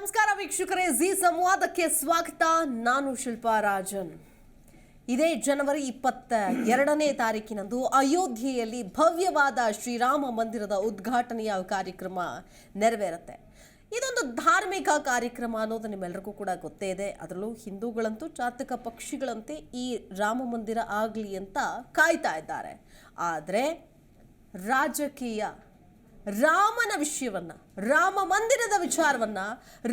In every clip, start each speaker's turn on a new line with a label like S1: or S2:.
S1: ನಮಸ್ಕಾರ ವೀಕ್ಷಕರೇ, ಜಿ ಸಂವಾದಕ್ಕೆ ಸ್ವಾಗತ. ನಾನು ಶಿಲ್ಪಾ ರಾಜನ್. ಇದೇ ಜನವರಿ 22ನೇ ತಾರೀಕಿನಂದು ಅಯೋಧ್ಯೆಯಲ್ಲಿ ಭವ್ಯವಾದ ಶ್ರೀರಾಮ ಮಂದಿರದ ಉದ್ಘಾಟನೆಯ ಕಾರ್ಯಕ್ರಮ ನೆರವೇರುತ್ತೆ. ಇದೊಂದು ಧಾರ್ಮಿಕ ಕಾರ್ಯಕ್ರಮ ಅನ್ನೋದು ನಿಮ್ಮೆಲ್ಲರಿಗೂ ಕೂಡ ಗೊತ್ತೇ ಇದೆ. ಅದರಲ್ಲೂ ಹಿಂದೂಗಳಂತೂ ಚಾತಕ ಪಕ್ಷಿಗಳಂತೆ ಈ ರಾಮ ಮಂದಿರ ಆಗಲಿ ಅಂತ ಕಾಯ್ತಾ ಇದ್ದಾರೆ. ಆದರೆ ರಾಜಕೀಯ ರಾಮನ ವಿಷಯವನ್ನ, ರಾಮ ಮಂದಿರದ ವಿಚಾರವನ್ನ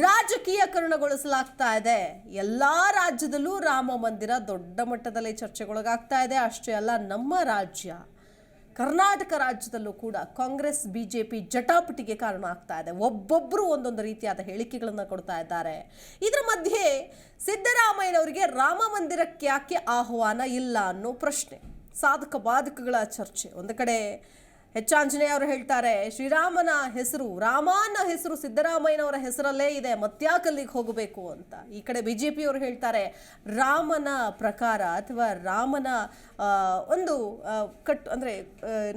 S1: ರಾಜಕೀಯಕರಣಗೊಳಿಸಲಾಗ್ತಾ ಇದೆ. ಎಲ್ಲ ರಾಜ್ಯದಲ್ಲೂ ರಾಮ ಮಂದಿರ ದೊಡ್ಡ ಮಟ್ಟದಲ್ಲಿ ಚರ್ಚೆಗೊಳಗಾಗ್ತಾ ಇದೆ. ಅಷ್ಟೇ ಅಲ್ಲ, ನಮ್ಮ ರಾಜ್ಯ ಕರ್ನಾಟಕ ರಾಜ್ಯದಲ್ಲೂ ಕೂಡ ಕಾಂಗ್ರೆಸ್ ಬಿಜೆಪಿ ಜಟಾಪಟಿಗೆ ಕಾರಣ ಆಗ್ತಾ ಇದೆ. ಒಬ್ಬೊಬ್ಬರು ಒಂದೊಂದು ರೀತಿಯಾದ ಹೇಳಿಕೆಗಳನ್ನು ಕೊಡ್ತಾ ಇದ್ದಾರೆ. ಇದರ ಮಧ್ಯೆ ಸಿದ್ದರಾಮಯ್ಯನವರಿಗೆ ರಾಮ ಮಂದಿರಕ್ಕೆ ಯಾಕೆ ಆಹ್ವಾನ ಇಲ್ಲ ಅನ್ನೋ ಪ್ರಶ್ನೆ, ಸಾಧಕ ಬಾಧಕಗಳ ಚರ್ಚೆ. ಒಂದು ಕಡೆ ಆಂಜನೇಯ ಅವರು ಹೇಳ್ತಾರೆ, ಶ್ರೀರಾಮನ ಹೆಸರು, ರಾಮನ ಹೆಸರು ಸಿದ್ದರಾಮಯ್ಯನವರ ಹೆಸರಲ್ಲೇ ಇದೆ, ಮತ್ಯಾಕಲ್ಲಿಗೆ ಹೋಗಬೇಕು ಅಂತ. ಈ ಕಡೆ ಬಿಜೆಪಿ ಅವರು ಹೇಳ್ತಾರೆ, ರಾಮನ ಪ್ರಕಾರ ಅಥವಾ ರಾಮನ ಒಂದು ಅಂದರೆ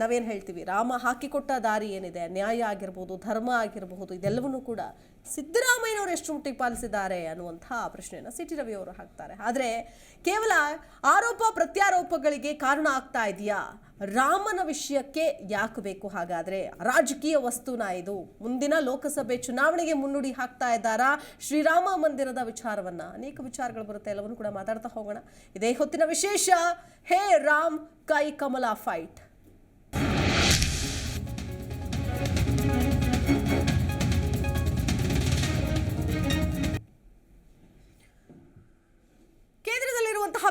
S1: ನಾವೇನು ಹೇಳ್ತೀವಿ, ರಾಮ ಹಾಕಿಕೊಟ್ಟ ದಾರಿ ಏನಿದೆ, ನ್ಯಾಯ ಆಗಿರ್ಬೋದು, ಧರ್ಮ ಆಗಿರಬಹುದು, ಇದೆಲ್ಲವನ್ನೂ ಕೂಡ ಸಿದ್ದರಾಮಯ್ಯನವರು ಎಷ್ಟು ಮಟ್ಟಿಗೆ ಪಾಲಿಸಿದ್ದಾರೆ ಅನ್ನುವಂತಹ ಪ್ರಶ್ನೆಯನ್ನು ಸಿಟಿ ರವಿ ಅವರು ಹಾಕ್ತಾರೆ. ಆದರೆ ಕೇವಲ ಆರೋಪ ಪ್ರತ್ಯಾರೋಪಗಳಿಗೆ ಕಾರಣ ಆಗ್ತಾ ಇದೆಯಾ? ರಾಮನ ವಿಷಯಕ್ಕೆ ಯಾಕೆ ಬೇಕು ಹಾಗಾದ್ರೆ? ರಾಜಕೀಯ ವಸ್ತುನ ಇದು? ಮುಂದಿನ ಲೋಕಸಭೆ ಚುನಾವಣೆಗೆ ಮುನ್ನುಡಿ ಹಾಕ್ತಾ ಇದ್ದಾರಾ ಶ್ರೀರಾಮ ಮಂದಿರದ ವಿಚಾರವನ್ನ? ಅನೇಕ ವಿಚಾರಗಳು ಬರುತ್ತೆ, ಎಲ್ಲವನ್ನು ಕೂಡ ಮಾತಾಡ್ತಾ ಹೋಗೋಣ. ಇದೇ ಹೊತ್ತಿನ ವಿಶೇಷ, ಹೇ ರಾಮ್ ಕೈ ಕಮಲ ಫೈಟ್.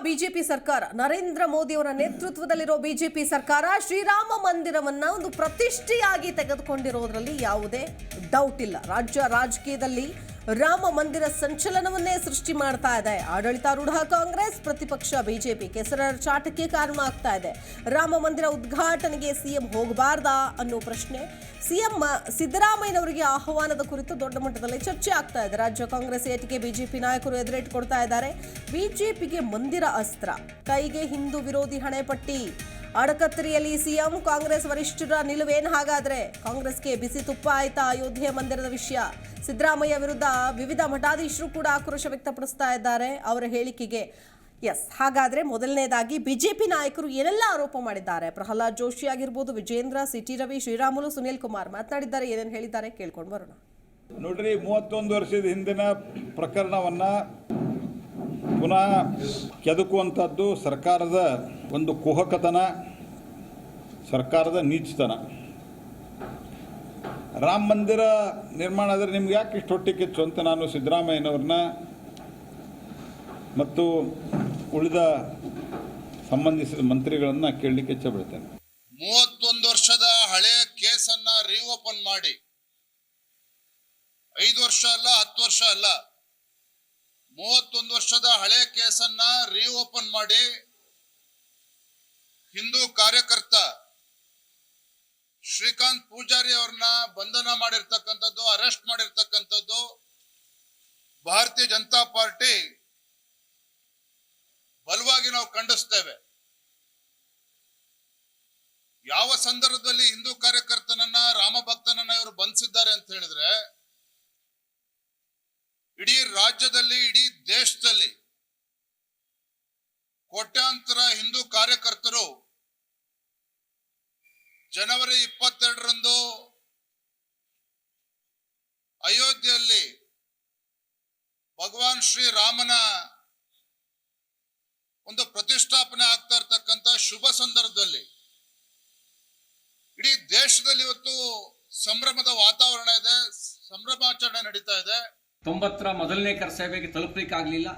S1: ಬಿಜೆಪಿ ಸರ್ಕಾರ, ನರೇಂದ್ರ ಮೋದಿ ಅವರ ನೇತೃತ್ವದಲ್ಲಿರೋ ಬಿಜೆಪಿ ಸರ್ಕಾರ ಶ್ರೀರಾಮ ಮಂದಿರವನ್ನ ಒಂದು ಪ್ರತಿಷ್ಠೆಯಾಗಿ ತೆಗೆದುಕೊಂಡಿರೋದ್ರಲ್ಲಿ ಯಾವುದೇ ಡೌಟ್ ಇಲ್ಲ. ರಾಜ್ಯ ರಾಜಕೀಯದಲ್ಲಿ ರಾಮ ಮಂದಿರ ಸಂಚಲನವನ್ನೇ ಸೃಷ್ಟಿ ಮಾಡ್ತಾ ಇದೆ. ಆಡಳಿತಾರೂಢ ಕಾಂಗ್ರೆಸ್, ಪ್ರತಿಪಕ್ಷ ಬಿಜೆಪಿ ಕೆಸರ ಚಾಟಕ್ಕೆ ಕಾರಣ ಆಗ್ತಾ ಇದೆ. ರಾಮ ಮಂದಿರ ಉದ್ಘಾಟನೆಗೆ ಸಿಎಂ ಹೋಗಬಾರ್ದಾ ಅನ್ನೋ ಪ್ರಶ್ನೆ, ಸಿಎಂ ಸಿದ್ದರಾಮಯ್ಯನವರಿಗೆ ಆಹ್ವಾನದ ಕುರಿತು ದೊಡ್ಡ ಮಟ್ಟದಲ್ಲಿ ಚರ್ಚೆ ಆಗ್ತಾ ಇದೆ. ರಾಜ್ಯ ಕಾಂಗ್ರೆಸ್ ಏಟಿಗೆ ಬಿಜೆಪಿ ನಾಯಕರು ಎದುರೇಟ್ಕೊಡ್ತಾ ಇದ್ದಾರೆ. ಬಿಜೆಪಿಗೆ ಮಂದಿರ ಅಸ್ತ್ರ, ಕೈಗೆ ಹಿಂದೂ ವಿರೋಧಿ ಹಣೆಪಟ್ಟಿ. ಅಡಕತ್ತರಿಯಲ್ಲಿ ಸಿಎಂ, ಕಾಂಗ್ರೆಸ್ ವರಿಷ್ಠರ ನಿಲುವೇನು ಹಾಗಾದ್ರೆ? ಕಾಂಗ್ರೆಸ್ಗೆ ಬಿಸಿ ತುಪ್ಪ ಆಯ್ತಾ ಅಯೋಧ್ಯೆ ಮಂದಿರದ ವಿಷಯ? ಸಿದ್ದರಾಮಯ್ಯ ವಿರುದ್ಧ ವಿವಿಧ ಮಠಾಧೀಶರು ಕೂಡ ಆಕ್ರೋಶ ವ್ಯಕ್ತಪಡಿಸ್ತಾ ಇದ್ದಾರೆ ಅವರ ಹೇಳಿಕೆಗೆ. ಹಾಗಾದ್ರೆ ಮೊದಲನೇದಾಗಿ ಬಿಜೆಪಿ ನಾಯಕರು ಏನೆಲ್ಲ ಆರೋಪ ಮಾಡಿದ್ದಾರೆ? ಪ್ರಹ್ಲಾದ್ ಜೋಶಿ ಆಗಿರ್ಬೋದು, ವಿಜೇಂದ್ರ, ಸಿಟಿ ರವಿ, ಶ್ರೀರಾಮುಲು, ಸುನೀಲ್ ಕುಮಾರ್ ಮಾತನಾಡಿದ್ದಾರೆ. ಏನೇನು ಹೇಳಿದ್ದಾರೆ ಕೇಳ್ಕೊಂಡು ಬರೋಣ.
S2: ನೋಡ್ರಿ, 31 ವರ್ಷದ ಹಿಂದಿನ ಪ್ರಕರಣವನ್ನ ಪುನಃ ಕೆದಕುವಂಥದ್ದು ಸರ್ಕಾರದ ಒಂದು ಕುಹಕತನ, ಸರ್ಕಾರದ ನೀಚತನ. ರಾಮ ಮಂದಿರ ನಿರ್ಮಾಣ ಆದರೆ ನಿಮ್ಗೆ ಯಾಕೆ ಇಷ್ಟು ಹೊಟ್ಟೆ ಕಿಚ್ಚು ಅಂತ ನಾನು ಸಿದ್ದರಾಮಯ್ಯನವ್ರನ್ನ ಮತ್ತು ಉಳಿದ ಸಂಬಂಧಿಸಿದ ಮಂತ್ರಿಗಳನ್ನ ಕೇಳಲಿಕ್ಕೆ ಇಚ್ಛೆ ಬಿಡ್ತೇನೆ.
S3: 31 ವರ್ಷದ ಹಳೆಯ ಕೇಸನ್ನ ರೀಓಪನ್ ಮಾಡಿ, 5 ವರ್ಷ ಅಲ್ಲ, 10 ವರ್ಷ ಅಲ್ಲ, 31 ವರ್ಷದ ಹಳೆ ಕೇಸನ್ನ ರೀಓಪನ್ ಮಾಡಿ ಹಿಂದೂ ಕಾರ್ಯಕರ್ತ ಶ್ರೀಕಾಂತ್ ಪೂಜಾರಿ ಅವ್ರನ್ನ ಬಂಧನ ಮಾಡಿರ್ತಕ್ಕಂಥದ್ದು, ಅರೆಸ್ಟ್ ಮಾಡಿರ್ತಕ್ಕಂಥದ್ದು ಭಾರತೀಯ ಜನತಾ ಪಾರ್ಟಿ ಬಲವಾಗಿ ನಾವು ಖಂಡಿಸ್ತೇವೆ. ಯಾವ ಸಂದರ್ಭದಲ್ಲಿ ಹಿಂದೂ ಕಾರ್ಯಕರ್ತನನ್ನ, ರಾಮ ಭಕ್ತನನ್ನ ಇವರು ಬಂಧಿಸಿದ್ದಾರೆ ಅಂತ ಹೇಳಿದ್ರೆ, ಇಡೀ ರಾಜ್ಯದಲ್ಲಿ, ಇಡೀ ದೇಶದಲ್ಲಿ ಕೋಟ್ಯಾಂತರ ಹಿಂದೂ ಕಾರ್ಯಕರ್ತರು ಜನವರಿ 22ರಂದು ಅಯೋಧ್ಯೆಯಲ್ಲಿ ಭಗವಾನ್ ಶ್ರೀರಾಮನ ಒಂದು ಪ್ರತಿಷ್ಠಾಪನೆ ಆಗ್ತಾ ಇರ್ತಕ್ಕಂಥ ಶುಭ ಸಂದರ್ಭದಲ್ಲಿ ಇಡೀ ದೇಶದಲ್ಲಿ ಇವತ್ತು ಸಂಭ್ರಮದ ವಾತಾವರಣ ಇದೆ, ಸಂಭ್ರಮಾಚರಣೆ ನಡೀತಾ ಇದೆ.
S4: 90ರ ಮೊದಲನೇ ಕರಸೇವೆಗೆ ತಲುಪಲಿಕ್ಕಾಗಲಿಲ್ಲ.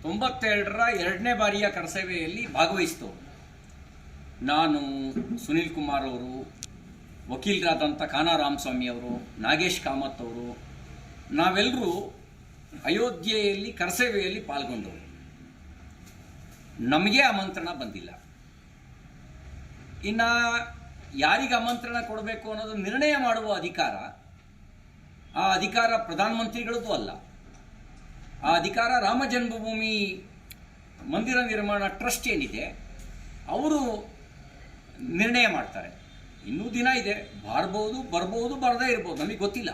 S4: 92ರ 2ನೇ ಬಾರಿಯ ಕರಸೇವೆಯಲ್ಲಿ ಭಾಗವಹಿಸಿತು. ನಾನು, ಸುನೀಲ್ ಕುಮಾರ್ ಅವರು, ವಕೀಲರಾದಂಥ ಕಾನಾ ರಾಮಸ್ವಾಮಿ ಅವರು, ನಾಗೇಶ್ ಕಾಮತ್ ಅವರು, ನಾವೆಲ್ಲರೂ ಅಯೋಧ್ಯೆಯಲ್ಲಿ ಕರಸೇವೆಯಲ್ಲಿ ಪಾಲ್ಗೊಂಡವರು. ನಮಗೆ ಆಮಂತ್ರಣ ಬಂದಿಲ್ಲ. ಇನ್ನು ಯಾರಿಗೆ ಆಮಂತ್ರಣ ಕೊಡಬೇಕು ಅನ್ನೋದು ನಿರ್ಣಯ ಮಾಡುವ ಅಧಿಕಾರ, ಆ ಅಧಿಕಾರ ಪ್ರಧಾನಮಂತ್ರಿಗಳದ್ದು ಅಲ್ಲ. ಆ ಅಧಿಕಾರ ರಾಮ ಜನ್ಮಭೂಮಿ ಮಂದಿರ ನಿರ್ಮಾಣ ಟ್ರಸ್ಟ್ ಏನಿದೆ ಅವರು ನಿರ್ಣಯ ಮಾಡ್ತಾರೆ. ಇನ್ನೂ ದಿನ ಇದೆ, ಬರ್ಬೋದು, ಬರದೇ ಇರ್ಬೋದು, ನಮಗೆ ಗೊತ್ತಿಲ್ಲ.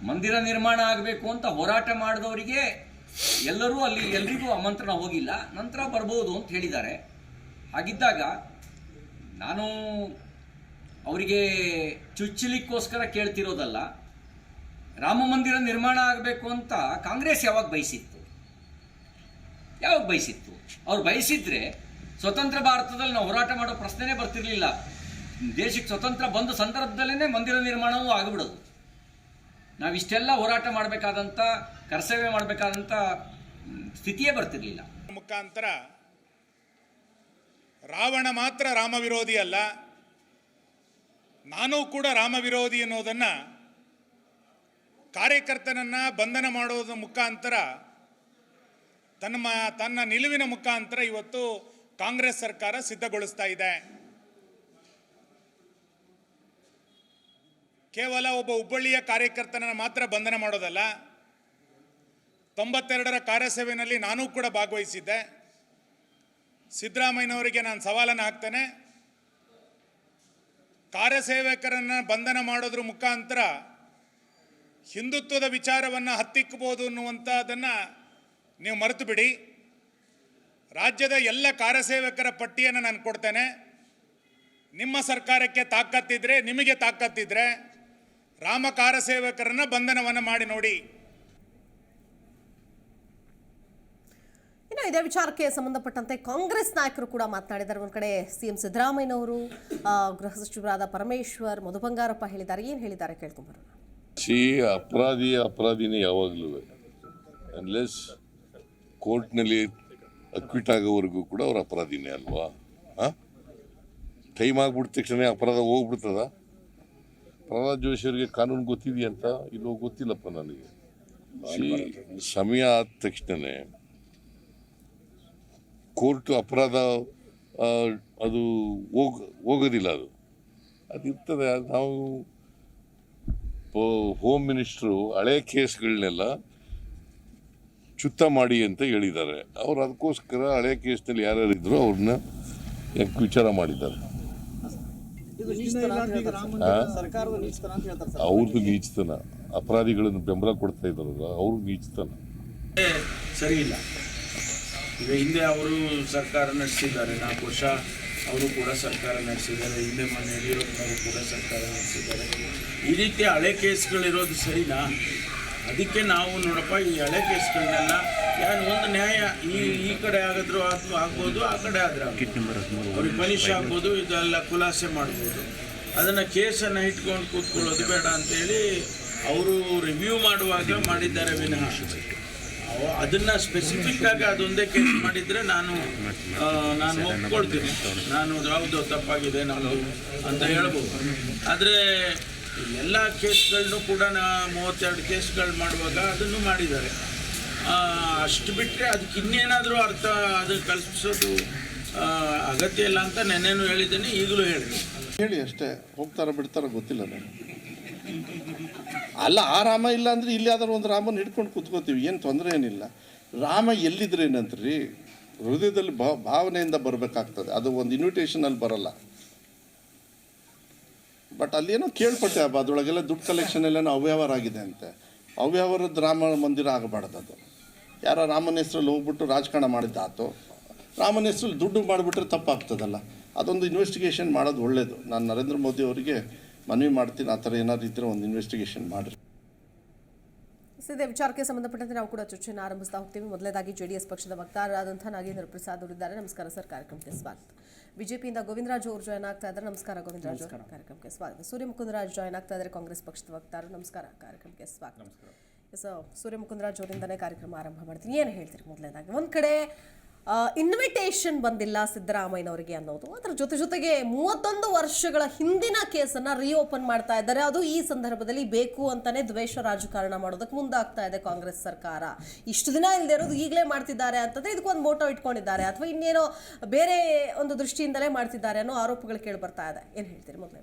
S4: ಮಂದಿರ ನಿರ್ಮಾಣ ಆಗಬೇಕು ಅಂತ ಹೋರಾಟ ಮಾಡಿದವರಿಗೆ ಎಲ್ರಿಗೂ ಆಮಂತ್ರಣ ಹೋಗಿಲ್ಲ, ನಂತರ ಬರ್ಬೋದು ಅಂತ ಹೇಳಿದ್ದಾರೆ. ಹಾಗಿದ್ದಾಗ ನಾನು ಅವರಿಗೆ ಚುಚ್ಚಲಿಕ್ಕೋಸ್ಕರ ಕೇಳ್ತಿರೋದಲ್ಲ. ರಾಮ ಮಂದಿರ ನಿರ್ಮಾಣ ಆಗಬೇಕು ಅಂತ ಕಾಂಗ್ರೆಸ್ ಯಾವಾಗ ಬಯಸಿತ್ತು? ಅವ್ರು ಬಯಸಿದ್ರೆ ಸ್ವತಂತ್ರ ಭಾರತದಲ್ಲಿ ನಾವು ಹೋರಾಟ ಮಾಡೋ ಪ್ರಶ್ನೆನೇ ಬರ್ತಿರ್ಲಿಲ್ಲ. ದೇಶಕ್ಕೆ ಸ್ವತಂತ್ರ ಬಂದ ಸಂದರ್ಭದಲ್ಲೇ ಮಂದಿರ ನಿರ್ಮಾಣವೂ ಆಗಿಬಿಡೋದು. ನಾವಿಷ್ಟೆಲ್ಲ ಹೋರಾಟ ಮಾಡಬೇಕಾದಂಥ, ಕರ್ತವ್ಯ ಮಾಡಬೇಕಾದಂಥ ಸ್ಥಿತಿಯೇ ಬರ್ತಿರ್ಲಿಲ್ಲ.
S5: ಮುಖಾಂತರ ರಾವಣ ಮಾತ್ರ ರಾಮ ವಿರೋಧಿ ಅಲ್ಲ, ನಾನೂ ಕೂಡ ರಾಮ ವಿರೋಧಿ ಅನ್ನೋದನ್ನು ಕಾರ್ಯಕರ್ತನನ್ನು ಬಂಧನ ಮಾಡೋದ್ರ ಮುಖಾಂತರ ತನ್ನ ನಿಲುವಿನ ಮುಖಾಂತರ ಇವತ್ತು ಕಾಂಗ್ರೆಸ್ ಸರ್ಕಾರ ಸಿದ್ಧಗೊಳಿಸ್ತಾ ಇದೆ. ಕೇವಲ ಒಬ್ಬ ಹುಬ್ಬಳ್ಳಿಯ ಕಾರ್ಯಕರ್ತನನ್ನು ಮಾತ್ರ ಬಂಧನ ಮಾಡೋದಲ್ಲ, 92ರ ಕಾರ್ಯಸಭೆಯಲ್ಲಿ ನಾನೂ ಕೂಡ ಭಾಗವಹಿಸಿದ್ದೆ. ಸಿದ್ದರಾಮಯ್ಯನವರಿಗೆ ನಾನು ಸವಾಲನ್ನು ಹಾಕ್ತೇನೆ, ಕಾರ್ಯಸೇವಕರನ್ನು ಬಂಧನ ಮಾಡೋದ್ರ ಮುಖಾಂತರ ಹಿಂದುತ್ವದ ವಿಚಾರವನ್ನು ಹತ್ತಿಕ್ಕಬಹುದು ಅನ್ನುವಂಥದ್ದನ್ನು ನೀವು ಮರೆತು ಬಿಡಿ. ರಾಜ್ಯದ ಎಲ್ಲ ಕಾರ್ಯಸೇವಕರ ಪಟ್ಟಿಯನ್ನು ನಾನು ಕೊಡ್ತೇನೆ. ನಿಮ್ಮ ಸರ್ಕಾರಕ್ಕೆ ತಾಕತ್ತಿದ್ರೆ, ನಿಮಗೆ ತಾಕತ್ತಿದ್ರೆ ರಾಮ ಕಾರ್ಯಸೇವಕರನ್ನು ಬಂಧನವನ್ನು ಮಾಡಿ ನೋಡಿ.
S1: ಇನ್ನು ಇದೇ ವಿಚಾರಕ್ಕೆ ಸಂಬಂಧಪಟ್ಟಂತೆ ಕಾಂಗ್ರೆಸ್ ನಾಯಕರು ಕೂಡ ಮಾತನಾಡಿದ್ದಾರೆ. ಒಂದು ಕಡೆ ಸಿಎಂ ಸಿದ್ದರಾಮಯ್ಯನವರು, ಗೃಹ ಸಚಿವರಾದ ಪರಮೇಶ್ವರ್, ಮಧು ಬಂಗಾರಪ್ಪ ಹೇಳಿದ್ದಾರೆ. ಏನು ಹೇಳಿದ್ದಾರೆ ಕೇಳ್ಕೊಂಬರೋಣ.
S6: ಅಪರಾಧಿನೇ ಯಾವಾಗಲೂ ಅನ್ಲೆಸ್ ಕೋರ್ಟ್ನಲ್ಲಿ ಅಕ್ವಿಟ್ ಆಗೋವರೆಗೂ ಕೂಡ ಅವ್ರ ಅಪರಾಧಿನೇ ಅಲ್ವಾ? ಟೈಮ್ ಆಗ್ಬಿಟ್ಟ ತಕ್ಷಣ ಅಪರಾಧ ಹೋಗ್ಬಿಡ್ತದ? ಪ್ರಹ್ಲಾದ್ ಜೋಶಿ ಅವರಿಗೆ ಕಾನೂನು ಗೊತ್ತಿದೆಯಂತ ಇಲ್ಲೋ ಗೊತ್ತಿಲ್ಲಪ್ಪ ನನಗೆ. ಸಮಯ ಆದ ತಕ್ಷಣನೇ ಕೋರ್ಟ್ ಅಪರಾಧ ಅದು ಹೋಗೋದಿಲ್ಲ, ಅದು ಇರ್ತದೆ. ನಾವು ಹೋಮ್ ಮಿನಿಸ್ಟ್ರು ಹಳೆ ಕೇಸ್ಗಳನ್ನೆಲ್ಲ ಚುತ್ತ ಮಾಡಿ ಅಂತ ಹೇಳಿದ್ದಾರೆ. ಅವ್ರು ಅದಕ್ಕೋಸ್ಕರ ಹಳೆ ಕೇಸ್ನಲ್ಲಿ ಯಾರ್ಯಾರು ಇದ್ರು ಅವ್ರನ್ನ ವಿಚಾರ ಮಾಡಿದ್ದಾರೆ. ಅವ್ರದ್ದು ನೀಚತನ, ಅಪರಾಧಿಗಳನ್ನು ಬೆಂಬಲ ಕೊಡ್ತಾ ಇದ್ದಾರಲ್ಲ ಅವ್ರದ್ದು ನೀಚತನ
S7: ಸರಿ ಇಲ್ಲ. ಈಗ ಹಿಂದೆ ಅವರು ಸರ್ಕಾರ ನಡೆಸಿದ್ದಾರೆ, 4 ವರ್ಷ ಅವರು ಕೂಡ ಸರ್ಕಾರ ನಡೆಸಿದ್ದಾರೆ. ಹಿಂದೆ ಮೊನ್ನೆ ಯಡಿಯೂರಪ್ಪನವರು ಕೂಡ ಸರ್ಕಾರ ನಡೆಸಿದ್ದಾರೆ. ಈ ರೀತಿ ಹಳೆ ಕೇಸ್ಗಳಿರೋದು ಸರಿನಾ? ಅದಕ್ಕೆ ನಾವು ನೋಡಪ್ಪ, ಈ ಹಳೆ ಕೇಸ್ಗಳನ್ನೆಲ್ಲ ಒಂದು ನ್ಯಾಯ ಈ ಕಡೆ ಆಗಿದ್ರು ಆಗ್ಬೋದು, ಆ ಕಡೆ ಆದರೆ ಅವ್ರಿಗೆ ಪನಿಷ್ ಆಗ್ಬೋದು, ಇದೆಲ್ಲ ಖುಲಾಸೆ ಮಾಡ್ಬೋದು. ಅದನ್ನು ಕೇಸನ್ನು ಇಟ್ಕೊಂಡು ಕೂತ್ಕೊಳ್ಳೋದು ಬೇಡ ಅಂತೇಳಿ ಅವರು ರಿವ್ಯೂ ಮಾಡುವಾಗ ಮಾಡಿದ್ದಾರೆ ವಿನಃ ಅದನ್ನು ಸ್ಪೆಸಿಫಿಕ್ ಆಗಿ ಅದೊಂದೇ ಕೇಸ್ ಮಾಡಿದರೆ ನಾನು ಒಪ್ಕೊಳ್ತೀನಿ, ನಾನು ಯಾವುದು ತಪ್ಪಾಗಿದೆ ನಮ್ಮದು ಅಂತ ಹೇಳ್ಬೋದು. ಆದರೆ ಎಲ್ಲ ಕೇಸ್ಗಳನ್ನೂ ಕೂಡ 32 ಕೇಸ್ಗಳು ಮಾಡುವಾಗ ಅದನ್ನು ಮಾಡಿದ್ದಾರೆ. ಅಷ್ಟು ಬಿಟ್ಟರೆ ಅದಕ್ಕೆ ಇನ್ನೇನಾದರೂ ಅರ್ಥ ಅದು ಕಲ್ಪಿಸೋದು ಅಗತ್ಯ ಇಲ್ಲ ಅಂತ ನೆನ್ನೆನೂ ಹೇಳಿದ್ದೀನಿ, ಈಗಲೂ
S8: ಹೇಳಿ ಅಷ್ಟೇ. ಹೋಗ್ತಾರ ಬಿಡ್ತಾರ ಗೊತ್ತಿಲ್ಲ ನನಗೆ. ಅಲ್ಲ, ಆ ರಾಮ ಇಲ್ಲ ಅಂದರೆ ಇಲ್ಲಿ ಯಾವ್ದಾರು ಒಂದು ರಾಮನ ಹಿಡ್ಕೊಂಡು ಕೂತ್ಕೋತೀವಿ, ಏನು ತೊಂದರೆ ಏನಿಲ್ಲ. ರಾಮ ಎಲ್ಲಿದ್ರೆ ಏನಂತ್ರಿ, ಹೃದಯದಲ್ಲಿ ಭಾವನೆಯಿಂದ ಬರಬೇಕಾಗ್ತದೆ. ಅದು ಒಂದು ಇನ್ವಿಟೇಷನಲ್ಲಿ ಬರಲ್ಲ. ಬಟ್ ಅಲ್ಲೇನೋ ಕೇಳ್ಪಟ್ಟೆ, ಅದರೊಳಗೆಲ್ಲ ದುಡ್ಡು ಕಲೆಕ್ಷನ್ ಎಲ್ಲನೋ ಅವ್ಯವಹಾರ ಆಗಿದೆ ಅಂತೆ. ಅವ್ಯವಹಾರದ ರಾಮ ಮಂದಿರ ಆಗಬಾರ್ದು. ಅದು ಯಾರೋ ರಾಮನ ಹೆಸರಲ್ಲಿ ಹೋಗ್ಬಿಟ್ಟು ರಾಜಕಾರಣ ಮಾಡಿದ್ದಾತು, ರಾಮನ ಹೆಸರಲ್ಲಿ ದುಡ್ಡು ಮಾಡಿಬಿಟ್ರೆ ತಪ್ಪಾಗ್ತದಲ್ಲ. ಅದೊಂದು ಇನ್ವೆಸ್ಟಿಗೇಷನ್ ಮಾಡೋದು ಒಳ್ಳೆಯದು. ನಾನು ನರೇಂದ್ರ ಮೋದಿ ಅವರಿಗೆ ಮನವಿ ಮಾಡ್ತೀನಿ, ಆ ಥರ ಏನಾದ್ರು ಇದ್ದರೆ ಒಂದು ಇನ್ವೆಸ್ಟಿಗೇಷನ್ ಮಾಡಿರಿ.
S1: ಇದೇ ವಿಚಾರಕ್ಕೆ ಸಂಬಂಧಪಟ್ಟಂತೆ ನಾವು ಕೂಡ ಚರ್ಚೆಯನ್ನು ಆರಂಭಿಸ್ತಾ ಹೋಗ್ತೀವಿ. ಮೊದಲೇದಾಗಿ ಜೆಡಿಎಸ್ ಪಕ್ಷದ ವಕ್ತಾರರಾದಂತಹ ನಾಗೇಂದ್ರ ಪ್ರಸಾದ್ ಅವರಿದ್ದಾರೆ. ನಮಸ್ಕಾರ ಸರ್, ಕಾರ್ಯಕ್ರಮಕ್ಕೆ ಸ್ವಾಗತ. ಬಿಜೆಪಿಯಿಂದ ಗೋವಿಂದರಾಜು ಅವರು ಜಾಯ್ನ್ ಆಗ್ತಾ ಇದ್ದಾರೆ. ನಮಸ್ಕಾರ ಗೋವಿಂದರಾಜು, ಕಾರ್ಯಕ್ರಮಕ್ಕೆ ಸ್ವಾಗತ. ಸೂರ್ಯಮುಕುಂದರಾಜ್ ಜಾಯ್ನ್ ಆಗ್ತಾ ಇದ್ದಾರೆ, ಕಾಂಗ್ರೆಸ್ ಪಕ್ಷದ ವಕ್ತಾರರು. ನಮಸ್ಕಾರ, ಕಾರ್ಯಕ್ರಮಕ್ಕೆ ಸ್ವಾಗತ. ಸೂರ್ಯಮುಕುಂದರಾಜ್ ಅವರಿಂದನೇ ಕಾರ್ಯಕ್ರಮ ಆರಂಭ ಮಾಡ್ತೀನಿ. ಏನು ಹೇಳ್ತೀರಿ? ಮೊದಲೇದಾಗಿ ಒಂದು ಕಡೆ ಇನ್ವಿಟೇಷನ್ ಬಂದಿಲ್ಲ ಸಿದ್ದರಾಮಯ್ಯನವರಿಗೆ ಅನ್ನೋದು, ಅದರ ಜೊತೆಗೆ 31 ವರ್ಷಗಳ ಹಿಂದಿನ ಕೇಸನ್ನು ರೀಓಪನ್ ಮಾಡ್ತಾ ಇದ್ದಾರೆ. ಅದು ಈ ಸಂದರ್ಭದಲ್ಲಿ ಬೇಕು ಅಂತಾನೆ ದ್ವೇಷ ರಾಜಕಾರಣ ಮಾಡೋದಕ್ಕೆ ಮುಂದಾಗ್ತಾ ಇದೆ ಕಾಂಗ್ರೆಸ್ ಸರ್ಕಾರ. ಇಷ್ಟು ದಿನ ಇಲ್ಲದೆ ಇರೋದು ಈಗಲೇ ಮಾಡ್ತಿದ್ದಾರೆ ಅಂತಂದ್ರೆ ಇದಕ್ಕೊಂದು ಮೋಟೋ ಇಟ್ಕೊಂಡಿದ್ದಾರೆ ಅಥವಾ ಇನ್ನೇನೋ ಬೇರೆ ಒಂದು ದೃಷ್ಟಿಯಿಂದಲೇ ಮಾಡ್ತಿದ್ದಾರೆ ಅನ್ನೋ ಆರೋಪಗಳು ಕೇಳಿ ಬರ್ತಾ ಇದೆ. ಏನು ಹೇಳ್ತೀರಿ? ಮೊದಲೇ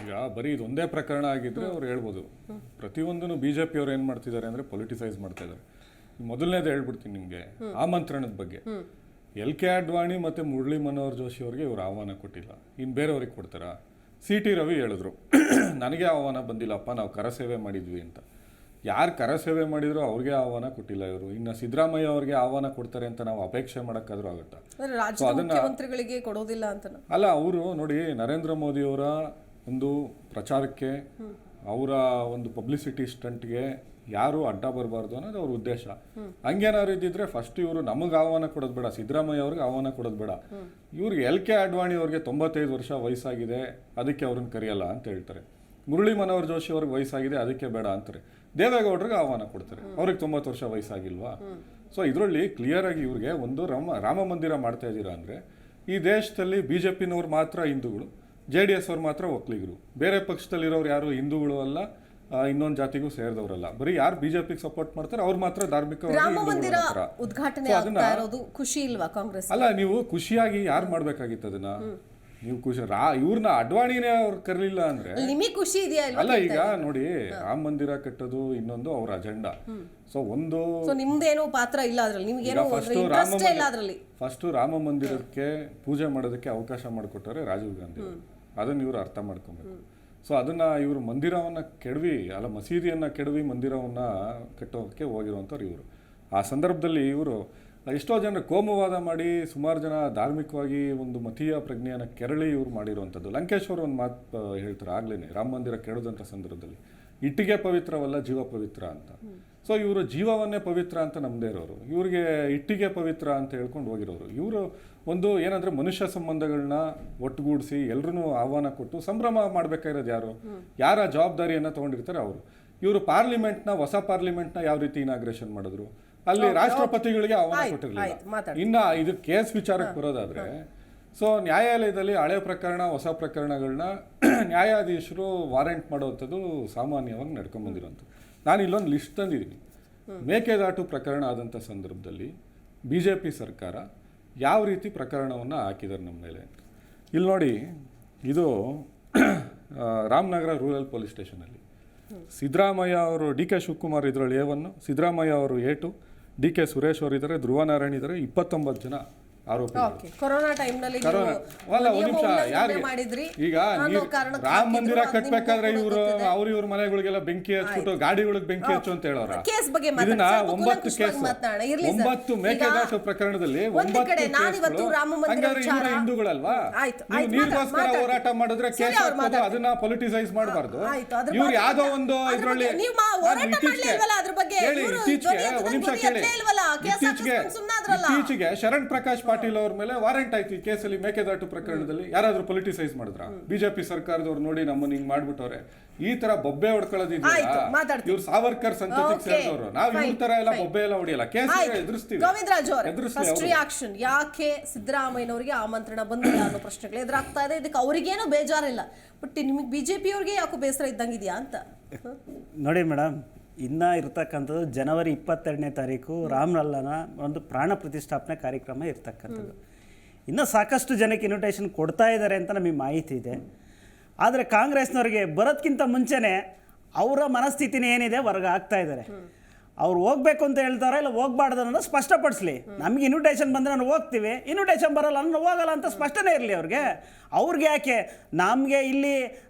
S9: ಈಗ ಬರೀ ಇದೊಂದೇ ಪ್ರಕರಣ ಆಗಿದ್ರೆ ಅವ್ರು ಹೇಳ್ಬೋದು. ಪ್ರತಿಯೊಂದನ್ನು ಬಿಜೆಪಿ ಅವ್ರು ಏನು ಮಾಡ್ತಿದ್ದಾರೆ ಅಂದರೆ ಪೊಲಿಟಿಸೈಸ್ ಮಾಡ್ತಾ ಇದ್ದಾರೆ. ಮೊದಲನೇದು ಹೇಳ್ಬಿಡ್ತೀನಿ ನಿಮಗೆ ಆಮಂತ್ರಣದ ಬಗ್ಗೆ. LK ಅಡ್ವಾಣಿ ಮತ್ತು ಮುರಳಿ ಮನೋಹರ್ ಜೋಶಿ ಅವರಿಗೆ ಇವರು ಆಹ್ವಾನ ಕೊಟ್ಟಿಲ್ಲ, ಇನ್ನು ಬೇರೆಯವ್ರಿಗೆ ಕೊಡ್ತಾರಾ? CT ರವಿ ಹೇಳಿದ್ರು ನನಗೆ ಆಹ್ವಾನ ಬಂದಿಲ್ಲಪ್ಪ, ನಾವು ಕರಸೇವೆ ಮಾಡಿದ್ವಿ ಅಂತ. ಯಾರು ಕರಸೇವೆ ಮಾಡಿದ್ರು ಅವ್ರಿಗೆ ಆಹ್ವಾನ ಕೊಟ್ಟಿಲ್ಲ ಇವರು. ಇನ್ನು ಸಿದ್ದರಾಮಯ್ಯ ಅವ್ರಿಗೆ ಆಹ್ವಾನ ಕೊಡ್ತಾರೆ ಅಂತ ನಾವು ಅಪೇಕ್ಷೆ ಮಾಡೋಕ್ಕಾದ್ರೂ ಆಗುತ್ತಾ?
S1: ಅಂದ್ರೆ ರಾಜ್ಯದ ಮುಖ್ಯಮಂತ್ರಿಗಳಿಗೆ ಕೊಡೋದಿಲ್ಲ ಅಂತ
S9: ಅಲ್ಲ, ಅವರು ನೋಡಿ ನರೇಂದ್ರ ಮೋದಿಯವರ ಒಂದು ಪ್ರಚಾರಕ್ಕೆ, ಅವರ ಒಂದು ಪಬ್ಲಿಸಿಟಿ ಸ್ಟಂಟ್ಗೆ ಯಾರು ಅಡ್ಡ ಬರಬಾರ್ದು ಅನ್ನೋದು ಅವ್ರ ಉದ್ದೇಶ. ಹಂಗೇನಾದ್ರು ಇದ್ದಿದ್ರೆ ಫಸ್ಟ್ ಇವರು ನಮಗೆ ಆಹ್ವಾನ ಕೊಡೋದು ಬೇಡ, ಸಿದ್ದರಾಮಯ್ಯ ಅವ್ರಿಗೆ ಆಹ್ವಾನ ಕೊಡೋದು ಬೇಡ. ಇವ್ರಿಗೆ LK ಅಡ್ವಾಣಿ ಅವ್ರಿಗೆ 95 ವರ್ಷ ವಯಸ್ಸಾಗಿದೆ, ಅದಕ್ಕೆ ಅವ್ರನ್ನ ಕರೆಯಲ್ಲ ಅಂತ ಹೇಳ್ತಾರೆ. ಮುರಳಿ ಮನೋಹರ್ ಜೋಶಿ ಅವ್ರಿಗೆ ವಯಸ್ಸಾಗಿದೆ, ಅದಕ್ಕೆ ಬೇಡ ಅಂತಾರೆ. ದೇವೇಗೌಡರಿಗೆ ಆಹ್ವಾನ ಕೊಡ್ತಾರೆ, ಅವ್ರಿಗೆ 90 ವರ್ಷ ವಯಸ್ಸಾಗಿಲ್ವಾ? ಸೊ ಇದರಲ್ಲಿ ಕ್ಲಿಯರ್ ಆಗಿ ಇವ್ರಿಗೆ ಒಂದು ರಾಮ ಮಂದಿರ ಮಾಡ್ತಾ ಇದ್ದೀರಾ ಅಂದರೆ, ಈ ದೇಶದಲ್ಲಿ BJPನವ್ರು ಮಾತ್ರ ಹಿಂದೂಗಳು, JDS ಅವ್ರು ಮಾತ್ರ ಒಕ್ಕಲಿಗರು, ಬೇರೆ ಪಕ್ಷದಲ್ಲಿರೋರು ಯಾರು ಹಿಂದೂಗಳು ಅಲ್ಲ, ಇನ್ನೊಂದು ಜಾತಿಗೂ ಸೇರಿದವರಲ್ಲ. ಬರೀ ಯಾರು BJPಗೆ ಸಪೋರ್ಟ್ ಮಾಡ್ತಾರೆ ಅವ್ರು ಮಾತ್ರ ಧಾರ್ಮಿಕವಾಗಿ
S1: ರಾಮ ಮಂದಿರ ಉದ್ಘಾಟನೆ ಆಗ್ತಾ ಇರೋದು ಖುಷಿ ಇಲ್ವಾ ಕಾಂಗ್ರೆಸ್?
S9: ಅಲ್ಲ, ನೀವು ಖುಷಿಯಾಗಿ ಯಾರು ಮಾಡ್ಬೇಕಾಗಿತ್ತು ಅದನ್ನ? ನೀವು ಖುಷಿ ಇವ್ರನ್ನ ಅಡ್ವಾಣಿನೇ ಅವ್ರು ಕರೀಲಿಲ್ಲ ಅಂದ್ರೆ
S1: ನಿಮಗೆ ಖುಷಿ ಇದೆಯಾ?
S9: ಅಲ್ಲ, ಈಗ ನೋಡಿ, ರಾಮ ಮಂದಿರ ಕಟ್ಟೋದು ಇನ್ನೊಂದು ಅವ್ರ ಅಜೆಂಡಾ. ಸೊ
S1: ನಿಮ್ದೇನೋ ಪಾತ್ರ ಇಲ್ಲ ಅದ್ರಲ್ಲಿ, ನಿಮ್ಗೇನೋ ಇಂಟ್ರೆಸ್ಟ್ ಇಲ್ಲ ಅದ್ರಲ್ಲಿ.
S9: ಫಸ್ಟ್ ರಾಮ ಮಂದಿರಕ್ಕೆ ಪೂಜೆ ಮಾಡೋದಕ್ಕೆ ಅವಕಾಶ ಮಾಡಿಕೊಟ್ಟರೆ ರಾಜೀವ್ ಗಾಂಧಿ. ಅದನ್ನ ಇವ್ರು ಅರ್ಥ ಮಾಡ್ಕೊಬೇಕು. ಸೊ ಅದನ್ನ ಇವರು ಮಂದಿರವನ್ನ ಕೆಡವಿ, ಅಲ್ಲ ಮಸೀದಿಯನ್ನ ಕೆಡವಿ ಮಂದಿರವನ್ನ ಕಟ್ಟೋದಕ್ಕೆ ಹೋಗಿರುವಂಥವ್ರು ಇವರು. ಆ ಸಂದರ್ಭದಲ್ಲಿ ಇವರು ಎಷ್ಟೋ ಜನ ಕೋಮುವಾದ ಮಾಡಿ ಸುಮಾರು ಜನ ಧಾರ್ಮಿಕವಾಗಿ ಒಂದು ಮತೀಯ ಪ್ರಜ್ಞೆಯನ್ನು ಕೆರಳಿ ಇವ್ರು ಮಾಡಿರುವಂಥದ್ದು. ಲಂಕೇಶ್ವರ್ ಒಂದು ಮಾತು ಹೇಳ್ತಾರೆ ಆಗ್ಲೇನೆ, ರಾಮ ಮಂದಿರ ಕೆಡೋದಂಥ ಸಂದರ್ಭದಲ್ಲಿ, ಇಟ್ಟಿಗೆ ಪವಿತ್ರವಲ್ಲ ಜೀವ ಪವಿತ್ರ ಅಂತ. ಸೊ ಇವರು ಜೀವವನ್ನೇ ಪವಿತ್ರ ಅಂತ ನಂಬದೇ ಇರೋರು, ಇವ್ರಿಗೆ ಇಟ್ಟಿಗೆ ಪವಿತ್ರ ಅಂತ ಹೇಳ್ಕೊಂಡು ಹೋಗಿರೋರು. ಇವರು ಒಂದು ಏನಂದ್ರೆ ಮನುಷ್ಯ ಸಂಬಂಧಗಳನ್ನ ಒಟ್ಟುಗೂಡಿಸಿ ಎಲ್ರೂ ಆಹ್ವಾನ ಕೊಟ್ಟು ಸಂಭ್ರಮ ಮಾಡ್ಬೇಕಾಗಿರೋದು ಯಾರು? ಯಾರ ಜವಾಬ್ದಾರಿಯನ್ನ ತಗೊಂಡಿರ್ತಾರೆ ಅವರು. ಇವರು ಪಾರ್ಲಿಮೆಂಟ್ನ, ಹೊಸ ಪಾರ್ಲಿಮೆಂಟ್ನ ಯಾವ ರೀತಿ ಇನಾಗ್ರೇಷನ್ ಮಾಡಿದ್ರು, ಅಲ್ಲಿ ರಾಷ್ಟ್ರಪತಿಗಳಿಗೆ ಆಹ್ವಾನ ಕೊಟ್ಟಿರಲಿಲ್ಲ. ಇನ್ನ ಇದು ಕೇಸ್ ವಿಚಾರಕ್ಕೆ ಬರೋದಾದ್ರೆ, ಸೊ ನ್ಯಾಯಾಲಯದಲ್ಲಿ ಹಳೆ ಪ್ರಕರಣ ಹೊಸ ಪ್ರಕರಣಗಳನ್ನ ನ್ಯಾಯಾಧೀಶರು ವಾರೆಂಟ್ ಮಾಡೋವಂಥದ್ದು ಸಾಮಾನ್ಯವಾಗಿ ನಡ್ಕೊಂಡ್ಬಂದಿರೋಂಥದ್ದು. ನಾನು ಇಲ್ಲೊಂದು ಲಿಸ್ಟ್ ತಂದಿದ್ದೀನಿ. ಮೇಕೆದಾಟು ಪ್ರಕರಣ ಆದಂಥ ಸಂದರ್ಭದಲ್ಲಿ BJP ಸರ್ಕಾರ ಯಾವ ರೀತಿ ಪ್ರಕರಣವನ್ನು ಹಾಕಿದ್ದಾರೆ ನಮ್ಮ ಮೇಲೆ ಅಂತ. ಇಲ್ಲಿ ನೋಡಿ, ಇದು ರಾಮನಗರ ರೂರಲ್ ಪೊಲೀಸ್ ಸ್ಟೇಷನಲ್ಲಿ ಸಿದ್ದರಾಮಯ್ಯ ಅವರು, DK ಶಿವಕುಮಾರ್ ಇದರಲ್ಲಿ A1, ಸಿದ್ದರಾಮಯ್ಯ ಅವರು A2, DK ಸುರೇಶ್ ಅವರು ಇದ್ದಾರೆ, ಧ್ರುವ ನಾರಾಯಣ್ ಇದ್ದಾರೆ, 29 ಜನ ಆರೋಪಿಗಳು.
S1: ಕೊರೋನಾ ಟೈಮ್ನಲ್ಲಿ
S9: ಈಗ ರಾಮ ಮಂದಿರ ಕಟ್ಬೇಕಾದ್ರೆ ಇವ್ರ ಮನೆಗಳಿಗೆಲ್ಲ ಬೆಂಕಿ ಹಚ್ಬಿಟ್ಟು ಗಾಡಿಗಳಿಗೆ ಬೆಂಕಿ ಹಚ್ಚು ಅಂತ ಹೇಳೋರ. ಇದನ್ನ 9 ಕೇಸ್, 9 ಮೇಕೆದಾಟು ಪ್ರಕರಣದಲ್ಲಿ 9 ಕೇಸ್ಗಳು. ಹಂಗಾದ್ರೆ ಇವರು ಹಿಂದೂಗಳಲ್ವಾ? ನೀರಿಗೋಸ್ಕರ ಹೋರಾಟ ಮಾಡಿದ್ರೆ ಕೇಸ್ ಹಾಕೋದು, ಅದನ್ನ ಪೊಲಿಟಿಸೈಸ್ ಮಾಡಬಾರ್ದು. ಇವ್ರು ಯಾವ್ದೋ ಒಂದು ಇದ್ರಲ್ಲಿ ಇತ್ತೀಚೆಗೆ ಶರಣ್ ಪ್ರಕಾಶ್ ಪಾಟೀಲ್ ಅವ್ರ ಮೇಲೆ ವಾರೆಂಟ್ ಆಯ್ತು ಈ ಕೇಸಲ್ಲಿ, ಮೇಕೆದಾಟು ಪ್ರಕರಣದಲ್ಲಿ. ಯಾರಾದ್ರೂ ಪೊಲಿಟಿಸೈಸ್ ಮಾಡಿದ್ರ? BJP ಸರ್ಕಾರದವ್ರು ನೋಡಿ ನಮ್ಮನ್ನ ಹಿಂಗ್ ಮಾಡ್ಬಿಟ್ಟವ್ರೆ, ಈ ತರ ಬೊಬ್ಬೆ ಹೊಡ್ಕೊಳ್ಳೋದಿಲ್ಲ. ಇವ್ರು ಸಾವರ್ಕರ್ ಸಂತತಿಗೆ ಸೇರಿದವರು, ನಾವು ಇವ್ರ ತರ ಎಲ್ಲ ಬೊಬ್ಬೆ ಎಲ್ಲ ಹೊಡಿಯಲ್ಲ, ಕೇಸ್ ಎದುರಿಸ್ತೀವಿ.
S1: ಯಾಕೆ ಸಿದ್ದರಾಮಯ್ಯನವರಿಗೆ ಆಮಂತ್ರಣ ಬಂದಿಲ್ಲ ಅನ್ನೋ ಪ್ರಶ್ನೆಗಳು ಎದುರಾಗ್ತಾ ಇದೆ. ಇದಕ್ಕೆ ಅವ್ರಿಗೇನೋ ಬೇಜಾರಿಲ್ಲ, ಬಟ್ ನಿಮಗೆ BJP ಅವ್ರಿಗೆ ಯಾಕೋ ಬೇಸರ ಇದ್ದಂಗಿದ್ಯಾ ಅಂತ
S10: ನೋಡಿ ಮೇಡಮ್. ಇನ್ನು ಇರ್ತಕ್ಕಂಥದ್ದು ಜನವರಿ 22ನೇ ತಾರೀಕು ರಾಮಲಲ್ಲನ ಒಂದು ಪ್ರಾಣ ಪ್ರತಿಷ್ಠಾಪನೆ ಕಾರ್ಯಕ್ರಮ ಇರ್ತಕ್ಕಂಥದ್ದು. ಇನ್ನೂ ಸಾಕಷ್ಟು ಜನಕ್ಕೆ ಇನ್ವಿಟೇಷನ್ ಕೊಡ್ತಾ ಇದ್ದಾರೆ ಅಂತ ನಮಗೆ ಮಾಹಿತಿ ಇದೆ. ಆದರೆ ಕಾಂಗ್ರೆಸ್ನವ್ರಿಗೆ ಬರೋದಕ್ಕಿಂತ ಮುಂಚೆನೇ ಅವರ ಮನಸ್ಥಿತಿನೇ ಏನಿದೆ ಹೊರಗೆ ಆಗ್ತಾ ಇದ್ದಾರೆ. ಅವ್ರು ಹೋಗ್ಬೇಕು ಅಂತ ಹೇಳ್ತಾರೆ, ಇಲ್ಲ ಹೋಗ್ಬಾರ್ದು ಅನ್ನೋದು ಸ್ಪಷ್ಟಪಡಿಸ್ಲಿ. ನಮಗೆ ಇನ್ವಿಟೇಷನ್ ಬಂದರೆ ನಾನು ಹೋಗ್ತೀವಿ, ಇನ್ವಿಟೇಷನ್ ಬರೋಲ್ಲ ನಾನು ಹೋಗಲ್ಲ ಅಂತ ಸ್ಪಷ್ಟನೇ ಇರಲಿ ಅವ್ರಿಗೆ ಯಾಕೆ? ನಮಗೆ ಇಲ್ಲಿ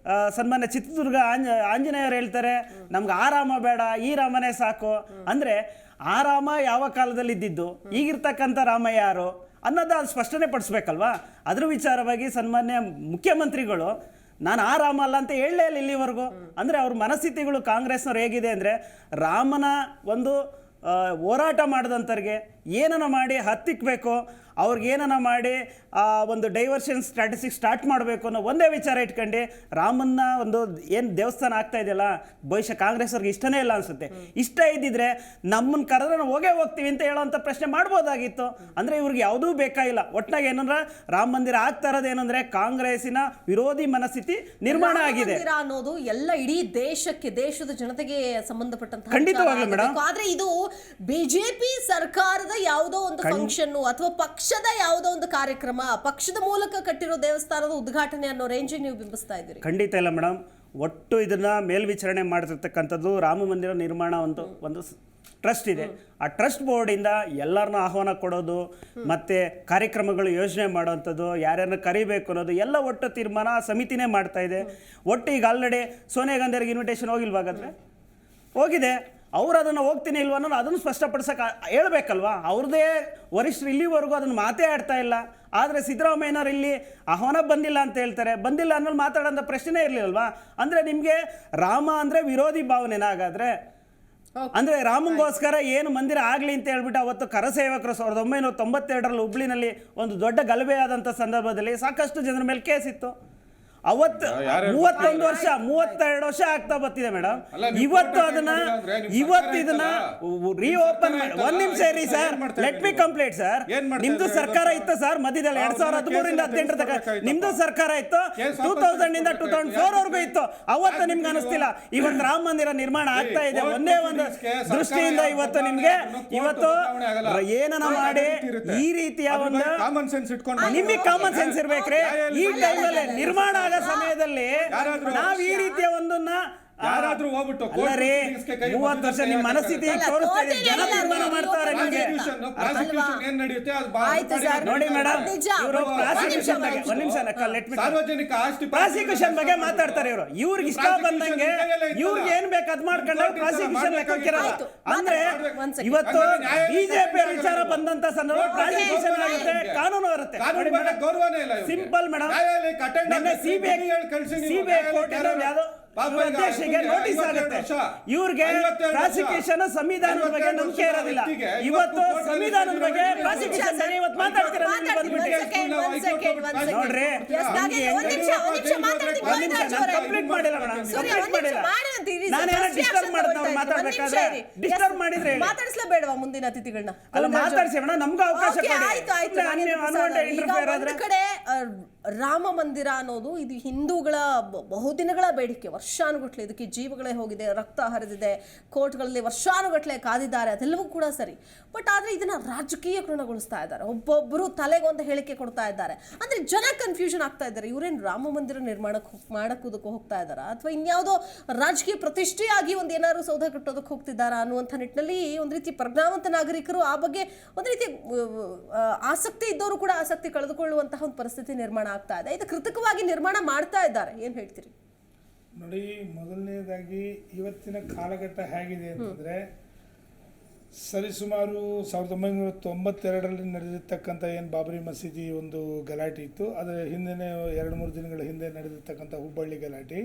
S10: ಸನ್ಮಾನ್ಯ ಚಿತ್ರದುರ್ಗ ಆಂಜನೇಯರು ಹೇಳ್ತಾರೆ, ನಮ್ಗೆ ಆ ರಾಮ ಬೇಡ, ಈ ರಾಮನೇ ಸಾಕು. ಅಂದರೆ ಆ ರಾಮ ಯಾವ ಕಾಲದಲ್ಲಿ ಇದ್ದಿದ್ದು, ಈಗಿರ್ತಕ್ಕಂಥ ರಾಮ ಯಾರು ಅನ್ನೋದು ಅದು ಸ್ಪಷ್ಟನೆ ಪಡಿಸ್ಬೇಕಲ್ವಾ? ಅದ್ರ ವಿಚಾರವಾಗಿ ಸನ್ಮಾನ್ಯ ಮುಖ್ಯಮಂತ್ರಿಗಳು ನಾನು ಆ ರಾಮ ಅಲ್ಲ ಅಂತ ಹೇಳಲೇ ಇಲ್ಲ ಇಲ್ಲಿವರೆಗೂ. ಅಂದರೆ ಅವ್ರ ಮನಸ್ಥಿತಿಗಳು ಕಾಂಗ್ರೆಸ್ನವ್ರು ಹೇಗಿದೆ ಅಂದರೆ, ರಾಮನ ಒಂದು ಹೋರಾಟ ಮಾಡಿದಂಥವ್ರಿಗೆ ಏನನ್ನ ಮಾಡಿ ಹತ್ತಿಕ್ಬೇಕು, ಅವ್ರಿಗೇನ ಮಾಡಿ ಒಂದು ಡೈವರ್ಷನ್ ಸ್ಟ್ರಾಟಜಿಕ್ ಸ್ಟಾರ್ಟ್ ಮಾಡಬೇಕು ಅನ್ನೋ ಒಂದೇ ವಿಚಾರ ಇಟ್ಕೊಂಡು ರಾಮನ್ನ ಒಂದು ಏನು ದೇವಸ್ಥಾನ ಆಗ್ತಾ ಇದೆಯಲ್ಲ, ಬಹುಶಃ ಕಾಂಗ್ರೆಸ್ ಅವ್ರಿಗೆ ಇಷ್ಟನೇ ಇಲ್ಲ ಅನಿಸುತ್ತೆ. ಇಷ್ಟ ಇದ್ದಿದ್ರೆ ನಮ್ಮನ್ನು ಕರೆದ್ರೆ ನಾವು ಹೋಗ್ತೀವಿ ಅಂತ ಹೇಳೋಂಥ ಪ್ರಶ್ನೆ ಮಾಡ್ಬೋದಾಗಿತ್ತು. ಅಂದರೆ ಇವ್ರಿಗೆ ಯಾವುದೂ ಬೇಕಾಗಿಲ್ಲ. ಒಟ್ನಾಗ ಏನಂದ್ರೆ ರಾಮ ಮಂದಿರ ಆಗ್ತಾ ಇರೋದೇನೆಂದರೆ ಕಾಂಗ್ರೆಸ್ಸಿನ ವಿರೋಧಿ ಮನಸ್ಥಿತಿ ನಿರ್ಮಾಣ ಆಗಿದೆ
S1: ಅನ್ನೋದು ಎಲ್ಲ ಇಡೀ ದೇಶಕ್ಕೆ, ದೇಶದ ಜನತೆಗೆ ಸಂಬಂಧಪಟ್ಟಂತ
S10: ಖಂಡಿತವಾಗ್ಲೂ ಮೇಡಮ್.
S1: ಆದ್ರೆ ಇದು BJP ಸರ್ಕಾರದ ಯಾವುದೋ ಒಂದು ಫಂಕ್ಷನ್ ಅಥವಾ ಪಕ್ಷದ ಯಾವುದೋ ಒಂದು ಕಾರ್ಯಕ್ರಮ, ಪಕ್ಷದ ಮೂಲಕ ಕಟ್ಟಿರೋ ದೇವಸ್ಥಾನದ ಉದ್ಘಾಟನೆ ಅನ್ನೋ ರೇಂಜ್ ನೀವು ಬಿಂಬಿಸ್ತಾ ಇದ್ದೀರಿ.
S10: ಖಂಡಿತ ಇಲ್ಲ ಮೇಡಮ್. ಒಟ್ಟು ಇದನ್ನ ಮೇಲ್ವಿಚಾರಣೆ ಮಾಡ್ತಿರ್ತಕ್ಕಂಥದ್ದು ರಾಮ ಮಂದಿರ ನಿರ್ಮಾಣ ಒಂದು ಟ್ರಸ್ಟ್ ಇದೆ. ಆ ಟ್ರಸ್ಟ್ ಬೋರ್ಡಿಂದ ಎಲ್ಲರನ್ನ ಆಹ್ವಾನ ಕೊಡೋದು, ಮತ್ತೆ ಕಾರ್ಯಕ್ರಮಗಳು ಯೋಜನೆ ಮಾಡೋವಂಥದ್ದು, ಯಾರ್ಯಾರನ್ನ ಕರಿಬೇಕು ಅನ್ನೋದು ಎಲ್ಲ ಒಟ್ಟು ತೀರ್ಮಾನ ಆ ಸಮಿತಿನೇ ಮಾಡ್ತಾ ಇದೆ. ಒಟ್ಟು ಈಗ ಆಲ್ರೆಡಿ ಸೋನಿಯಾ ಗಾಂಧಿ ಅವ್ರಿಗೆ ಇನ್ವಿಟೇಷನ್ ಹೋಗಿಲ್ವಾಗಾದ್ರೆ ಹೋಗಿದೆ. ಅವ್ರು ಅದನ್ನು ಹೋಗ್ತೀನಿ ಇಲ್ವ ಅನ್ನೋದು ಅದನ್ನು ಸ್ಪಷ್ಟಪಡಿಸಕ್ಕೆ ಹೇಳ್ಬೇಕಲ್ವಾ. ಅವ್ರದ್ದೇ ವರಿಷ್ಠರು ಇಲ್ಲಿವರೆಗೂ ಅದನ್ನು ಮಾತೇ ಆಡ್ತಾ ಇಲ್ಲ. ಆದರೆ ಸಿದ್ದರಾಮಯ್ಯನವ್ರು ಇಲ್ಲಿ ಆಹ್ವಾನ ಬಂದಿಲ್ಲ ಅಂತ ಹೇಳ್ತಾರೆ. ಬಂದಿಲ್ಲ ಅನ್ನೋದು ಮಾತಾಡೋಂಥ ಪ್ರಶ್ನೆ ಇರಲಿಲ್ವಾ? ಅಂದರೆ ನಿಮಗೆ ರಾಮ ಅಂದರೆ ವಿರೋಧಿ ಭಾವನೆನ ಹಾಗಾದರೆ? ಅಂದರೆ ರಾಮಂಗೋಸ್ಕರ ಏನು ಮಂದಿರ ಆಗಲಿ ಅಂತ ಹೇಳ್ಬಿಟ್ಟು ಅವತ್ತು ಕರಸೇವಕರು 1992ರಲ್ಲಿ ಹುಬ್ಳಿನಲ್ಲಿ ಒಂದು ದೊಡ್ಡ ಗಲಭೆ ಆದಂಥ ಸಂದರ್ಭದಲ್ಲಿ ಸಾಕಷ್ಟು ಜನರ ಮೇಲೆ ಕೇಸ್ ಇತ್ತು. ಅವತ್ತು 31 ವರ್ಷ 32 ವರ್ಷ ಆಗ್ತಾ ಬರ್ತಿದೆ ಮೇಡಮ್. ಇವತ್ತು ಅದನ್ನ ಇದನ್ನ ರೀಓಪನ್ ಒಂದ್ ನಿಮಿಷ ಇರಿ sir, let me complete sir. ನಿಮ್ದು ಸರ್ಕಾರ ಇತ್ತು ಸರ್ ಮಧ್ಯದಲ್ಲಿ 2013ರಿಂದ 18 ತನಕ ನಿಮ್ದು ಸರ್ಕಾರ ಇತ್ತು. 2000 ಇಂದ 2004 ವರೆಗೂ ಇತ್ತು. ಅವತ್ತು ನಿಮ್ಗೆ ಅನಿಸ್ತಿಲ್ಲ. ಇವತ್ತು ರಾಮ ಮಂದಿರ ನಿರ್ಮಾಣ ಆಗ್ತಾ ಇದೆ. ಒಂದೇ ಒಂದು ದೃಷ್ಟಿಯಿಂದ ಇವತ್ತು ನಿಮ್ಗೆ ಇವತ್ತು ಏನನ್ನ ಮಾಡಿ ಈ ರೀತಿಯ ಒಂದು ನಿಮಗೆ ಕಾಮನ್ ಸೆನ್ಸ್ ಇರ್ಬೇಕ್ರಿ. ಈ ಟೈಮಲ್ಲಿ ನಿರ್ಮಾಣ ಸಮಯದಲ್ಲಿ ನಾವು ಈ ರೀತಿಯ ಒಂದನ್ನ
S5: ಯಾರಾದ್ರೂ ಹೋಗ್ಬಿಟ್ಟು
S10: 30 ವರ್ಷ ನಿಮ್ಮ ಮನಸ್ಥಿತಿ ತೋರಿಸ್ತಾ ಇದೆ. ಜನ ತೀರ್ಮಾನ ಮಾಡ್ತಾರೆ ನಿಮಗೆ.
S5: ಏನ್ ನಡೆಯುತ್ತೆ
S10: ನೋಡಿ ಮೇಡಮ್, ಇವರು ಪ್ರಾಸಿಕ್ಯೂಷನ್ ಬಗ್ಗೆ ಒಂದ್ ನಿಮಿಷ
S5: ಸಾರ್ವಜನಿಕ ಆಸ್ತಿ
S10: ಪ್ರಾಸಿಕ್ಯೂಷನ್ ಬಗ್ಗೆ ಮಾತಾಡ್ತಾರೆ. ಇವ್ರಿಗೆ ಇಷ್ಟ ಬಂದಂಗೆ ಇವ್ರಿಗೆ ಏನ್ ಬೇಕು ಅದ್ ಮಾಡ್ಕೊಂಡ ಪ್ರಾಸಿಕ್ಯೂಷನ್ ಲೆಕ್ಕಕ್ಕಿರಲ್ಲ. ಅಂದ್ರೆ ಇವತ್ತು ಬಿಜೆಪಿ ವಿಚಾರ ಬಂದಂತ ಸಂದರ್ಭ ಪ್ರಾಸಿಕ್ಯೂಷನ್ ಆಗುತ್ತೆ, ಕಾನೂನು ಬರುತ್ತೆ. ಸಿಂಪಲ್ ಮೇಡಮ್, ನಿನ್ನೆ ಸಿಬಿಐ ಕೋರ್ಟ್ ಯಾವ್ದೋ ಅಧ್ಯಕ್ಷರಿಗೆ ನೋಟಿಸ್ ಆಗುತ್ತೆ. ಇವ್ರಿಗೆ ಪ್ರಾಸಿಕ್ಯೂಷನ್ ಸಂವಿಧಾನದ ಬಗ್ಗೆ ನಂಬಿಕೆ ಇರೋದಿಲ್ಲ. ಇವತ್ತು ಸಂವಿಧಾನದ ಬಗ್ಗೆ ಪ್ರಾಸಿಕ್ಯೂಷನ್ ಬಗ್ಗೆ ಇವತ್ತು ಮಾತಾಡ್ತೀರಾ ನೋಡ್ರಿ. ಕಂಪ್ಲೀಟ್ ಮಾಡಿಲ್ಲ ಮೇಡಮ್, ಕಂಪ್ಲೀಟ್ ಮಾಡಿಲ್ಲ. ನಾನೇನ ಡಿಸ್ಟರ್ಬ್ ಮಾಡಿದವ್ರು ಮಾತಾಡ್ಬೇಕಾದ್ರೆ ಡಿಸ್ಟರ್ಬ್ ಮಾಡಿದ್ರೆ
S1: ಮಾತಾಡಿಸ್ಲೇಬೇಡವಾ ಮುಂದಿನ ಅತಿಥಿಗಳನ್ನ?
S10: ಅಲ್ಲ ಮಾತಾಡ್ಸಿ ಮೇಡಮ್, ನಮ್ಗೂ ಅವಕಾಶ
S1: ಕಡೆ ರಾಮ ಮಂದಿರ ಅನ್ನೋದು ಇದು ಹಿಂದೂಗಳ ಬಹುದಿನಗಳ ಬೇಡಿಕೆ. ವರ್ಷಾನುಗಟ್ಲೆ ಇದಕ್ಕೆ ಜೀವಗಳೇ ಹೋಗಿದೆ, ರಕ್ತ ಹರಿದಿದೆ, ಕೋರ್ಟ್ಗಳಲ್ಲಿ ವರ್ಷಾನುಗಟ್ಲೆ ಕಾದಿದ್ದಾರೆ, ಅದೆಲ್ಲವೂ ಕೂಡ ಸರಿ. ಬಟ್ ಆದರೆ ಇದನ್ನ ರಾಜಕೀಯಕರಣಗೊಳಿಸ್ತಾ ಇದ್ದಾರೆ. ಒಬ್ಬೊಬ್ಬರು ತಲೆಗೊಂದು ಹೇಳಿಕೆ ಕೊಡ್ತಾ ಇದ್ದಾರೆ. ಅಂದರೆ ಜನ ಕನ್ಫ್ಯೂಷನ್ ಆಗ್ತಾ ಇದ್ದಾರೆ. ಇವರೇನು ರಾಮ ಮಂದಿರ ಮಾಡೋದಕ್ಕೆ ಹೋಗ್ತಾ ಇದ್ದಾರಾ, ಅಥವಾ ಇನ್ಯಾವುದೋ ರಾಜಕೀಯ ಪ್ರತಿಷ್ಠೆಯಾಗಿ ಒಂದು ಏನಾದ್ರು ಸೌಧ ಕಟ್ಟೋದಕ್ಕೆ ಹೋಗ್ತಿದ್ದಾರಾ ಅನ್ನುವಂಥ ನಿಟ್ಟಿನಲ್ಲಿ ಒಂದು ರೀತಿ ಪ್ರಜ್ಞಾವಂತ ನಾಗರಿಕರು ಆ ಬಗ್ಗೆ ಒಂದು ರೀತಿ ಆಸಕ್ತಿ ಇದ್ದವರು ಕೂಡ ಆಸಕ್ತಿ ಕಳೆದುಕೊಳ್ಳುವಂತಹ ಒಂದು ಪರಿಸ್ಥಿತಿ ನಿರ್ಮಾಣ ಆಗ್ತಾ ಇದೆ. ಇದು ಕೃತಕವಾಗಿ ನಿರ್ಮಾಣ ಮಾಡ್ತಾ ಇದ್ದಾರೆ. ಏನು ಹೇಳ್ತೀರಿ?
S11: ನೋಡಿ, ಮೊದಲನೇದಾಗಿ ಇವತ್ತಿನ ಕಾಲಘಟ್ಟ ಹೇಗಿದೆ ಅಂತಂದರೆ, ಸರಿಸುಮಾರು 1992ರಲ್ಲಿ ನಡೆದಿರ್ತಕ್ಕಂಥ ಏನು ಬಾಬರಿ ಮಸೀದಿ ಒಂದು ಗಲಾಟೆ ಇತ್ತು, ಅದರ ಹಿಂದೆ 2-3 ದಿನಗಳ ಹಿಂದೆ ನಡೆದಿರ್ತಕ್ಕಂಥ ಹುಬ್ಬಳ್ಳಿ ಗಲಾಟೆ,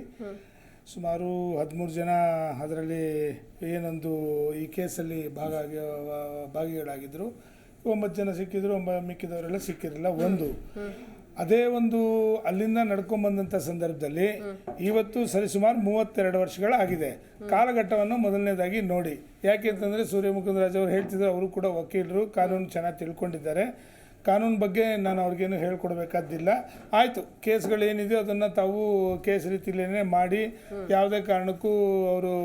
S11: ಸುಮಾರು 13 ಜನ ಅದರಲ್ಲಿ ಏನೊಂದು ಈ ಕೇಸಲ್ಲಿ ಭಾಗಿಗಳಾಗಿದ್ದರು. 9 ಜನ ಸಿಕ್ಕಿದ್ರು, ಮಿಕ್ಕಿದವರೆಲ್ಲ ಸಿಕ್ಕಿರಲಿಲ್ಲ. ಅದೇ ಒಂದು ಅಲ್ಲಿಂದ ನಡ್ಕೊಂಬಂದಂಥ ಸಂದರ್ಭದಲ್ಲಿ ಇವತ್ತು ಸರಿಸುಮಾರು 32 ವರ್ಷಗಳಾಗಿದೆ. ಕಾಲಘಟ್ಟವನ್ನು ಮೊದಲನೇದಾಗಿ ನೋಡಿ. ಯಾಕೆ ಅಂತಂದರೆ ಸೂರ್ಯಮುಕುಂದರಾಜ್ ಅವರು ಹೇಳ್ತಿದ್ರು, ಅವರು ಕೂಡ ವಕೀಲರು, ಕಾನೂನು ಚೆನ್ನಾಗಿ ತಿಳ್ಕೊಂಡಿದ್ದಾರೆ. ಕಾನೂನು ಬಗ್ಗೆ ನಾನು ಅವ್ರಿಗೇನು ಹೇಳ್ಕೊಡ್ಬೇಕಾದ್ದಿಲ್ಲ. ಆಯಿತು, ಕೇಸ್ಗಳೇನಿದೆಯೋ ಅದನ್ನು ತಾವು ಕೇಸ್ ರೀತಿಯಲ್ಲೇ ಮಾಡಿ, ಯಾವುದೇ ಕಾರಣಕ್ಕೂ ಅವರು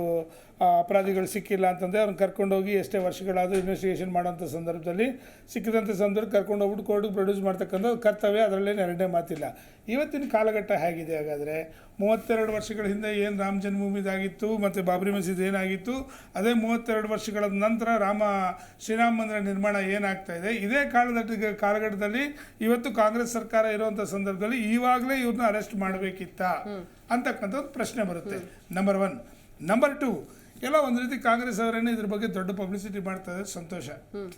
S11: ಅಪರಾಧಿಗಳು ಸಿಕ್ಕಿಲ್ಲ ಅಂತಂದರೆ ಅವ್ರನ್ನ ಕರ್ಕೊಂಡೋಗಿ ಎಷ್ಟೇ ವರ್ಷಗಳಾದರೂ ಇನ್ವೆಸ್ಟಿಗೇಷನ್ ಮಾಡೋಂಥ ಸಂದರ್ಭದಲ್ಲಿ ಸಿಕ್ಕಿದಂಥ ಸಂದರ್ಭ ಕರ್ಕೊಂಡೋಗ್ಬಿಟ್ಟು ಕೋರ್ಟಿಗೆ ಪ್ರೊಡ್ಯೂಸ್ ಮಾಡ್ತಕ್ಕಂಥ ಕರ್ತವ್ಯ, ಅದರಲ್ಲೇನು ಎರಡನೇ ಮಾತಿಲ್ಲ. ಇವತ್ತಿನ ಕಾಲಘಟ್ಟ ಹೇಗಿದೆ ಹಾಗಾದರೆ? 32 ವರ್ಷಗಳ ಹಿಂದೆ ಏನು ರಾಮ ಜನ್ಮಭೂಮಿದಾಗಿತ್ತು ಮತ್ತು ಬಾಬರಿ ಮಸೀದಿ ಏನಾಗಿತ್ತು, ಅದೇ 32 ವರ್ಷಗಳ ನಂತರ ಶ್ರೀರಾಮ ಮಂದಿರ ನಿರ್ಮಾಣ ಏನಾಗ್ತಾ ಇದೆ, ಇದೇ ಕಾಲಘಟ್ಟದಲ್ಲಿ ಇವತ್ತು ಕಾಂಗ್ರೆಸ್ ಸರ್ಕಾರ ಇರುವಂಥ ಸಂದರ್ಭದಲ್ಲಿ ಇವಾಗಲೇ ಇವ್ರನ್ನ ಅರೆಸ್ಟ್ ಮಾಡಬೇಕಿತ್ತಾ ಅಂತಕ್ಕಂಥ ಒಂದು ಪ್ರಶ್ನೆ ಬರುತ್ತೆ. ನಂಬರ್ 1. ನಂಬರ್ 2, ಎಲ್ಲ ಒಂದು ರೀತಿ ಕಾಂಗ್ರೆಸ್ ಅವರೇನೆ ಇದ್ರ ಬಗ್ಗೆ ದೊಡ್ಡ ಪಬ್ಲಿಸಿಟಿ ಮಾಡ್ತಾ ಇದ್ದಾರೆ, ಸಂತೋಷ.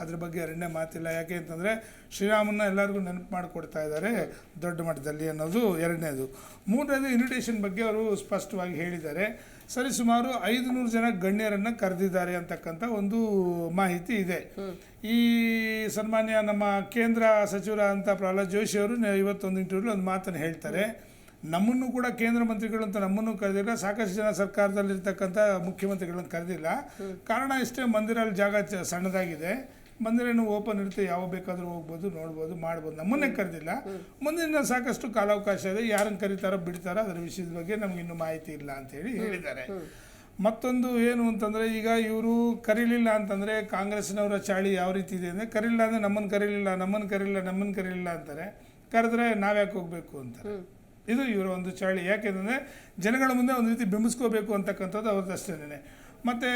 S11: ಅದ್ರ ಬಗ್ಗೆ ಎರಡನೇ ಮಾತಿಲ್ಲ. ಯಾಕೆ ಅಂತಂದರೆ ಶ್ರೀರಾಮನ್ನ ಎಲ್ಲರಿಗೂ ನೆನಪು ಮಾಡಿಕೊಡ್ತಾ ಇದ್ದಾರೆ ದೊಡ್ಡ ಮಟ್ಟದಲ್ಲಿ ಅನ್ನೋದು ಎರಡನೇದು. ಮೂರನೇದು, ಇನ್ವಿಟೇಷನ್ ಬಗ್ಗೆ ಅವರು ಸ್ಪಷ್ಟವಾಗಿ ಹೇಳಿದ್ದಾರೆ. ಸರಿಸುಮಾರು 500 ಜನ ಗಣ್ಯರನ್ನು ಕರೆದಿದ್ದಾರೆ ಅಂತಕ್ಕಂಥ ಒಂದು ಮಾಹಿತಿ ಇದೆ. ಈ ಸನ್ಮಾನ್ಯ ನಮ್ಮ ಕೇಂದ್ರ ಸಚಿವರಾದಂಥ ಪ್ರಹ್ಲಾದ್ ಜೋಶಿ ಅವರು ಇವತ್ತೊಂದು ಇಂಟರ್ವ್ಯೂಲಿ ಒಂದು ಮಾತನ್ನು ಹೇಳ್ತಾರೆ, ನಮ್ಮನ್ನು ಕೂಡ ಕೇಂದ್ರ ಮಂತ್ರಿಗಳು ಅಂತ ನಮ್ಮನ್ನು ಕರೆದಿಲ್ಲ, ಸಾಕಷ್ಟು ಜನ ಸರ್ಕಾರದಲ್ಲಿರ್ತಕ್ಕಂಥ ಮುಖ್ಯಮಂತ್ರಿಗಳನ್ನು ಕರೆದಿಲ್ಲ. ಕಾರಣ ಇಷ್ಟೇ, ಮಂದಿರಲ್ಲಿ ಜಾಗ ಸಣ್ಣದಾಗಿದೆ, ಮಂದಿರನೂ ಓಪನ್ ಇರುತ್ತೆ, ಯಾವ ಬೇಕಾದರೂ ಹೋಗ್ಬೋದು, ನೋಡ್ಬೋದು, ಮಾಡ್ಬೋದು. ನಮ್ಮನ್ನೇ ಕರೆದಿಲ್ಲ. ಮುಂದಿನ ಸಾಕಷ್ಟು ಕಾಲಾವಕಾಶ ಇದೆ, ಯಾರನ್ನು ಕರೀತಾರೋ ಬಿಡ್ತಾರೋ ಅದರ ವಿಷಯದ ಬಗ್ಗೆ ನಮಗಿನ್ನೂ ಮಾಹಿತಿ ಇಲ್ಲ ಅಂಥೇಳಿ ಹೇಳಿದ್ದಾರೆ. ಮತ್ತೊಂದು ಏನು ಅಂತಂದರೆ, ಈಗ ಇವರು ಕರೀಲಿಲ್ಲ ಅಂತಂದರೆ ಕಾಂಗ್ರೆಸ್ನವರ ಚಾಳಿ ಯಾವ ರೀತಿ ಇದೆ ಅಂದರೆ, ಕರೀಲಿಲ್ಲ ಅಂದರೆ ನಮ್ಮನ್ನು ಕರೀಲಿಲ್ಲ ಅಂತಾರೆ, ಕರೆದ್ರೆ ನಾವ್ಯಾಕೆ ಹೋಗಬೇಕು ಅಂತಾರೆ. ಇದು ಇವರ ಒಂದು ಚಾಳಿ. ಯಾಕೆಂದರೆ ಜನಗಳ ಮುಂದೆ ಒಂದು ರೀತಿ ಬಿಂಬಿಸ್ಕೋಬೇಕು ಅಂತಕ್ಕಂಥದ್ದು ಅವ್ರದ್ದು ಅಷ್ಟೇನೆ. ಮತ್ತು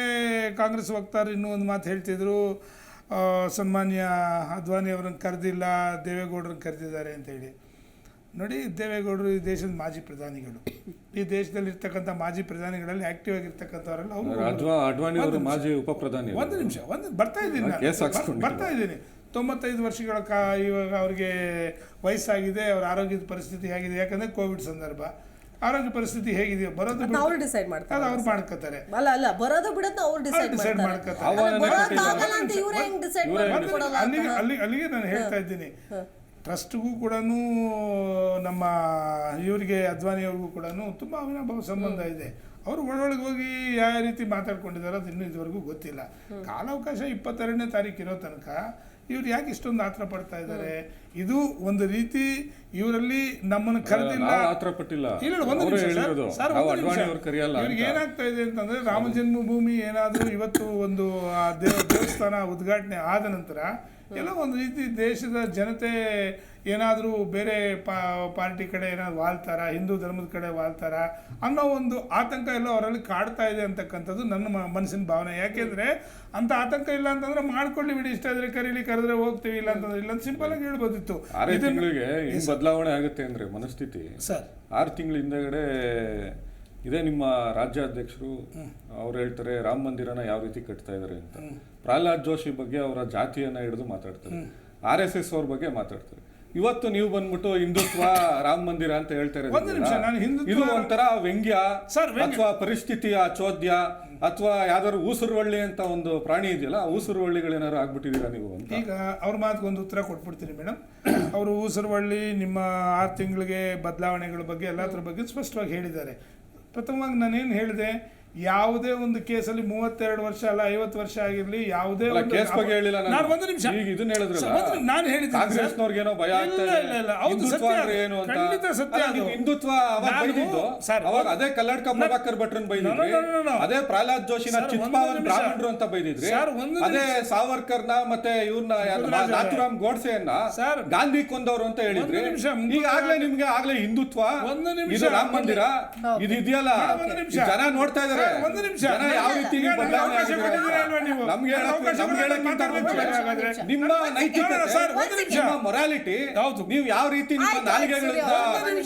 S11: ಕಾಂಗ್ರೆಸ್ ವಕ್ತಾರರು ಇನ್ನೂ ಒಂದು ಮಾತು ಹೇಳ್ತಿದ್ರು, ಸನ್ಮಾನ್ಯ ಅದ್ವಾನಿ ಅವರನ್ನು ಕರೆದಿಲ್ಲ, ದೇವೇಗೌಡರನ್ನು ಕರೆದಿದ್ದಾರೆ ಅಂತೇಳಿ. ನೋಡಿ, ದೇವೇಗೌಡರು ಈ ದೇಶದ ಮಾಜಿ ಪ್ರಧಾನಿಗಳು. ಈ ದೇಶದಲ್ಲಿ ಇರ್ತಕ್ಕಂಥ ಮಾಜಿ ಪ್ರಧಾನಿಗಳಲ್ಲಿ ಆಕ್ಟಿವ್ ಆಗಿರ್ತಕ್ಕಂಥವರೆಲ್ಲ
S9: ಅಡ್ವಾಣಿ ಅವರು ಮಾಜಿ ಉಪ ಪ್ರಧಾನಿ.
S11: ಒಂದು ನಿಮಿಷ ಬರ್ತಾ ಇದ್ದೀನಿ 95 ವರ್ಷಗಳ ಇವಾಗ ಅವ್ರಿಗೆ ವಯಸ್ಸಾಗಿದೆ. ಅವ್ರ ಆರೋಗ್ಯದ ಪರಿಸ್ಥಿತಿ ಹೇಗಿದೆ? ಯಾಕಂದ್ರೆ ಕೋವಿಡ್ ಸಂದರ್ಭ. ಆರೋಗ್ಯ ಪರಿಸ್ಥಿತಿ ಹೇಗಿದೆಯೋ ಬರೋದು
S1: ಅವ್ರು ಡಿಸೈಡ್ ಮಾಡ್ತಾರೆ,
S11: ಅವ್ರು ಮಾಡ್ಕೋತಾರೆ.
S1: ಅಲ್ಲ ಬರೋದು ಬಿಡೋದು ಅವ್ರು ಡಿಸೈಡ್
S11: ಅಲ್ಲಿಗೆ ನಾನು ಹೇಳ್ತಾ ಇದ್ದೀನಿ. ಟ್ರಸ್ಟ್ಗೂ ಕೂಡ ನಮ್ಮ ಇವರಿಗೆ ಅದ್ವಾನಿ ಅವ್ರಿಗೂ ಕೂಡ ತುಂಬ ಅವಿನಾಭಾವ ಸಂಬಂಧ ಇದೆ. ಅವರು ಒಳೊಳಗೆ ಹೋಗಿ ಯಾವ ರೀತಿ ಮಾತಾಡ್ಕೊಂಡಿದ್ದಾರೆ ಅದು ಇನ್ನೂ ಇದುವರೆಗೂ ಗೊತ್ತಿಲ್ಲ. ಕಾಲಾವಕಾಶ 22ನೇ ತಾರೀಕು ಇರೋ ತನಕ ಇವ್ರು ಯಾಕೆ ಇಷ್ಟೊಂದು ಆತರ ಪಡ್ತಾ ಇದ್ದಾರೆ? ಇದು ಒಂದು ರೀತಿ ಇವರಲ್ಲಿ ನಮ್ಮನ್ನು ಕರೆದಿಲ್ಲ, ಇಲ್ಲ ಒಂದು ನಿಮಿಷ ಸರ್, ಇವ್ರಿಗೆ ಏನಾಗ್ತಾ ಇದೆ ಅಂತಂದ್ರೆ, ರಾಮ ಜನ್ಮಭೂಮಿ ಏನಾದರೂ ಇವತ್ತು ಒಂದು ದೇವಸ್ಥಾನ ಉದ್ಘಾಟನೆ ಆದ ನಂತರ ಎಲ್ಲ ಒಂದು ರೀತಿ ದೇಶದ ಜನತೆ ಏನಾದರೂ ಬೇರೆ ಪಾರ್ಟಿ ಕಡೆ ಏನಾದ್ರು ವಾಲ್ತಾರ, ಹಿಂದೂ ಧರ್ಮದ ಕಡೆ ವಾಲ್ತಾರ ಅನ್ನೋ ಒಂದು ಆತಂಕ ಎಲ್ಲ ಅವರಲ್ಲಿ ಕಾಡ್ತಾ ಇದೆ ಅಂತಕ್ಕಂಥದ್ದು ನನ್ನ ಮನಸ್ಸಿನ ಭಾವನೆ. ಯಾಕೆಂದರೆ ಅಂಥ ಆತಂಕ ಇಲ್ಲ ಅಂತಂದ್ರೆ ಮಾಡ್ಕೊಳ್ಳಿ ಬಿಡಿ, ಇಷ್ಟ ಇದ್ರೆ ಕರೆದ್ರೆ ಹೋಗ್ತೀವಿ, ಇಲ್ಲ ಅಂತಂದ್ರೆ ಇಲ್ಲ ಅಂತ ಸಿಂಪಲ್ ಆಗಿ ಹೇಳ್ಬೋದಿತ್ತು.
S9: 6 ತಿಂಗಳಿಗೆ ಬದಲಾವಣೆ ಆಗುತ್ತೆ ಅಂದರೆ ಮನಸ್ಥಿತಿ
S11: ಸರ್.
S9: 6 ತಿಂಗಳ ಹಿಂದೆಗಡೆ ಇದೇ ನಿಮ್ಮ ರಾಜ್ಯಾಧ್ಯಕ್ಷರು ಅವ್ರು ಹೇಳ್ತಾರೆ ರಾಮ ಮಂದಿರನ ಯಾವ ರೀತಿ ಕಟ್ತಾ ಇದ್ದಾರೆ ಅಂತ. ಪ್ರಹ್ಲಾದ್ ಜೋಶಿ ಬಗ್ಗೆ ಅವರ ಜಾತಿಯನ್ನ ಹಿಡಿದು ಮಾತಾಡ್ತಾರೆ, RSS ಅವ್ರ ಬಗ್ಗೆ ಮಾತಾಡ್ತಾರೆ. ಇವತ್ತು ನೀವು ಬಂದ್ಬಿಟ್ಟು ಹಿಂದುತ್ವ ರಾಮ ಮಂದಿರ ಅಂತ ಹೇಳ್ತಾರೆ. ಇದು ಒಂಥರ ವ್ಯಂಗ್ಯ ಅಥವಾ ಪರಿಸ್ಥಿತಿಯ ಚೋದ್ಯ ಅಥವಾ ಯಾವ್ದಾದ್ರು ಊಸುರುವಳ್ಳಿ ಅಂತ ಒಂದು ಪ್ರಾಣಿ ಇದೆಯಲ್ಲ, ಊಸುರುವಳ್ಳಿಗಳೇನಾದ್ರು ಆಗ್ಬಿಟ್ಟಿದ್ದೀರಾ ನೀವು ಅಂತ.
S11: ಈಗ ಅವ್ರ ಮಾತಿಗೊಂದು ಉತ್ತರ ಕೊಟ್ಬಿಡ್ತೀನಿ ಮೇಡಮ್. ಅವರು ಊಸುರುವಳ್ಳಿ ನಿಮ್ಮ 6 ತಿಂಗಳಿಗೆ ಬದಲಾವಣೆಗಳ ಬಗ್ಗೆ ಎಲ್ಲದ್ರ ಬಗ್ಗೆ ಸ್ಪಷ್ಟವಾಗಿ ಹೇಳಿದ್ದಾರೆ. ಪ್ರಥಮವಾಗಿ ನಾನೇನು ಹೇಳಿದೆ, ಯಾವುದೇ ಒಂದು ಕೇಸಲ್ಲಿ 32 ವರ್ಷ ಅಲ್ಲ 50 ವರ್ಷ ಆಗಿರ್ಲಿ, ಯಾವುದೇ ಒಂದು
S9: ಕೇಸ್ ಬಗ್ಗೆ ಹೇಳಿಲ್ಲ
S11: ನಾನು. ಒಂದು ನಿಮಿಷ,
S9: ಈಗ ಇದನ್ನ ಹೇಳಿದ್ರಲ್ಲ,
S11: ನಾನು ಹೇಳಿದ್ದೀನಿ
S9: ಕಾಂಗ್ರೆಸ್ನವ್ರಿಗೆ ಏನೋ ಭಯ ಆಗ್ತಾ ಇದೆ ಹಿಂದುತ್ವ ಅಂದ್ರೆ ಏನು ಅಂತ.
S11: ಖಂಡಿತ ಸತ್ಯ.
S9: ಹಿಂದುತ್ವ ಅವಾಗ ಬೈದಿದ್ದು, ಅವಾಗ ಅದೇ ಕಲ್ಲಡ್ಕ ಪ್ರಭಾಕರ್ ಭಟ್ರನ್ ಬೈದಿದ್ರಿ, ಅದೇ ಪ್ರಹ್ಲಾದ್ ಜೋಶಿನ ಚಿತ್ಪಾವನ್ ಬ್ರಾಹ್ಮಣರು ಅಂತ ಬೈದಿದ್ರಿ, ಅದೇ ಸಾವರ್ಕರ್ನ ಮತ್ತೆ ಇವ್ರನ್ನ ನಾಥುರಾಮ್ ಗೋಡ್ಸೆಯನ್ನ ಗಾಂಧಿ ಕೊಂದವರು ಅಂತ ಹೇಳಿದ್ರಿ. ಈಗಾಗ್ಲೇ ನಿಮ್ಗೆ ಆಗ್ಲೇ ಹಿಂದುತ್ವ, ಇದು ರಾಮ ಮಂದಿರ ಇದು ಇದೆಯಲ್ಲ, ಜನ ನೋಡ್ತಾ ಇದಾರೆ.
S11: ಒಂದು ನಿಮಿಷ,
S9: ಯಾವ ರೀತಿ ನಿಮ್ಮ ನೈತಿಕತೆ, ನಿಮ್ಮ ಮೊರಾಲಿಟಿ, ನೀವು ಯಾವ ರೀತಿ ನಿಮ್ಮ ನಾಲಿಗೆಗಳಿಂದ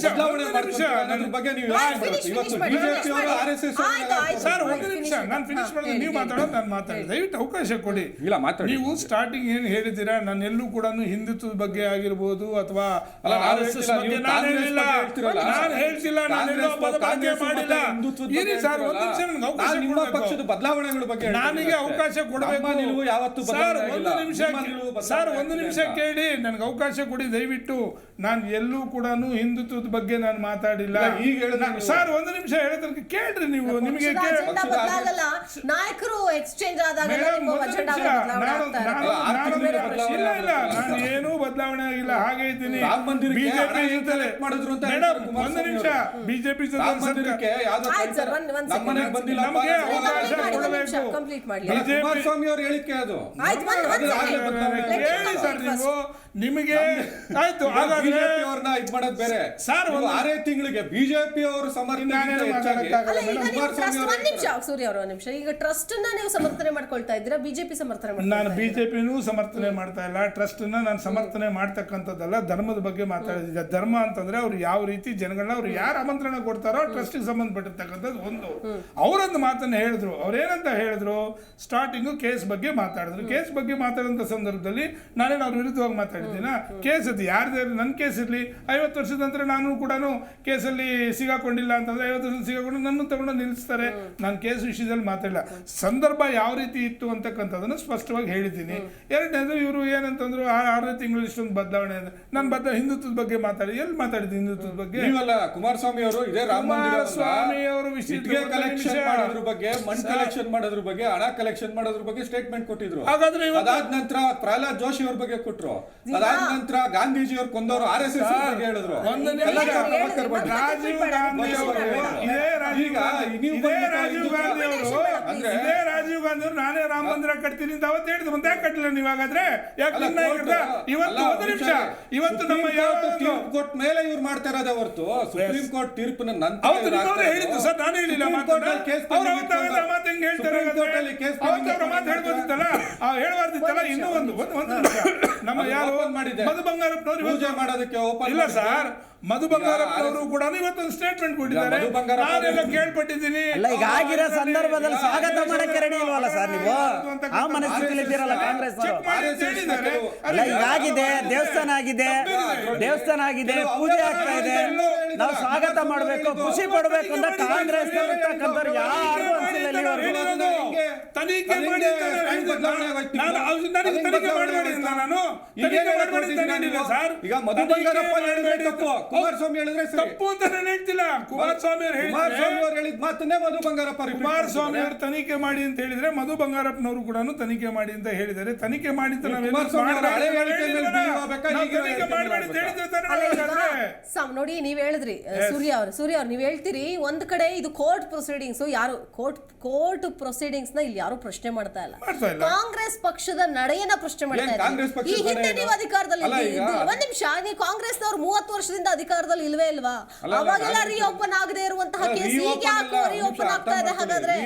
S9: ಬದಲಾವಣೆ ಮಾಡ್ತೀರಾ ಅನ್ನೋದ್ರ ಬಗ್ಗೆ ನೀವು ಇವತ್ತು ಬಿಜೆಪಿ ಅವರು RSS
S11: ಸರ್. ಒಂದು ನಿಮಿಷ, ನಾನು ಫಿನಿಶ್ ಮಾಡಿದ್ರೆ ನೀವು ಮಾತಾಡೋದು ನಾನು ಮಾತಾಡಿ, ದಯವಿಟ್ಟು ಅವಕಾಶ ಕೊಡಿ. ನೀವು ಸ್ಟಾರ್ಟಿಂಗ್ ಏನು ಹೇಳಿದ್ದೀರಾ, ನಾನು ಎಲ್ಲೂ ಕೂಡ ಹಿಂದುತ್ವದ ಬಗ್ಗೆ ಆಗಿರ್ಬೋದು ಅಥವಾ RSS ಬಗ್ಗೆ ನಾನು ಹೇಳ್ತಿಲ್ಲ,
S9: ನಿಮ್ಮ ಪಕ್ಷದ ಬದಲಾವಣೆಗಳ ಬಗ್ಗೆ
S11: ನನಗೆ ಅವಕಾಶ ಕೊಡಬೇಕು. ಒಂದು ನಿಮಿಷ ಕೇಳಿ, ನನಗೆ ಅವಕಾಶ ಕೊಡಿ ದಯವಿಟ್ಟು. ನಾನು ಎಲ್ಲೂ ಕೂಡ ಹಿಂದುತ್ವದ ಬಗ್ಗೆ ನಾನು ಮಾತಾಡಿಲ್ಲ. ಈಗ ಸರ್ ಒಂದು ನಿಮಿಷ ಹೇಳಿದ್ರೆ ಕೇಳ್ರಿ ನೀವು. ನಿಮಗೆ
S1: ನಾಯಕರು ಎಕ್ಸ್ಚೇಂಜ್ ಆದಾಗ
S11: ಇಲ್ಲ, ನಾನು ಏನೂ ಬದಲಾವಣೆ ಆಗಿಲ್ಲ, ಹಾಗೆ ಇದ್ದೀನಿ. ಬಿಜೆಪಿ ಒಂದು ನಿಮಿಷ, ಬಿಜೆಪಿ ನಮಗೆ ಅವಕಾಶ ಕೊಡಬೇಕು.
S9: ಕುಮಾರಸ್ವಾಮಿ ಅವ್ರ ಹೇಳಿಕೆ ಅದು
S11: ಹೇಳಿ ಸರ್. ನೀವು ನಿಮಗೆ ಆಯ್ತು,
S9: ಅವ್ರನ್ನ ಇದ್ ಮಾಡೋದು ಬೇರೆ ಸರ್. 6 ತಿಂಗಳಿಗೆ ಬಿಜೆಪಿ ಅವರು ಸಮರ್ಥನೆ
S1: ಸೂರ್ಯ ಅವರ ನಿಮಿಷ. ಈಗ ಟ್ರಸ್ಟ್ ನೀವು ಸಮರ್ಥನೆ ಮಾಡ್ಕೊಳ್ತಾ ಇದ್ದೀರಾ, ಬಿಜೆಪಿ ಸಮರ್ಥನೆ?
S11: ನಾನು ಬಿಜೆಪಿನೂ ಸಮರ್ಥನೆ ಮಾಡ್ತಾ ಇಲ್ಲ, ಟ್ರಸ್ಟ್ ನಾನು ಸಮರ್ಥನೆ ಮಾಡ್ತಕ್ಕಂಥದ್ದಲ್ಲ. ಧರ್ಮದ ಬಗ್ಗೆ ಮಾತಾಡಿದ್ದೆ. ಧರ್ಮ ಅಂತಂದ್ರೆ ಅವ್ರು ಯಾವ ರೀತಿ ಜನಗಳನ್ನ ಅವ್ರು ಯಾರು ಆಮಂತ್ರಣ ಕೊಡ್ತಾರೋ ಟ್ರಸ್ಟ್ಗೆ ಸಂಬಂಧಪಟ್ಟಿರ್ತಕ್ಕಂಥದ್ದು ಒಂದು. ಅವರೊಂದು ಮಾತನ್ನ ಹೇಳಿದ್ರು. ಅವ್ರೇನಂತ ಹೇಳಿದ್ರು, ಸ್ಟಾರ್ಟಿಂಗು ಕೇಸ್ ಬಗ್ಗೆ ಮಾತಾಡಿದ್ರು. ಕೇಸ್ ಬಗ್ಗೆ ಮಾತಾಡೋಂಥ ಸಂದರ್ಭದಲ್ಲಿ ನಾನೇನು ಅವ್ರ ವಿರುದ್ಧವಾಗಿ ಮಾತಾಡಿದ್ದೀನ? ಕೇಸ್ ಅದು ಯಾರ್ದೇ ನನ್ನ ಕೇಸ್ ಇರಲಿ, 50 ವರ್ಷದ ನಂತರ ನಾನು ಕೂಡ ಕೇಸಲ್ಲಿ ಸಿಗಾಕೊಂಡಿಲ್ಲ ಅಂತಂದ್ರೆ 50 ವರ್ಷ ಸಿಗಾಕೊಂಡು ನನ್ನ ತಗೊಂಡು ನಿಲ್ಲಿಸ್ತಾರೆ. ನಾನು ಕೇಸ್ ವಿಷಯದಲ್ಲಿ ಮಾತಾಡಿಲ್ಲ. ಸಂದರ್ಭ ಯಾವ ರೀತಿ ಇತ್ತು ಅಂತಕ್ಕಂಥದ್ದನ್ನು ಸ್ಪಷ್ಟವಾಗಿ ಹೇಳಿದ್ದೀನಿ. ಎರಡನೇದು ಇವರು ಏನಂತಂದ್ರು 6 ತಿಂಗಳು ಇಷ್ಟೊಂದು ಬದಲಾವಣೆ ಅಂದ್ರೆ ನಾನು ಹಿಂದುತ್ವದ ಬಗ್ಗೆ ಮಾತಾಡಿ ಎಲ್ಲಿ ಮಾತಾಡಿದ್ದು? ಹಿಂದುತ್ವದ ಬಗ್ಗೆ
S9: ನೀವಲ್ಲ, ಕುಮಾರಸ್ವಾಮಿ ಅವರು ಇದೇ
S11: ಕುಮಾರಸ್ವಾಮಿ ಅವರು
S9: ಕಲೆಕ್ಷನ್ ಮಾಡೋದ್ರ ಬಗ್ಗೆ, ಮಣ್ ಕಲೆಕ್ಷನ್ ಮಾಡೋದ್ರ ಬಗ್ಗೆ, ಹಣ ಕಲೆಕ್ಷನ್ ಮಾಡೋದ್ರ ಬಗ್ಗೆ ಸ್ಟೇಟ್ಮೆಂಟ್ ಕೊಟ್ಟಿದ್ರು.
S11: ಹಾಗಾದ್ರೆ
S9: ಅದಾದ ನಂತರ ಪ್ರಹ್ಲಾದ್ ಜೋಶಿ ಅವ್ರ ಬಗ್ಗೆ ಕೊಟ್ರು. ಅದಾದ ನಂತರ ಗಾಂಧೀಜಿ ಅವ್ರು ಕೊಂದವರು RSS ಬಗ್ಗೆ ಹೇಳಿದ್ರು.
S11: ರಾಜೀವ್ ಗಾಂಧಿ ಅವರು ನಾನೇ ರಾಮ ಮಂದಿರ ಕಟ್ತೀನಿ ಅಂತ ಅವತ್ತು ಹೇಳಿದ್ರು. ಮತ್ತೆ ಯಾಕೆ ಕಟ್ಟಲಿಲ್ಲ ನೀವು? ಹಾಗಾದ್ರೆ ಇವತ್ತು ಒಂದು ನಿಮಿಷ, ಇವತ್ತು ನಮ್ಮ
S9: ಕೋರ್ಟ್ ಮೇಲೆ ಇವ್ರು ಮಾಡ್ತಾ ಇರೋದೇ ಹೊರತು ಸುಪ್ರೀಂ ಕೋರ್ಟ್ ತೀರ್ಪಿನ ನಂತರ
S11: ಹೇಳಿದ್ದು ಸರ್, ನಾನು ಹೇಳಿಲ್ಲ. ಹೇಳ್ಬಾರ್ದಿತ್ತಲ್ಲ. ಇನ್ನೂ ಒಂದು ನಮ್ಮ ಯಾರು ಮಧು ಬಂಗಾರಪ್ಪನವ್ರು
S9: ಪೂಜೆ ಮಾಡೋದಕ್ಕೆ
S11: ಇಲ್ಲ ಸರ್, ಮಧು ಬಂಗಾರಪ್ಪನವರು ಕೂಡ ಇವತ್ತೊಂದು ಸ್ಟೇಟ್ಮೆಂಟ್ ಕೊಟ್ಟಿದ್ದಾರೆ.
S5: ಮಧು ಬಂಗಾರಪ್ಪ
S11: ನಾನೆಲ್ಲ ಕೇಳ್ಪಟ್ಟಿದ್ದೀನಿ.
S10: ಅಲ್ಲ, ಈಗ ಆಗಿರೋ ಸಂದರ್ಭದಲ್ಲಿ ಸ್ವಾಗತ ಮಾಡಕ್ಕೆ ರೆಡಿ ಇಲ್ವಲ್ಲ ಸರ್ ನೀವು? ಆ ಮನಸ್ಥಿತಿಯಲ್ಲಿ ಇದ್ದೀರಲ್ಲ ಕಾಂಗ್ರೆಸ್ ಅಲ್ಲ, ಈಗಾಗಿದೆ, ದೇವಸ್ಥಾನ ಆಗಿದೆ, ಪೂಜೆ ಆಗ್ತಾ ಇದೆ, ನಾವು ಸ್ವಾಗತ ಮಾಡಬೇಕು, ಖುಷಿ ಪಡಬೇಕು ಅಂತ ಕಾಂಗ್ರೆಸ್ ಇರ್ತಕ್ಕಂಥವ್ರು ಯಾರು ಅನ್ಸಿಲ್ಲ ಇಲ್ಲಿವರೆಗೂ.
S11: ತನಿಖೆ ಮಾಡಿ ಅಂತ ತನಿಖೆ ಮಾಡಬೇಡಿ ಅಂತ ನಾನು ತನಿಖೆ ಮಾಡಬೇಡಿ ಅಂತ ಹೇಳಿಲ್ಲ ಸರ್.
S5: ಈಗ ಮಧು ಬಂಗಾರಪ್ಪ ಹೇಳಿದ್ರೆ ತಪ್ಪು, ಕುಮಾರಸ್ವಾಮಿ ಹೇಳಿದ್ರೆ ಸರಿ.
S11: ತಪ್ಪು ಅಂತ ನಾನು ಹೇಳ್ತಿಲ್ಲ. ಕುಮಾರಸ್ವಾಮಿ
S5: ಅವರು ಹೇಳಿದ ಮಾತನ್ನೇ ಮಧು ಬಂಗಾರಪ್ಪ
S11: ಕುಮಾರಸ್ವಾಮಿ ಅವರು ತನಿಖೆ ಮಾಡಿ ಅಂತ ಹೇಳಿದ್ರೆ ಮಧು ಬಂಗಾರಪ್ಪನವರು ಕೂಡ ತನಿಖೆ ಮಾಡಿ ಅಂತ ಹೇಳಿದ್ದಾರೆ. ತನಿಖೆ ಮಾಡಿ ಅಂತ
S1: ನೋಡಿ, ನೀವ್ ಹೇಳಿದ್ರಿ ಸೂರ್ಯ ಅವ್ರು ನೀವ್ ಹೇಳ್ತೀರಿ ಒಂದ್ ಕಡೆ ಇದು ಕೋರ್ಟ್ ಪ್ರೊಸೀಡಿಂಗ್ಸ್, ಯಾರು ಕೋರ್ಟ್ ಪ್ರೊಸೀಡಿಂಗ್ಸ್ ನ ಇಲ್ಲಿ ಯಾರು ಪ್ರಶ್ನೆ ಮಾಡ್ತಾ ಇಲ್ಲ. ಕಾಂಗ್ರೆಸ್ ಪಕ್ಷದ ನಡೆಯನ್ನ ಪ್ರಶ್ನೆ ಮಾಡ್ತಾ ಇದ್ದಾರೆ. ಈ ಹಿಂದೆ ನೀವು ಅಧಿಕಾರದಲ್ಲಿ ಒಂದ್ ನಿಮಿಷ, ನೀವು ಕಾಂಗ್ರೆಸ್ನವ್ರು 30 ವರ್ಷದಿಂದ ಅಧಿಕಾರದಲ್ಲಿ ಇಲ್ವೇ ಇಲ್ವಾ? ಅವಾಗೆಲ್ಲ ರೀಓಪನ್ ಆಗದೆ ಇರುವಂತಹ ಕೇಸ್ ಈಗ ಯಾಕೋ ರೀಓಪನ್ ಆಗ್ತಾ ಇದೆ? ಹಾಗಾದ್ರೆ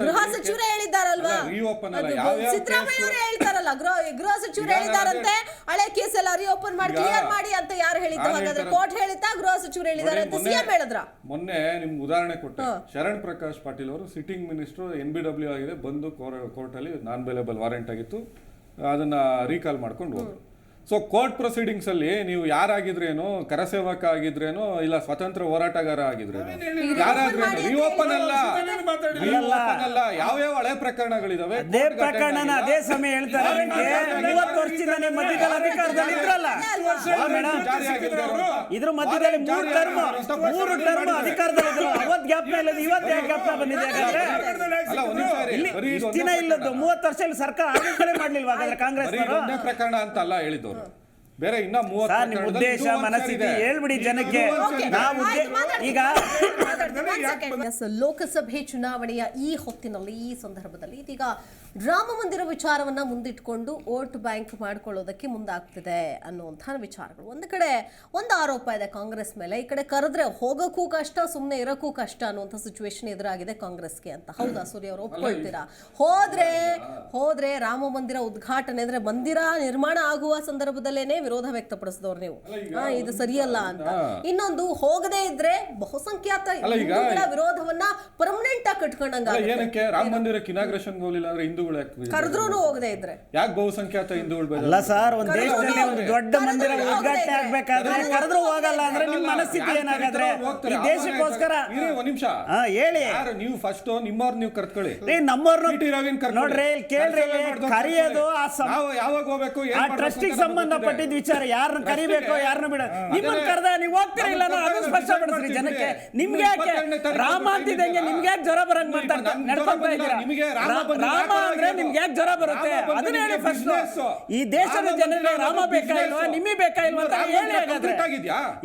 S1: ಗೃಹ ಸಚಿವರೇ ಹೇಳಿದ್ದಾರಲ್ವಾ, ಸಿದ್ದರಾಮಯ್ಯ ಅವರೇ ಹೇಳ್ತಾರಲ್ಲ, ಗೃಹ ಸಚಿವರು ಹೇಳಿದಾರಂತೆ ಹಳೆ ಕೇಸ್ ಎಲ್ಲ ರೀಓಪನ್ ಮಾಡಿ ಕ್ಲಿಯರ್ ಮಾಡಿ ಅಂತ ಯಾರು ಹೇಳಿದ್ದು? ಹಾಗಾದ್ರೆ ಕೋರ್ಟ್ ಹೇಳಿದ್ದ, ಗೃಹ ಸಚಿವರು ಹೇಳಿದ್ದಾರೆ ಅಂತ ಸಿಎಂ ಹೇಳಿದ್ರ?
S9: ಮೊನ್ನೆ ನಿಮ್ಗೆ ಉದಾಹರಣೆ ಕೊಟ್ಟೆ, ಶರಣ್ ಪ್ರಕಾಶ್ ಪಾಟೀಲ್ ಅವರು ಸಿಟ್ಟಿಂಗ್ ಮಿನಿಸ್ಟರ್ NBW ಆಗಿದೆ, ಬಂದು ಕೋರ್ಟ್ ಅಲ್ಲಿ ನಾನ್ ಬೇಲೇಬಲ್ ವಾರೆಂಟ್ ಆಗಿತ್ತು, ಅದನ್ನ ರೀಕಾಲ್ ಮಾಡ್ಕೊಂಡು ಹೋದ್ರು. ಸೊ ಕೋರ್ಟ್ ಪ್ರೊಸೀಡಿಂಗ್ಸ್ ಅಲ್ಲಿ ನೀವು ಯಾರಾಗಿದ್ರೇನು, ಕರಸೇವಕ ಆಗಿದ್ರೇನು, ಇಲ್ಲ ಸ್ವತಂತ್ರ ಹೋರಾಟಗಾರ ಆಗಿದ್ರೇನು, ಯಾರಾದ್ರೇನು, ರಿಓಪನ್ ಅಲ್ಲ, ಯಾವ ಹಳೆ ಪ್ರಕರಣಗಳಿದಾವೆ
S10: ಅದೇ ಪ್ರಕರಣ ಅದೇ ಸಮಯ ಹೇಳ್ತಾರೆ. 30 ವರ್ಷದಿಂದ ನಿಮ್ಮ ಮಧ್ಯದಲ್ಲಿ ಅಧಿಕಾರದಲ್ಲಿ ಇದ್ರಲ್ಲ ಮೇಡಮ್, ಇದ್ರ ಮಧ್ಯದಲ್ಲಿ 3 ಟರ್ಮ್ ಅಧಿಕಾರದಲ್ಲಿ ಇದ್ರಲ್ಲ, ಅವತ್ ಗ್ಯಾಪ್ ಮೇಲೆ ಇವತ್ತು ಗ್ಯಾಪ್ ಬಂದಿದೆ. ಇಷ್ಟು ದಿನ ಇಲ್ಲದ್ದು 30 ವರ್ಷ ಸರ್ಕಾರ ಆಡಳಿತ ಮಾಡ್ಲಿಲ್ವಾ ಹಾಗಾದ್ರೆ ಕಾಂಗ್ರೆಸ್
S9: ಪ್ರಕರಣ ಅಂತ ಅಲ್ಲ ಹೇಳಿದವರು, ಬೇರೆ ಇನ್ನ 30
S10: ಉದ್ದೇಶ ಮನಸ್ಥಿತಿ ಹೇಳ್ಬಿಡಿ ಜನಕ್ಕೆ. ಈಗ
S1: ಲೋಕಸಭೆ ಚುನಾವಣೆಯ ಈ ಹೊತ್ತಿನಲ್ಲಿ, ಈ ಸಂದರ್ಭದಲ್ಲಿ ಇದೀಗ ರಾಮ ಮಂದಿರ ವಿಚಾರವನ್ನ ಮುಂದಿಟ್ಕೊಂಡು ವೋಟ್ ಬ್ಯಾಂಕ್ ಮಾಡ್ಕೊಳ್ಳೋದಕ್ಕೆ ಮುಂದಾಗ್ತಿದೆ ಅನ್ನುವಂಥ ವಿಚಾರಗಳು. ಒಂದು ಕಡೆ ಒಂದು ಆರೋಪ ಇದೆ ಕಾಂಗ್ರೆಸ್ ಮೇಲೆ, ಈ ಕಡೆ ಕರೆದ್ರೆ ಹೋಗೋಕ್ಕೂ ಕಷ್ಟ, ಸುಮ್ಮನೆ ಇರೋಕ್ಕೂ ಕಷ್ಟ ಅನ್ನುವಂಥ ಸಿಚುವೇಶನ್ ಎದುರಾಗಿದೆ ಕಾಂಗ್ರೆಸ್ಗೆ ಅಂತ. ಹೌದಾ ಸೂರ್ಯ ಅವರು, ಒಪ್ಕೊಳ್ತೀರಾ? ಹೋದ್ರೆ ರಾಮ ಮಂದಿರ ಉದ್ಘಾಟನೆ ಅಂದ್ರೆ ಮಂದಿರ ನಿರ್ಮಾಣ ಆಗುವ ಸಂದರ್ಭದಲ್ಲೇನೆ ವಿರೋಧ ವ್ಯಕ್ತಪಡಿಸಿದವರು ನೀವು, ಇದು ಸರಿಯಲ್ಲ ಅಂತ. ಇನ್ನೊಂದು, ಹೋಗದೇ ಇದ್ರೆ ಬಹುಸಂಖ್ಯಾತ ವಿರೋಧವನ್ನ ಪರ್ಮನೆಂಟ್ ಆಗಿ ಕಟ್ಕೊಂಡಂಗ.
S9: ಏನಕ್ಕೆ ರಾಮ ಮಂದಿರಕ್ಕೆ ಇನಾಗ್ರೇಷನ್ ಹೋಗಲಿಲ್ಲ ಅಂದ್ರೆ ಹಿಂದೂಗಳು
S1: ಕರೆದ್ರೂ ಹೋಗದೆ ಇದ್ರೆ
S9: ಯಾಕೆ ಬಹುಸಂಖ್ಯಾತ ಹಿಂದೂಗಳು?
S10: ಅಲ್ಲ ಸರ್, ಒಂದ್ ದೇಶದಲ್ಲಿ ಒಂದು ದೊಡ್ಡ ಮಂದಿರ ಉದ್ಘಾಟನೆ ಆಗ್ಬೇಕಾದ್ರೆ ಕರೆದ್ರೂ ಹೋಗಲ್ಲ ಅಂದ್ರೆ ನಿಮ್ಮ ಮನಸ್ಥಿತಿ ಏನಾಗಾದ್ರೆ? ಈ ದೇಶಕ್ಕೋಸ್ಕರ
S9: ಒಂದ್ ನಿಮಿಷ
S10: ಹೇಳಿ,
S9: ನೀವು ಫಸ್ಟ್ ನಿಮ್ಮವ್ರು ನೀವು ಕರ್ಕೊಳ್ಳಿ,
S10: ನಮ್ಮವ್ರನ್ನ ನೋಡ್ರಿ, ಕೇಳ್ರಿ, ಕರೆಯೋದು
S9: ಯಾವಾಗ ಹೋಗ್ಬೇಕು,
S10: ಆ ಟ್ರಸ್ಟಿಗೆ ಸಂಬಂಧಪಟ್ಟಿದ್ದ ವಿಚಾರ, ಯಾರನ್ನ ಕರಿಬೇಕು ಯಾರನ್ನ ಬಿಡ. ನಿಮ್ಮನ್ನ ಕರೆದ ನೀವು ಹೋಗ್ತೀರಾ ಇಲ್ಲ ಅದು ಸ್ಪಷ್ಟಪಡಿಸ್ರಿ ಜನಕ್ಕೆ. ನಿಮ್ಗೆ ಯಾಕೆ ರಾಮ ಅಂತಿದ್ದಂಗೆ ನಿಮ್ಗೆ ಯಾಕೆ ಜ್ವರ ಬರಂಗ್ ನಡ್ಕೊಂತ ಇದ್ದೀರಾ? ರಾಮ ಅಂದ್ರೆ ನಿಮ್ಗೆ ಯಾಕೆ ಜ್ವರ ಬರುತ್ತೆ ಅದನ್ನ ಹೇಳಿ ಫಸ್ಟ್. ಈ ದೇಶದ ಜನರಿಗೆ ರಾಮ ಬೇಕಾ ಇಲ್ವಾ, ನಿಮಗೆ ಬೇಕಾ ಇಲ್ವಾ ಅಂತ ಹೇಳಿ. ಹಾಗಾದ್ರೆ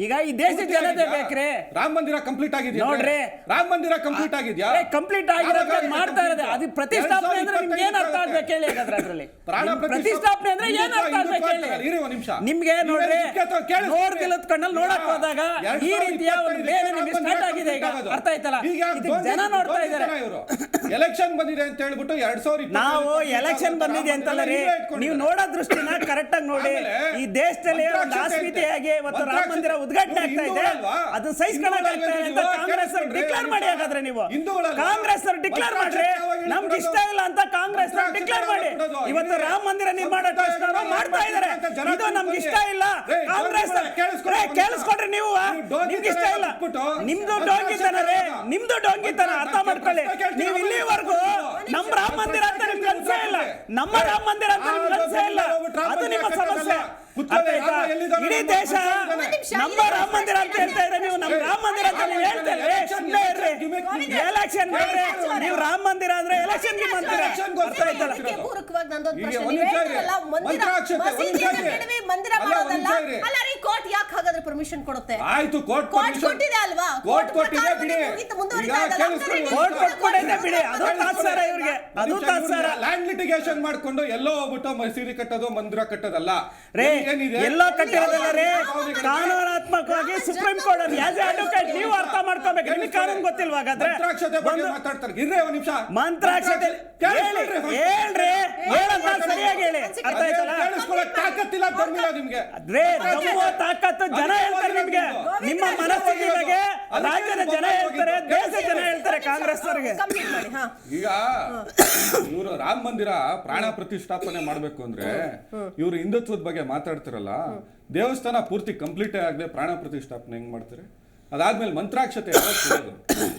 S10: ಈಗ ಈ ದೇಶದ ಜನತೆ ಬೇಕ್ರೆ
S9: ರಾಮ ಮಂದಿರ ಕಂಪ್ಲೀಟ್ ಆಗಿದ್ಯಾ?
S10: ನೋಡ್ರಿ,
S9: ರಾಮ ಮಂದಿರ ಕಂಪ್ಲೀಟ್ ಆಗಿದ್ಯಾ?
S10: ಕಂಪ್ಲೀಟ್ ಆಗಿರೋದು ಮಾಡ್ತಾ ಇರೋದು. ಅದು ಪ್ರತಿಷ್ಠಾಪನೆ ಅಂದ್ರೆ ನಿಮ್ಗೆ ಏನ್ ಅರ್ಥ ಆಗ್ಬೇಕು ಹೇಳಿ? ಹಾಗಾದ್ರೆ ಅದ್ರಲ್ಲಿ ಪ್ರತಿಷ್ಠಾಪನೆ ಅಂದ್ರೆ ಏನ್ ಅರ್ಥ ಆಗ್ಬೇಕು ಹೇಳಿ? ನಿಮ್ಗೆ ನೋಡ್ರಿ, ನೋಡ್ದಿಲ್ಲದ ಕಣ್ಣಲ್ಲಿ ನೋಡಕ್ ಹೋದಾಗ ಈ ರೀತಿಯ ಒಂದು ಬೇರೆ ನಿಮ್ಗೆ ಸ್ಟಾರ್ಟ್ ಆಗಿದೆ. ಈಗ ಅರ್ಥ ಆಯ್ತಲ್ಲ, ಜನ ನೋಡ್ತಾ ಇದ್ದಾರೆ.
S9: ಎಲೆಕ್ಷನ್ ಬಂದಿದೆ ಅಂತ ಹೇಳ್ಬಿಟ್ಟು 2020
S10: ನಾವು ಎಲೆಕ್ಷನ್ ಬಂದಿದೆ ಅಂತಲ್ಲ ರೀ, ನೀವು ನೋಡೋ ದೃಷ್ಟಿನ ಕರೆಕ್ಟ್ ಆಗಿ ನೋಡಿ. ಈ ದೇಶದಲ್ಲಿ ಒಂದು ಆಸ್ಮಿತೆಯಾಗಿ ಇವತ್ತು ರಾಮ ಮಂದಿರ ಉದ್ಘಾಟನೆ ಆಗ್ತಾ ಇದೆ, ಅದು ಸಹಿಸ್ಕೊಳ್ಳೋಕೆ ಆಗ್ತಾ ಇದೆ ಅಂತ ಕಾಂಗ್ರೆಸ್ ಅವರು ಡಿಕ್ಲೇರ್ ಮಾಡಿ. ಹಾಗಾದ್ರೆ ನೀವು ಕಾಂಗ್ರೆಸ್ ಅವರು ಡಿಕ್ಲೇರ್ ಮಾಡ್ರಿ, ನಮ್ಗೆ ಇಷ್ಟ ಇಲ್ಲ ಅಂತ ಕಾಂಗ್ರೆಸ್ ಅವರು ಡಿಕ್ಲೇರ್ ಮಾಡಿ. ಇವತ್ತು ರಾಮ ಮಂದಿರ ನಿರ್ಮಾಣ ಮಾಡ್ತಾ ಇದ್ದಾರೆ, ಇದು ನಮ್ಗೆ ಇಷ್ಟ ಇಲ್ಲ. ಕಾಂಗ್ರೆಸ್ ಕೇಳಿಸ್ಕೊಡ್ರಿ, ನೀವು ನಿಮ್ಗೆ ಇಷ್ಟ ಇಲ್ಲ, ನಿಮ್ದು ಡೋಂಗಿತನ ರೇ, ನಿಮ್ದು ಡೋಂಗಿತನ ಅರ್ಥ ಮಾಡ್ಕೊಳ್ಳಿ. ನೀವು ಇಲ್ಲಿವರೆಗೂ ನಮ್ಮ ರಾಮ ಮಂದಿರ ಅಂತ ನಿಮ್ಗೆ ಅನ್ಸೇ ಇಲ್ಲ, ನಮ್ಮ ರಾಮ ಮಂದಿರ ಅಂತ ನಿಮ್ಗೆ ಅನ್ಸೇ ಇಲ್ಲ, ಅದು ನಿಮ್ಮ ಸಮಸ್ಯೆ. ಇಡೀ ದೇಶ ನಮ್ಮ ರಾಮ ಮಂದಿರ ಅಂತ ಹೇಳ್ತಾ ಇದ್ರೆ ನೀವು ನಮ್ಮ ರಾಮ ಮಂದಿರ ಅಂತ ನೀವು ಹೇಳ್ತಾ ಇರ್ರಿ. ಎಲೆಕ್ಷನ್ ಮಾಡ್ರೆ ನೀವು ರಾಮ ಮಂದಿರ ಅಂದ್ರೆ ಎಲೆಕ್ಷನ್ ಗೆ ಮಂದಿರ ಅರ್ಥ ಆಯ್ತಲ್ಲ.
S1: ಪೂರಕವಾಗಿ ನಂದೊಂದು ಪ್ರಶ್ನೆ, ನೀವು ಹೇಳ್ತಾರಲ್ಲ ಮಂದಿರ ಮಾಡೋದಲ್ಲ ಅಲ್ಲ ರೀ, ಕೋರ್ಟ್ ಯಾಕೆ ಹಾಗಾದ್ರೆ ಪರ್ಮಿಷನ್ ಕೊಡುತ್ತೆ?
S9: ಆಯ್ತು, ಕೋರ್ಟ್
S1: ಕೊಟ್ಟಿದೆ ಅಲ್ವಾ?
S9: ಕೋರ್ಟ್ ಕೊಟ್ಟಿದೆ ಬಿಡಿ,
S10: ಕೋರ್ಟ್ ಕೊಟ್ಟಿದೆ ಬಿಡಿ, ಅದು ತಾತ್ಸಾರ ಇವ್ರಿಗೆ, ಅದು ತಾತ್ಸಾರ.
S9: ಲ್ಯಾಂಡ್ ಲಿಟಿಗೇಷನ್ ಮಾಡ್ಕೊಂಡು ಎಲ್ಲೋ ಹೋಗ್ಬಿಟ್ಟು ಮಸೀದಿ ಕಟ್ಟೋದು ಮಂದಿರ ಕಟ್ಟೋದಲ್ಲ
S10: ರೇ, ಎಲ್ಲೋ ಕಟ್ಟಿರೋದಲ್ಲ ರೇ, ಕಾನೂನಾತ್ಮಕವಾಗಿ supreme court as A advocate ನೀವು ಅರ್ಥ ಮಾಡ್ಕೋಬೇಕು. ನಿಮಗೆ ಕಾನೂನು ಗೊತ್ತಿಲ್ವಾ? ಇಲ್ವಾ ಹಾಗಾದ್ರೆ?
S2: ಮಂತ್ರಾಕ್ಷತೆ ಬಗ್ಗೆ
S10: ಒಂದು-
S2: ಮಾತಾಡ್ತಾರೆ. ಇರ್ರಿ ಒಂದ್ ನಿಮಿಷ.
S10: ಮಂತ್ರಾಕ್ಷತೆ ಹೇಳ್ರಿ ಹೇಳಂತ ಸರಿಯಾಗಿ ಹೇಳಿ. ಅರ್ಥ ಆಯ್ತಲ್ಲ?
S2: ಕೇಳಿಸ್ಕೊಳ್ಳೋಕೆ ತಾಕತ್ತಿಲ್ಲ, ದಮ್ಮಿಲ್ಲ ನಿಮ್ಗೆ.
S10: ದಮ್ಮು ತಾಕತ್ತು ಜನ ಹೇಳ್ತಾರೆ ನಿಮ್ಗೆ. ನಿಮ್ಮ ಮನಸ್ಥಿತಿ ಬಗ್ಗೆ ರಾಜ್ಯದ ಜನ ಹೇಳ್ತಾರೆ, ದೇಶದ ಜನ ಹೇಳ್ತಾರೆ ಕಾಂಗ್ರೆಸ್ ಅವರಿಗೆ.
S1: ಕಂಪ್ಲೀಟ್ ಮಾಡಿ. ಹಾ,
S9: ಈಗ ಇವರು ರಾಮ ಮಂದಿರ ಪ್ರಾಣ ಪ್ರತಿಷ್ಠಾಪನೆ ಮಾಡ್ಬೇಕು ಅಂದ್ರೆ ಇವರು ಹಿಂದುತ್ವದ ಬಗ್ಗೆ ಮಾತಾಡ್ತಿರಲ್ಲ, ದೇವಸ್ಥಾನ ಪೂರ್ತಿ ಕಂಪ್ಲೀಟೇ ಆಗದೆ ಪ್ರಾಣ ಪ್ರತಿಷ್ಠಾಪನೆ ಹೆಂಗ್ ಮಾಡ್ತಾರೆ? ಅದಾದ್ಮೇಲೆ ಮಂತ್ರಾಕ್ಷತೆ ಯಾವಾಗ ಕೊಡೋದು?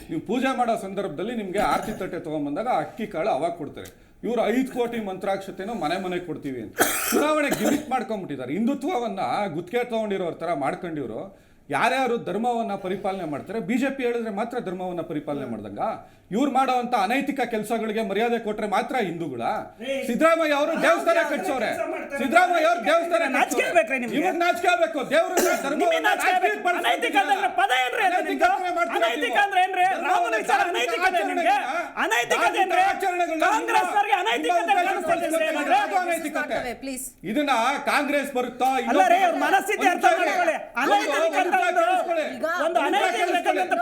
S9: ನೀವು ಪೂಜೆ ಮಾಡೋ ಸಂದರ್ಭದಲ್ಲಿ ನಿಮ್ಗೆ ಆರತಿ ತಟ್ಟೆ ತಗೊಂಡ್ಬಂದಾಗ ಅಕ್ಕಿ ಕಾಳು ಅವಾಗ ಕೊಡ್ತಾರೆ. ಇವರು 5 ಕೋಟಿ ಮಂತ್ರಾಕ್ಷತೆನೂ ಮನೆ ಕೊಡ್ತೀವಿ ಅಂತ ಚುನಾವಣೆ ಗಿಮಿಕ್ ಮಾಡ್ಕೊಂಡ್ಬಿಟ್ಟಿದ್ದಾರೆ. ಹಿಂದುತ್ವವನ್ನ ಗುತ್ತಿಗೆ ತಗೊಂಡಿರೋರ ತರ ಮಾಡ್ಕೊಂಡಿವ್ರು. ಯಾರ್ಯಾರು ಧರ್ಮವನ್ನ ಪರಿಪಾಲನೆ ಮಾಡ್ತಾರೆ, ಬಿಜೆಪಿ ಹೇಳಿದ್ರೆ ಮಾತ್ರ ಧರ್ಮವನ್ನ ಪರಿಪಾಲನೆ ಮಾಡ್ದಂಗ. ಇವ್ರು ಮಾಡೋವಂತ ಅನೈತಿಕ ಕೆಲಸಗಳಿಗೆ ಮರ್ಯಾದೆ ಕೊಟ್ರೆ ಮಾತ್ರ ಹಿಂದೂಗಳ? ಸಿದ್ದರಾಮಯ್ಯ ಅವರು ದೇವಸ್ಥಾನ ಕಟ್ಸೋರೆ. ಸಿದ್ದರಾಮಯ್ಯ ಅವರು ದೇವಸ್ಥಾನ ನಾಚಿಕೆ ಆಗ್ಬೇಕು. ದೇವ್ರನ್ನ ಧರ್ಮವನ್ನ
S10: ಅನೈತಿಕ ಅಂದ್ರೆ ಪದ ಏನ್ರಿ ಅದು ನಿಮ್ದು? ಅನೈತಿಕ ಅಂದ್ರೆ ಏನ್ರಿ? ರಾಮನ ವಿಚಾರ ಅನೈತಿಕತೆ ನಿಮ್ಗೆ? ಅನೈತಿಕತೆ ಅಂದ್ರೆ ಕಾಂಗ್ರೆಸ್ ಅವರಿಗೆ ಅನೈತಿಕತೆ
S2: ಅನೈತಿಕತೆ.
S1: ಪ್ಲೀಸ್.
S2: ಇದನ್ನ ಕಾಂಗ್ರೆಸ್ ಬರುತ್ತಾ?
S10: ಅಲ್ಲ ರೀ, ಅವ್ರ ಮನಸ್ಥಿತಿ ಅರ್ಥ ಮಾಡ್ಕೊಳ್ಳಿ. ಅನೈತಿಕ ಅಂತ ಒಂದು ಅನೈತಿಕ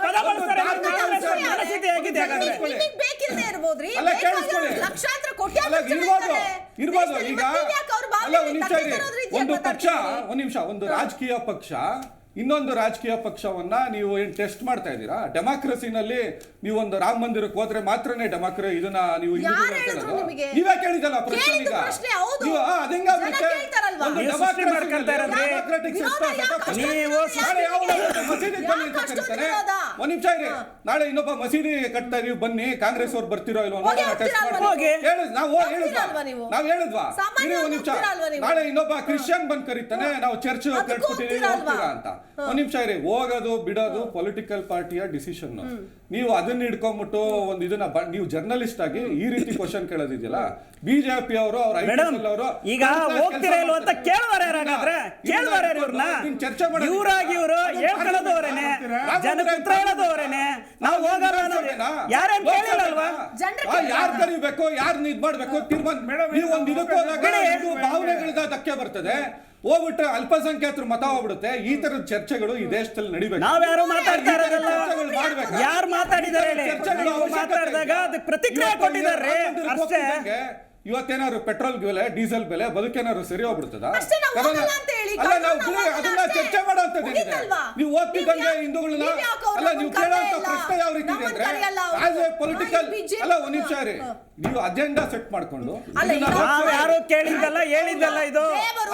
S10: ಪದ ಬಳಸ್ತಾರೆ. ಮನಸ್ಥಿತಿ ಹೇಗಿದೆ ಹಾಗಾದ್ರೆ?
S1: ನಿಮಗೆ ಬೇಕಿಲ್ಲದೆ ಇರ್ಬೋದ್ರಿ,
S2: ಅಲ್ಲ ಕೇಳಿಸ್ಕೊಳ್ಳಿ.
S1: ಲಕ್ಷಾಂತರ ಕೋಟಿ
S2: ಇರ್ಬೋದು. ಈಗ ಅಲ್ಲ ಒಂದ್ ನಿಮಿಷ ಇರಿ. ಒಂದ್ ನಿಮಿಷ ಒಂದು ರಾಜಕೀಯ ಪಕ್ಷ ಇನ್ನೊಂದು ರಾಜಕೀಯ ಪಕ್ಷವನ್ನ ನೀವು ಏನ್ ಟೆಸ್ಟ್ ಮಾಡ್ತಾ ಇದ್ದೀರಾ? ಡೆಮಾಕ್ರಸಿನಲ್ಲಿ ನೀವು ಒಂದು ರಾಮ ಮಂದಿರಕ್ಕೆ ಹೋದ್ರೆ ಮಾತ್ರನೇ ಡೆಮಾಕ್ರಸಿ ಇದನ್ನ ನೀವು ನೀವೇ ಕೇಳಿದಲ್ಲ ಪ್ರಶ್ನೆ. ಈಗ ನೀವು ಅದಂಗಾಗುತ್ತೆ ಒಂದು ಡೆಮಾಕ್ರೆಟಿಕ್ ಮಸೀದಿ ಬನ್ನಿ ಅಂತ ಕರೀತಾರೆ. ಒಂದ್ ನಿಮಿಷ ಇರಿ. ನಾಳೆ ಇನ್ನೊಬ್ಬ ಮಸೀದಿ ಕಟ್ತಾ ಇದೀವಿ ಬನ್ನಿ, ಕಾಂಗ್ರೆಸ್ ಅವ್ರು ಬರ್ತಿರೋ ಇಲ್ವೋ ಟೆಸ್ಟ್ ಮಾಡಿ. ನಾವ್ ಹೇಳಿದ್ವಾ? ಇರಿ ಒಂದ್ ನಿಮಿಷ. ನಾಳೆ ಇನ್ನೊಬ್ಬ ಕ್ರಿಶ್ಚಿಯನ್ ಬಂದ್ ಕರೀತಾನೆ, ನಾವು ಚರ್ಚ್ ಕಟ್ಬಿಟ್ಟಿದೀವಿ ಹೋಗ್ತೀರಾ ಅಂತ. ಒಂದ್ ನಿಮಿಷ ಇರಿ. ಹೋಗೋದು ಬಿಡೋದು ಪೊಲಿಟಿಕಲ್ ಪಾರ್ಟಿಯ ಡಿಸಿಷನ್. ನೀವು ಅದನ್ನ ಹಿಡ್ಕೊಂಡ್ಬಿಟ್ಟು ಒಂದು ಇದನ್ನ ನೀವು ಜರ್ನಲಿಸ್ಟ್ ಆಗಿ ಈ ರೀತಿ ಕ್ವಶನ್ ಕೇಳೋದಿದೆಯಲ್ಲ, ಬಿಜೆಪಿ ಅವರು
S10: ಈಗ ಹೋಗ್ತೀರಾ ಇಲ್ವ ಅಂತ ಕೇಳುವಾರೆ ಇವ್ರನ್ನ.
S2: ಚರ್ಚೆ ಮಾಡಿ
S10: ಇವ್ರಾಗಿ ಇವರು ಹೇಳ್ಕೊಳ್ಳೋದು ಅವರೇನೆ, ಜನಕ್ಕೆ ಉತ್ತರ ಹೇಳೋದು ಅವರೇನೆ. ನಾವು ಹೋಗಲ್ಲ ಅನ್ನೋದು ಯಾರೇನ್ ಕೇಳಿಲ್ಲಲ್ವಾ?
S2: ಯಾರು ಕರಿಬೇಕು, ಯಾರು ಇದ್ ಮಾಡ್ಬೇಕು ತೀರ್ಮಾನ. ನೀವು ಒಂದು ಇದಕ್ಕೆ ಹೋದಾಗ ಭಾವನೆಗಳಿಂದ ಧಕ್ಕೆ ಬರ್ತದೆ. ಹೋಗ್ಬಿಟ್ರೆ ಅಲ್ಪಸಂಖ್ಯಾತರು ಮತ ಹೋಗ್ಬಿಡುತ್ತೆ. ಈ ತರದ ಚರ್ಚೆಗಳು ಈ ದೇಶದಲ್ಲಿ ನಡಿಬೇಕು.
S10: ನಾವ್ಯಾರು ಮಾತಾಡ್ತಾ ಇರೋದಲ್ಲ, ಯಾರು ಮಾತಾಡಿದ್ದಾರೆ ಮಾತಾಡಿದಾಗ ಅದಕ್ಕೆ ಪ್ರತಿಕ್ರಿಯೆ ಕೊಟ್ಟಿದ್ದಾರೆ ಅಷ್ಟೇ.
S2: ಇವತ್ತೇನಾದ್ರು ಪೆಟ್ರೋಲ್ ಬೆಲೆ, ಡೀಸೆಲ್ ಬೆಲೆ ಬದುಕೇನಾದ್ರು ಸರಿ ಹೋಗ್ಬಿಡ್ತದ?
S1: ಅಲ್ಲ,
S2: ನಾವು ಅದನ್ನ ಚರ್ಚೆ ಮಾಡೋಂಥದ್ದೇನಿದೆ. ನೀವು ಓದ್ತಿದ್ದಂಗೆ ಹಿಂದೂಗಳನ್ನ ಅಲ್ಲ, ನೀವು ಕೇಳೋಂಥ ಪ್ರಶ್ನೆ ಯಾವ ರೀತಿ ಇದೆ ಅಂದ್ರೆ ಆಸ್ ಎ ಪೊಲಿಟಿಕಲ್ ಅಲ್ಲ. ಒಂದ್ ನಿಮಿಷ ರೀ. ನೀವು ಅಜೆಂಡಾ ಸೆಟ್ ಮಾಡ್ಕೊಂಡು
S10: ನಾವು ಯಾರು ಕೇಳಿದ್ದಲ್ಲ ಹೇಳಿದ್ದಲ್ಲ. ಇದು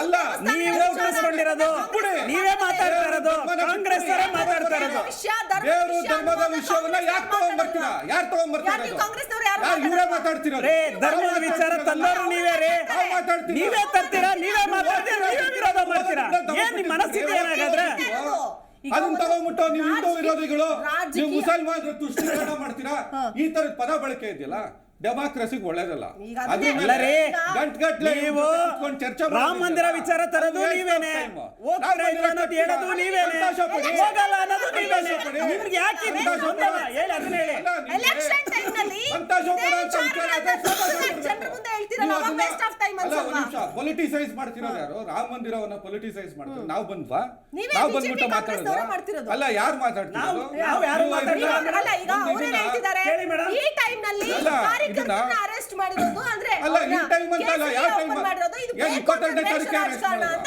S2: ಅಲ್ಲ,
S10: ನೀವೇ ಉಳಿಸ್ಕೊಂಡಿರೋದು, ನೀವೇ ಮಾತಾಡ್ತಾ ಇರೋದು, ಕಾಂಗ್ರೆಸ್ ಅವರೇ ಮಾತಾಡ್ತಾ ಇರೋದು.
S2: ದೇವರು ಧರ್ಮದ ವಿಷಯವನ್ನ ಯಾಕೆ ತಗೊಂಡ್ಬರ್ತೀರಾ? ಯಾರು ತಗೊಂಡ್ಬರ್ತಾರೆ? ಇವರೇ ಮಾತಾಡ್ತಿರೋದು.
S10: ಧರ್ಮದ ವಿಚಾರ ತಂದವರು ನೀವೇ ರೀ. ನೀವೇ ತರ್ತೀರಾ, ನೀವೇ ಮಾತಾಡ್ತೀರಾ, ನೀವೇ ವಿರೋಧ ಮಾಡ್ತೀರಾ. ಏನ್ ನಿಮ್ ಮನಸ್ಥಿತಿ ಏನಾಗಾದ್ರೆ?
S2: ಅದನ್ನ ತಗೊಂಡ್ಬಿಟ್ಟು ನೀವು ಹಿಂದೂ ವಿರೋಧಿಗಳು, ನೀವು ಮುಸಲ್ಮಾನರು ತುಷ್ಟೀಕರಣ ಮಾಡ್ತೀರಾ. ಈ ತರದ ಪದ ಬಳಕೆ ಇದೆಯಲ್ಲ, ಡೆಮಾಕ್ರಸಿಗೆ ಒಳ್ಳೇದಲ್ಲ.
S10: ನೀವು ರಾಮ ಮಂದಿರ ವಿಚಾರ ತರೋದು ನೀವೇನೆ, ಹೋಗ್ತೀರಾ ಇಲ್ಲ ಅನ್ನೋದು ಹೇಳೋದು ನೀವೇನೆ, ಹೋಗಲ್ಲ ಅನ್ನೋದು ನೀವೇನೆ. ನಿಮ್ಗೆ ಯಾಕೆ ಹೇಳಿ ಅದನ್ನ ಹೇಳಿ.
S2: ಪೊಲಿಟಿಸೈಸ್ ಮಾಡ್ತಿರೋದು ಯಾರು? ರಾಮ ಮಂದಿರವನ್ನ ಪೊಲಿಟಿಸೈಸ್ ಮಾಡ್ತಾರೆ. ನಾವು ಬಂದ್ವಾ? ನಾವು ಬಂದ್ಬಿಟ್ಟು ಮಾತಾಡೋದು ಅಲ್ಲ. ಯಾರು ಮಾತಾಡ್ತಿರೋದು?
S1: ಅರೆಸ್ಟ್ ಮಾಡಿರೋದು ಅಂದ್ರೆ
S2: ಅಲ್ಲ, ಈ ಟೈಮ್ ಅಂತಲ್ಲ, ಯಾವ ಟೈಮ್? 22ನೇ ತಾರೀಕು ಅರೆಸ್ಟ್ ಮಾಡೋದು.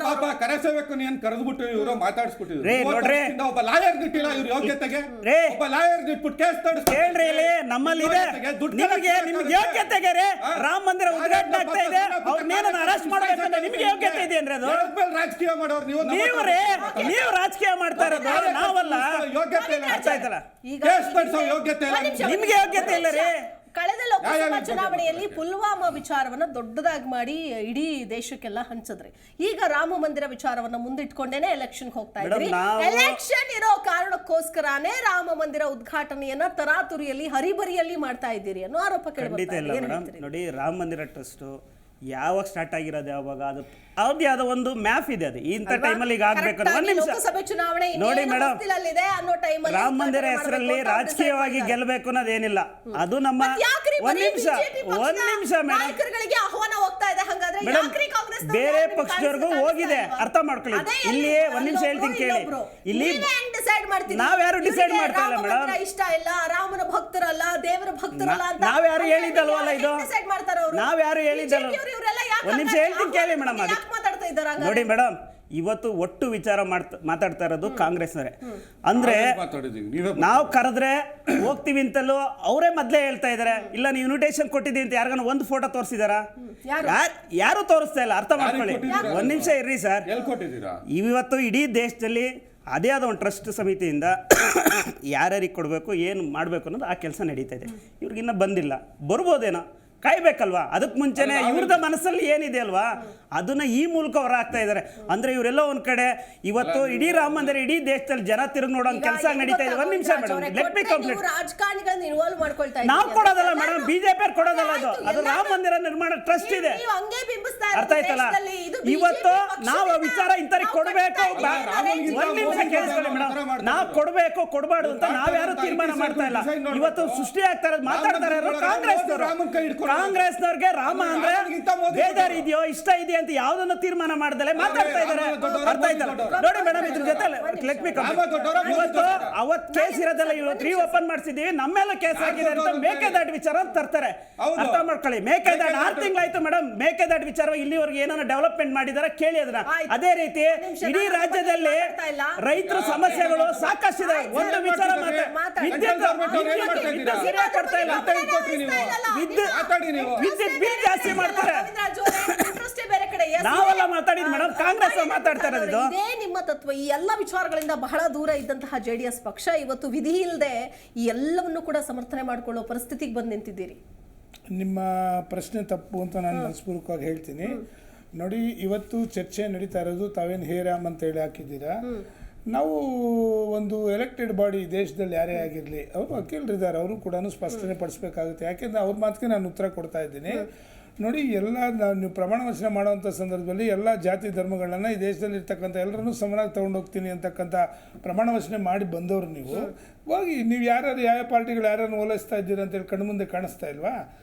S2: ಪಾಪ ಕರೆಸಬೇಕು ನೀನ್ ಕರೆದ್ಬಿಟ್ಟು ಇವರು ಮಾತಾಡ್ಸ್ಬಿಟ್ಟಿದ್ರು. ಒಬ್ಬ ಲಾಯರ್ ಇಟ್ಟಿಲ್ಲ ಇವ್ರ ಯೋಗ್ಯತೆಗೆ. ಒಬ್ಬ ಲಾಯರ್ ಇಟ್ಬಿಟ್ಟು ಕೇಸ್
S10: ಕೇಳ್ರಿ ಇಲ್ಲಿ ನಮ್ಮಲ್ಲಿ ಇದೆ. ನಿಮ್ಗೆ ಯೋಗ್ಯತೆಗೆ ರಾಮ ಮಂದಿರ ಉದ್ಘಾಟನೆ ಆಗ್ತಾ ಇದೆ, ಅವ್ರನ್ನೇನ ಅರೆಸ್ಟ್ ಮಾಡ್ಬೇಕಂತ ನಿಮ್ಗೆ ಯೋಗ್ಯತೆ ಇದೆ ಅಂದ್ರೆ ಅದು
S2: ರಾಜಕೀಯ ಮಾಡೋರು
S10: ನೀವು ರಾಜಕೀಯ ಮಾಡ್ತಾ ಇರೋದು, ನಾವಲ್ಲ.
S2: ಯೋಗ್ಯತೆ
S10: ಅರ್ಥ ಆಯ್ತಲ್ಲ?
S2: ಯೋಗ್ಯತೆ
S10: ನಿಮ್ಗೆ ಯೋಗ್ಯತೆ ಇಲ್ಲ ರೀ.
S1: ಕಳೆದ ಲೋಕಸಭಾ ಚುನಾವಣೆಯಲ್ಲಿ ಪುಲ್ವಾಮಾ ವಿಚಾರವನ್ನ ದೊಡ್ಡದಾಗಿ ಮಾಡಿ ಇಡೀ ದೇಶಕ್ಕೆಲ್ಲ ಹಂಚಿದ್ರಿ. ಈಗ ರಾಮ ಮಂದಿರ ವಿಚಾರವನ್ನ ಮುಂದಿಟ್ಕೊಂಡೇನೆ ಎಲೆಕ್ಷನ್ ಹೋಗ್ತಾ ಇದ್ರಿ. ಎಲೆಕ್ಷನ್ ಇರೋ ಕಾರಣಕ್ಕೋಸ್ಕರನೇ ರಾಮ ಮಂದಿರ ಉದ್ಘಾಟನೆಯನ್ನ ತರಾತುರಿಯಲ್ಲಿ ಹರಿಬರಿಯಲ್ಲಿ ಮಾಡ್ತಾ ಇದ್ದೀರಿ ಅನ್ನೋ ಆರೋಪ ಕೇಳಿಬರ್ತಾ.
S10: ನೋಡಿ, ರಾಮ ಮಂದಿರ ಟ್ರಸ್ಟ್ ಯಾವಾಗ ಸ್ಟಾರ್ಟ್ ಆಗಿರೋದು, ಯಾವಾಗ ಅದು ಅವ್ರದ್ದು ಯಾವ್ದೋ ಒಂದು ಮ್ಯಾಪ್ ಇದೆ. ಅದು ಇಂಥ ಟೈಮಲ್ಲಿ ಈಗ ಆಗ್ಬೇಕು. ಒಂದ್ ನಿಮಿಷ ನೋಡಿ ಮೇಡಮ್, ರಾಮ ಮಂದಿರ ಹೆಸರಲ್ಲಿ ರಾಜಕೀಯವಾಗಿ ಗೆಲ್ಲಬೇಕು ಅನ್ನೋದೇನಿಲ್ಲ. ಅದು ನಮ್ಮ ಒಂದ್ ನಿಮಿಷ ಮೇಡಮ್, ಬೇರೆ ಪಕ್ಷದವರೆಗೂ ಹೋಗಿದೆ, ಅರ್ಥ ಮಾಡ್ಕೊಳ್ಳಿ. ಇಲ್ಲಿ ಒಂದ್ ನಿಮಿಷ ಹೇಳ್ತೀನಿ ಕೇಳಿ. ಇಲ್ಲಿ
S1: ಡಿಸೈಡ್ ಮಾಡ್ತೀವಿ.
S10: ನಾವ್ಯಾರು ಡಿಸೈಡ್ ಮಾಡ್ತಾ ಇಲ್ಲ ಮೇಡಮ್.
S1: ಇಷ್ಟ ಇಲ್ಲ, ರಾಮನ ಭಕ್ತರಲ್ಲ, ದೇವರ ಭಕ್ತರಲ್ಲ ಅಂತ
S10: ನಾವ್ಯಾರು ಹೇಳಿದ್ದಲ್ವಲ್ಲ ಇದು.
S1: ಡಿಸೈಡ್ ಮಾಡ್ತಾರೆ ಅವರು.
S10: ನಾವ್ಯಾರು ಹೇಳಿದ್ದಲ್ಲ. ಒಂದ್ ನಿಮಿಷ ಹೇಳ್ತೀನಿ ಕೇಳಿ ಮೇಡಮ್.
S1: ಯಾಕೆ ಮಾತಾಡ್ತಾ ಇದ್ದಾರೆ
S10: ನೋಡಿ ಮೇಡಮ್, ಇವತ್ತು ಒಟ್ಟು ವಿಚಾರ ಮಾತಾಡ್ತಾ ಇರೋದು ಕಾಂಗ್ರೆಸ್ನವರೇ. ಅಂದ್ರೆ ನಾವು ಕರೆದ್ರೆ ಹೋಗ್ತೀವಿ ಅಂತಲೂ ಅವರೇ ಮೊದಲೇ ಹೇಳ್ತಾ ಇದಾರೆ. ಇಲ್ಲ ನೀವು ಇನ್ವಿಟೇಷನ್ ಕೊಟ್ಟಿದ್ದೀವಿ ಅಂತ ಯಾರಿಗಾನ ಒಂದು ಫೋಟೋ ತೋರಿಸಿದಾರ? ಯಾರು ತೋರಿಸ್ತಾ ಇಲ್ಲ. ಅರ್ಥ ಮಾಡ್ಕೊಳ್ಳಿ. ಒಂದ್ ನಿಮಿಷ ಇರ್ರಿ ಸರ್. ಇವತ್ತು ಇಡೀ ದೇಶದಲ್ಲಿ ಅದೇ ಆದ ಒಂದು ಟ್ರಸ್ಟ್ ಸಮಿತಿಯಿಂದ ಯಾರ್ಯಾರಿಗೆ ಕೊಡಬೇಕು, ಏನು ಮಾಡಬೇಕು ಅನ್ನೋದು ಆ ಕೆಲಸ ನಡೀತಾ ಇದೆ. ಇವ್ರಿಗಿನ್ನ ಬಂದಿಲ್ಲ, ಬರ್ಬೋದೇನೋ, ಕಾಯ್ಬೇಕಲ್ವಾ? ಅದಕ್ಕೆ ಮುಂಚೆನೆ ಇವ್ರದ ಮನಸ್ಸಲ್ಲಿ ಏನಿದೆ ಅಲ್ವಾ ಅದನ್ನ ಈ ಮೂಲಕ ಹೊರ ಹಾಕ್ತಾ ಇದ್ದಾರೆ. ಅಂದ್ರೆ ಇವರೆಲ್ಲ ಒಂದ್ ಕಡೆ ಇವತ್ತು ಇಡೀ ರಾಮ ಮಂದಿರ ಇಡೀ ದೇಶದಲ್ಲಿ ಜನ ತಿರುಗಿ ನೋಡೋ ಕೆಲಸ ನಡೀತಾ ಇದೆ. ಒಂದ್ ನಿಮಿಷ ಮೇಡಮ್, ಲೆಟ್ ಮಿ ಕಂಪ್ಲೀಟ್.
S1: ರಾಜಕಾರಣಿಗಳನ್ನ ಇನ್ವಾಲ್ವ್ ಮಾಡ್ಕೊಳ್ತಾ ಇದ್ದಾರೆ.
S10: ನಾವು ಕೊಡೋದಲ್ಲ ಮೇಡಮ್, ಬಿಜೆಪಿ ಅವ್ರು ಕೊಡೋದಲ್ಲ. ಅದು ರಾಮ ಮಂದಿರ ನಿರ್ಮಾಣ ಟ್ರಸ್ಟ್ ಇದೆ. ಅರ್ಥ ಆಯ್ತಲ್ಲ? ಇವತ್ತು ನಾವು ವಿಚಾರ ಇಂಥವ್ರಿಗೆ ಕೊಡಬೇಕು, ಒಂದ್ ನಿಮಿಷ ಕೇಳಿಸ್ಕೊಳ್ಳಿ ಮೇಡಮ್. ನಾವು ಕೊಡಬೇಕು ಕೊಡಬಾರ್ದು ಅಂತ ನಾವ್ಯಾರು ತೀರ್ಮಾನ ಮಾಡ್ತಾ ಇಲ್ಲ. ಇವತ್ತು ಸೃಷ್ಟಿ ಆಗ್ತಾ ಇರೋದು ಮಾತಾಡ್ತಾರೆ ಕಾಂಗ್ರೆಸ್ನವ್ರಿಗೆ ರಾಮ ಅಂದ್ರೆ ಬೇಜಾರು ಇದೆಯೋ ಇಷ್ಟ ಇದೆಯೋ ಅಂತ ಯಾವ್ದನ್ನು ತೀರ್ಮಾನ ಮಾಡ್ದಲೆ ಮಾತಾಡ್ತಾ ಇದ್ದಾರೆ. ಅರ್ಥ ಆಯ್ತಲ್ಲ? ನೋಡಿ ಮೇಡಮ್, ಇದ್ರ ಜೊತೆ ಇವತ್ತು ಅವತ್ ಕೇಸ್ ಇರೋದಲ್ಲ, ಇವತ್ತು ಓಪನ್ ಮಾಡಿಸಿದೀವಿ, ನಮ್ಮೆಲ್ಲ ಕೇಸ್ ಆಗಿದೆ ಅಂತ ಮೇಕೆದಾಟು ವಿಚಾರ ಅಂತ ತರ್ತಾರೆ. ಅರ್ಥ ಮಾಡ್ಕೊಳ್ಳಿ. ಮೇಕೆದಾಟು 6 ತಿಂಗಳಾಯ್ತು ಮೇಡಮ್. ಮೇಕೆದಾಟು ವಿಚಾರ ಇಲ್ಲಿವರೆಗೆ ಏನೋ ಡೆವಲಪ್ಮೆಂಟ್ ಮಾಡಿದಾರೆ ಕೇಳಿ ಅದನ್ನ. ಅದೇ ರೀತಿ ಇಡೀ ರಾಜ್ಯದಲ್ಲಿ ರೈತರ ಸಮಸ್ಯೆಗಳು ಸಾಕಷ್ಟಿದೆ. ಒಂದು ವಿಚಾರ ವಿದ್ಯುತ್ ಸರಿಯಾಗಿ ಕೊಡ್ತಾ ಇಲ್ಲ, ವಿದ್ಯುತ್ ಬಿಲ್ ಜಾಸ್ತಿ ಮಾಡ್ತಾರೆ. ನಾವೆಲ್ಲ ಮಾತಾಡಿದ್ ಮೇಡಮ್, ಕಾಂಗ್ರೆಸ್ ಮಾತಾಡ್ತಾ ಇರೋದು.
S1: ಇದೇ ನಿಮ್ಮ ತತ್ವ. ಈ ಎಲ್ಲ ವಿಚಾರಗಳಿಂದ ಬಹಳ ದೂರ ಇದ್ದಂತಹ ಜೆಡಿಎಸ್ ಪಕ್ಷ ಇವತ್ತು ವಿಧಿ ಇಲ್ಲದೆ ಈ ಎಲ್ಲವನ್ನು ಕೂಡ ಸಮರ್ಥನೆ ಮಾಡಿಕೊಳ್ಳೋ ಪರಿಸ್ಥಿತಿಗೆ ಬಂದು ನಿಂತಿದ್ದೀರಿ.
S11: ನಿಮ್ಮ ಪ್ರಶ್ನೆ ತಪ್ಪು ಅಂತ ನಾನು ಮನಸ್ಪೂರ್ವಕವಾಗಿ ಹೇಳ್ತೀನಿ. ನೋಡಿ, ಇವತ್ತು ಚರ್ಚೆ ನಡೀತಾ ಇರೋದು ತಾವೇನು ಹೇ ರಾಮ್ ಅಂತ ಹೇಳಿ ಹಾಕಿದ್ದೀರಾ. ನಾವು ಒಂದು ಎಲೆಕ್ಟೆಡ್ ಬಾಡಿ, ದೇಶದಲ್ಲಿ ಯಾರೇ ಆಗಿರಲಿ, ಅವರು ವಕೀಲರಿದ್ದಾರೆ, ಅವರು ಕೂಡ ಸ್ಪಷ್ಟನೆ ಪಡಿಸ್ಬೇಕಾಗುತ್ತೆ. ಯಾಕೆಂದರೆ ಅವ್ರ ಮಾತಿಗೆ ನಾನು ಉತ್ತರ ಕೊಡ್ತಾ ಇದ್ದೀನಿ. ನೋಡಿ, ಎಲ್ಲ ನೀವು ಪ್ರಮಾಣ ವಚನ ಮಾಡುವಂಥ ಸಂದರ್ಭದಲ್ಲಿ ಎಲ್ಲ ಜಾತಿ ಧರ್ಮಗಳನ್ನು ಈ ದೇಶದಲ್ಲಿ ಇರ್ತಕ್ಕಂಥ ಎಲ್ಲರನ್ನೂ ಸಮನಾಗಿ ತೊಗೊಂಡೋಗ್ತೀನಿ ಅಂತಕ್ಕಂಥ ಪ್ರಮಾಣ ವಚನೆ ಮಾಡಿ ಬಂದವರು ನೀವು. ಹೋಗಿ ನೀವು ಯಾವ ಪಾರ್ಟಿಗಳು ಯಾರನ್ನು ಓಲೈಸ್ತಾ ಇದ್ದೀರಾ ಅಂತೇಳಿ ಕಣ್ಣು ಮುಂದೆ ಕಾಣಿಸ್ತಾ ಇಲ್ವಾ?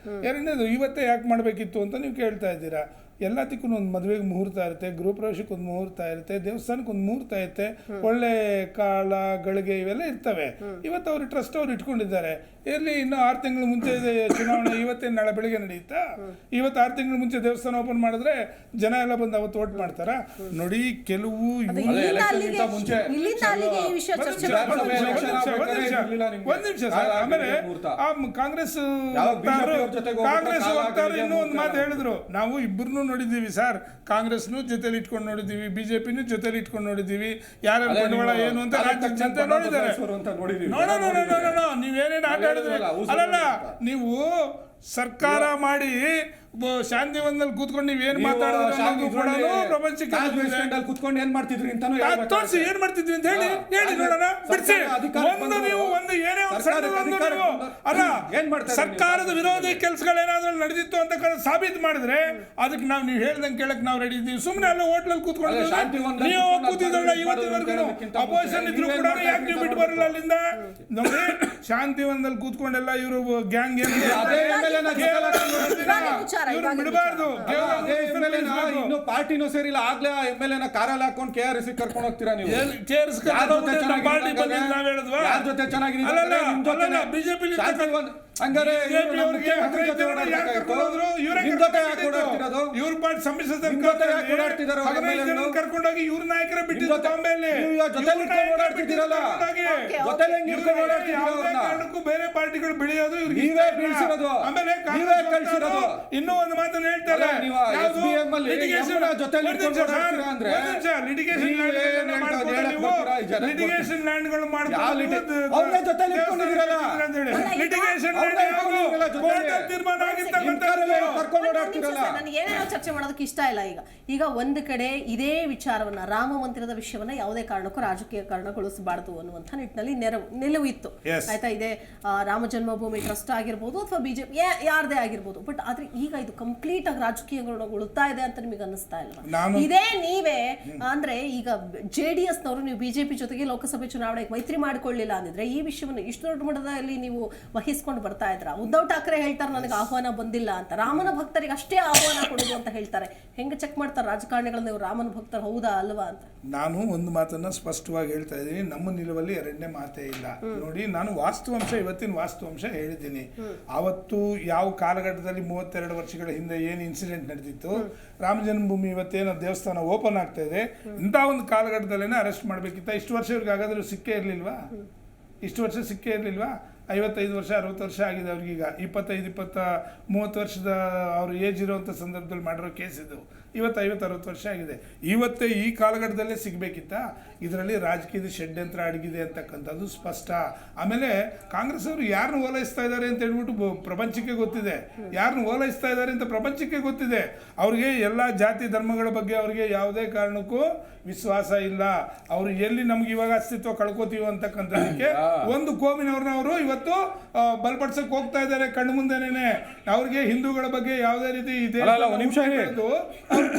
S11: ಎರಡನೇದು, ಇವತ್ತೇ ಯಾಕೆ ಮಾಡಬೇಕಿತ್ತು ಅಂತ ನೀವು ಕೇಳ್ತಾ ಇದ್ದೀರಾ. ಎಲ್ಲದಕ್ಕೂ ಒಂದು ಮದುವೆಗೆ ಮುಹೂರ್ತ ಇರುತ್ತೆ, ಗೃಹ ಪ್ರವೇಶಕ್ಕೆ ಒಂದು ಮುಹೂರ್ತ ಇರುತ್ತೆ, ದೇವಸ್ಥಾನಕ್ಕೆ ಒಂದು ಮುಹೂರ್ತ ಇರುತ್ತೆ, ಒಳ್ಳೆ ಕಾಲ ಗಳಿಗೆ ಇವೆಲ್ಲ ಇರ್ತವೆ. ಇವತ್ತು ಅವರು ಟ್ರಸ್ಟ್ ಅವ್ರು ಇಟ್ಕೊಂಡಿದ್ದಾರೆ. ಎಲ್ಲಿ ಇನ್ನೂ 6 ತಿಂಗಳ ಮುಂಚೆ ಚುನಾವಣೆ, ಇವತ್ತೇ ನಾಳೆ ಬೆಳಿಗ್ಗೆ ನಡೆಯುತ್ತಾ? ಇವತ್ತು 6 ತಿಂಗಳ ಮುಂಚೆ ದೇವಸ್ಥಾನ ಓಪನ್ ಮಾಡಿದ್ರೆ ಜನ ಎಲ್ಲ ಬಂದು ಅವತ್ತು ವೋಟ್ ಮಾಡ್ತಾರ? ನೋಡಿ, ಕೆಲವು
S2: ಮುಂಚೆ
S11: ಒಂದ್ ನಿಮಿಷ ಸರ್. ಆಮೇಲೆ ಕಾಂಗ್ರೆಸ್ ವಕ್ತಾರರು ಇನ್ನೂ ಒಂದು ಮಾತು ಹೇಳಿದ್ರು. ನಾವು ಇಬ್ಬರನ್ನೂ ನೋಡಿದ್ದೀವಿ ಸರ್, ಕಾಂಗ್ರೆಸ್ನು ಜೊತೆಲಿ ಇಟ್ಕೊಂಡು ನೋಡಿದ್ದೀವಿ, ಬಿಜೆಪಿನೂ ಜೊತೆಲಿ ಇಟ್ಕೊಂಡು ನೋಡಿದ್ದೀವಿ. ಯಾರ್ಯಾರು ಬಂಡವಾಳ ಏನು ಅಂತ ಜನತೆ ನೋಡಿದ್ದಾರೆ. ನೀವೇನೇನು ಆಟ ಆಡಿದ್ರೆ ಅಲ್ಲಲ್ಲ, ನೀವು ಸರ್ಕಾರ ಮಾಡಿ ಶಾಂತಿವನದಲ್ಲಿ ಕೂತ್ಕೊಂಡು ನೀವೇನು ಮಾತಾಡಿದ್ರು ಪ್ರಪಂಚಕ್ಕೆ
S2: ಕೂತ್ಕೊಂಡು ಏನ್ ಮಾಡ್ತಿದ್ರಿ ಅಂತ
S11: ತೋರಿಸಿ, ಏನ್ ಮಾಡ್ತಿದ್ವಿ ಅಂತ ಹೇಳಿ ನೋಡೋಣ. ಬಿಡಿಸಿ ಒಂದು ನೀವು ಒಂದು ಏನೇ ಅಲ್ಲ, ಸರ್ಕಾರದ ವಿರೋಧಿ ಕೆಲಸಗಳೇನಾದ್ರೂ ನಡೆದಿತ್ತು ಅಂತ ಸಾಬೀತು ಮಾಡಿದ್ರೆ ಅದಕ್ಕೆ ನೀವು ಹೇಳ್ದಂಗೆ ಕೇಳಕ್ ನಾವು ರೆಡಿ ಇದ್ದೀವಿ. ಸುಮ್ಮನೆ ಅಲ್ಲ ಹೋಟ್ಲಲ್ಲಿ ಕೂತ್ಕೊಂಡು ನೀವು ಕೂತಿದ್ರಲ್ಲ ಇವತ್ತಿನವರೆಗೂ ಅಪೋಸಿಷನ್ ಇದ್ರು ಕೂಡ ಯಾಕೆ ನೀವು ಬಿಟ್ಟು ಬರಲ್ಲ ಅಲ್ಲಿಂದ? ನೋಡಿ, ಶಾಂತಿವನದಲ್ಲಿ ಕೂತ್ಕೊಂಡೆಲ್ಲ ಇವರು ಗ್ಯಾಂಗ್ ಇವ್ರು ಬಿಡಬಾರ್ದು.
S2: ಇನ್ನು ಪಾರ್ಟಿನೂ ಸೇರಿಲ್ಲ, ಆಗ್ಲೇ MLA ನ ಕಾರಲ್ಲಿ ಹಾಕೊಂಡು KRS ಕರ್ಕೊಂಡು ಹೋಗ್ತೀರಾ ನೀವು? ಜೊತೆ ಚೆನ್ನಾಗಿದೆ
S11: ಬಿಜೆಪಿ
S2: ಹಂಗಾರೆ
S11: ಇವ್ರ ಪಾರ್ಟಿ ಕರ್ಕೊಂಡೋಗಿ ಇವ್ರ ನಾಯಕರ ಬಿಟ್ಟಿದ್ರು ಬಾಂಬೆಯಲ್ಲಿ. ಕಾರಣಕ್ಕೂ ಬೇರೆ ಪಾರ್ಟಿಗಳು ಬೆಳೆಯೋದು ಆಮೇಲೆ ಇನ್ನೂ ಒಂದು ಮಾತನ್ನು ಹೇಳ್ತಾರೆ, ಲಿಟಿಗೇಷನ್ ಲ್ಯಾಂಡ್ಗಳು
S1: ಏನೇನೋ ಚರ್ಚೆ ಮಾಡೋದಕ್ಕೆ ಇಷ್ಟ ಇಲ್ಲ. ಈಗ ಒಂದು ಕಡೆ ಇದೇ ವಿಚಾರವನ್ನ, ರಾಮ ಮಂದಿರದ ವಿಷಯವನ್ನ ಯಾವುದೇ ಕಾರಣಕ್ಕೂ ರಾಜಕೀಯ ಕಾರಣಗೊಳಿಸಬಾರದು ಅನ್ನುವಂಥ ನಿಟ್ಟಿನಲ್ಲಿ ನಿಲುವು ಇತ್ತು. ಆಯ್ತಾ? ಇದೇ ರಾಮ ಜನ್ಮಭೂಮಿ ಟ್ರಸ್ಟ್ ಆಗಿರ್ಬೋದು ಅಥವಾ ಬಿಜೆಪಿ ಯಾರದೇ ಆಗಿರ್ಬೋದು. ಬಟ್ ಆದ್ರೆ ಈಗ ಇದು ಕಂಪ್ಲೀಟ್ ಆಗಿ ರಾಜಕೀಯಗೊಳ್ತಾ ಇದೆ ಅಂತ ನಿಮಗೆ ಅನ್ನಿಸ್ತಾ ಇಲ್ವಾ? ಇದೇ ನೀವೇ ಅಂದ್ರೆ ಈಗ JDS ನವರು ನೀವು ಬಿಜೆಪಿ ಜೊತೆಗೆ ಲೋಕಸಭೆ ಚುನಾವಣೆಗೆ ಮೈತ್ರಿ ಮಾಡಿಕೊಳ್ಳಿಲ್ಲ ಅಂದಿದ್ರೆ ಈ ವಿಷಯವನ್ನು ಇಷ್ಟು ದೊಡ್ಡ ಮಟ್ಟದಲ್ಲಿ ನೀವು ವಹಿಸ್ಕೊಂಡು ಬರ್ತಾ ಬರ್ತಾ ಇದ್ರ? ಉद्धವ್ ಠಾಕ್ರೆ ಹೇಳ್ತಾರೆ ನನಗೆ ಆಹ್ವಾನ ಬಂದಿಲ್ಲ ಅಂತ, ರಾಮನ ಭಕ್ತರಿಗೆ ಅಷ್ಟೇ ಆಹ್ವಾನ ಕೊಡೋದು ಅಂತ ಹೇಳ್ತಾರೆ. ಹೆಂಗೆ ಚೆಕ್ ಮಾಡ್ತಾರೆ ರಾಜಕಾರಣಿಗಳನ್ನ ಇವ್ರು ರಾಮನ ಭಕ್ತರು ಹೌದಾ ಅಲ್ವಾ ಅಂತ?
S11: ನಾನು ಒಂದು ಮಾತನ್ನ ಸ್ಪಷ್ಟವಾಗಿ ಹೇಳ್ತಾ ಇದ್ದೀನಿ, ನಮ್ಮ ನಿಲುವಲ್ಲಿ ಎರಡನೇ ಮಾತೇ ಇಲ್ಲ. ನೋಡಿ, ನಾನು ವಾಸ್ತವಾಂಶ, ಇವತ್ತಿನ ವಾಸ್ತವಾಂಶ ಹೇಳಿದ್ದೀನಿ. ಆವತ್ತು ಯಾವ ಕಾಲಘಟ್ಟದಲ್ಲಿ 32 ವರ್ಷಗಳ ಹಿಂದೆ ಏನು ಇನ್ಸಿಡೆಂಟ್ ನಡೆದಿತ್ತು, ರಾಮ ಜನ್ಮಭೂಮಿ ಇವತ್ತೇನೋ ದೇವಸ್ಥಾನ ಓಪನ್ ಆಗ್ತಾ ಇದೆ, ಇಂಥ ಒಂದು ಕಾಲಘಟ್ಟದಲ್ಲೇನೆ ಅರೆಸ್ಟ್ ಮಾಡಬೇಕಿತ್ತ? ಇಷ್ಟು ವರ್ಷ ಇವ್ರಿಗೆ ಹಾಗಾದ್ರೆ ಸಿಕ್ಕೇ ಇರಲಿಲ್ವಾ? ಇಷ್ಟು ವರ್ಷ ಸಿಕ್ಕೇ ಇರಲಿಲ್ವಾ? 55 ವರ್ಷ 60 ವರ್ಷ ಆಗಿದೆ ಅವ್ರಿಗೀಗ. 25, 20, 30 ವರ್ಷದ ಅವ್ರ ಏಜ್ ಇರೋವಂಥ ಸಂದರ್ಭದಲ್ಲಿ ಮಾಡಿರೋ ಕೇಸ್ ಇದು. ಇವತ್ತು 50-60 ವರ್ಷ ಆಗಿದೆ. ಇವತ್ತೇ ಈ ಕಾಲಘಟ್ಟದಲ್ಲೇ ಸಿಗಬೇಕಿತ್ತ? ಇದರಲ್ಲಿ ರಾಜಕೀಯದ ಷಡ್ಯಂತ್ರ ಅಡಗಿದೆ ಅಂತಕ್ಕಂಥದ್ದು ಸ್ಪಷ್ಟ. ಆಮೇಲೆ ಕಾಂಗ್ರೆಸ್ ಅವರು ಯಾರನ್ನ ಓಲೈಸ್ತಾ ಇದ್ದಾರೆ ಅಂತ ಹೇಳ್ಬಿಟ್ಟು ಪ್ರಪಂಚಕ್ಕೆ ಗೊತ್ತಿದೆ. ಯಾರನ್ನ ಓಲೈಸ್ತಾ ಇದ್ದಾರೆ ಅಂತ ಪ್ರಪಂಚಕ್ಕೆ ಗೊತ್ತಿದೆ. ಅವ್ರಿಗೆ ಎಲ್ಲ ಜಾತಿ ಧರ್ಮಗಳ ಬಗ್ಗೆ ಅವ್ರಿಗೆ ಯಾವುದೇ ಕಾರಣಕ್ಕೂ ವಿಶ್ವಾಸ ಇಲ್ಲ. ಅವರು ಎಲ್ಲಿ ನಮ್ಗೆ ಇವಾಗ ಅಸ್ತಿತ್ವ ಕಳ್ಕೊತೀವಿ ಅಂತಕ್ಕಂಥದಕ್ಕೆ ಒಂದು ಕೋಮಿನವ್ರನ್ನ ಅವರು ಇವತ್ತು ಬಲಪಡಿಸಕ್ಕೆ ಹೋಗ್ತಾ ಇದ್ದಾರೆ ಕಣ್ಣು ಮುಂದೆನೇನೆ. ಅವ್ರಿಗೆ ಹಿಂದೂಗಳ ಬಗ್ಗೆ ಯಾವುದೇ ರೀತಿ ಇದೆ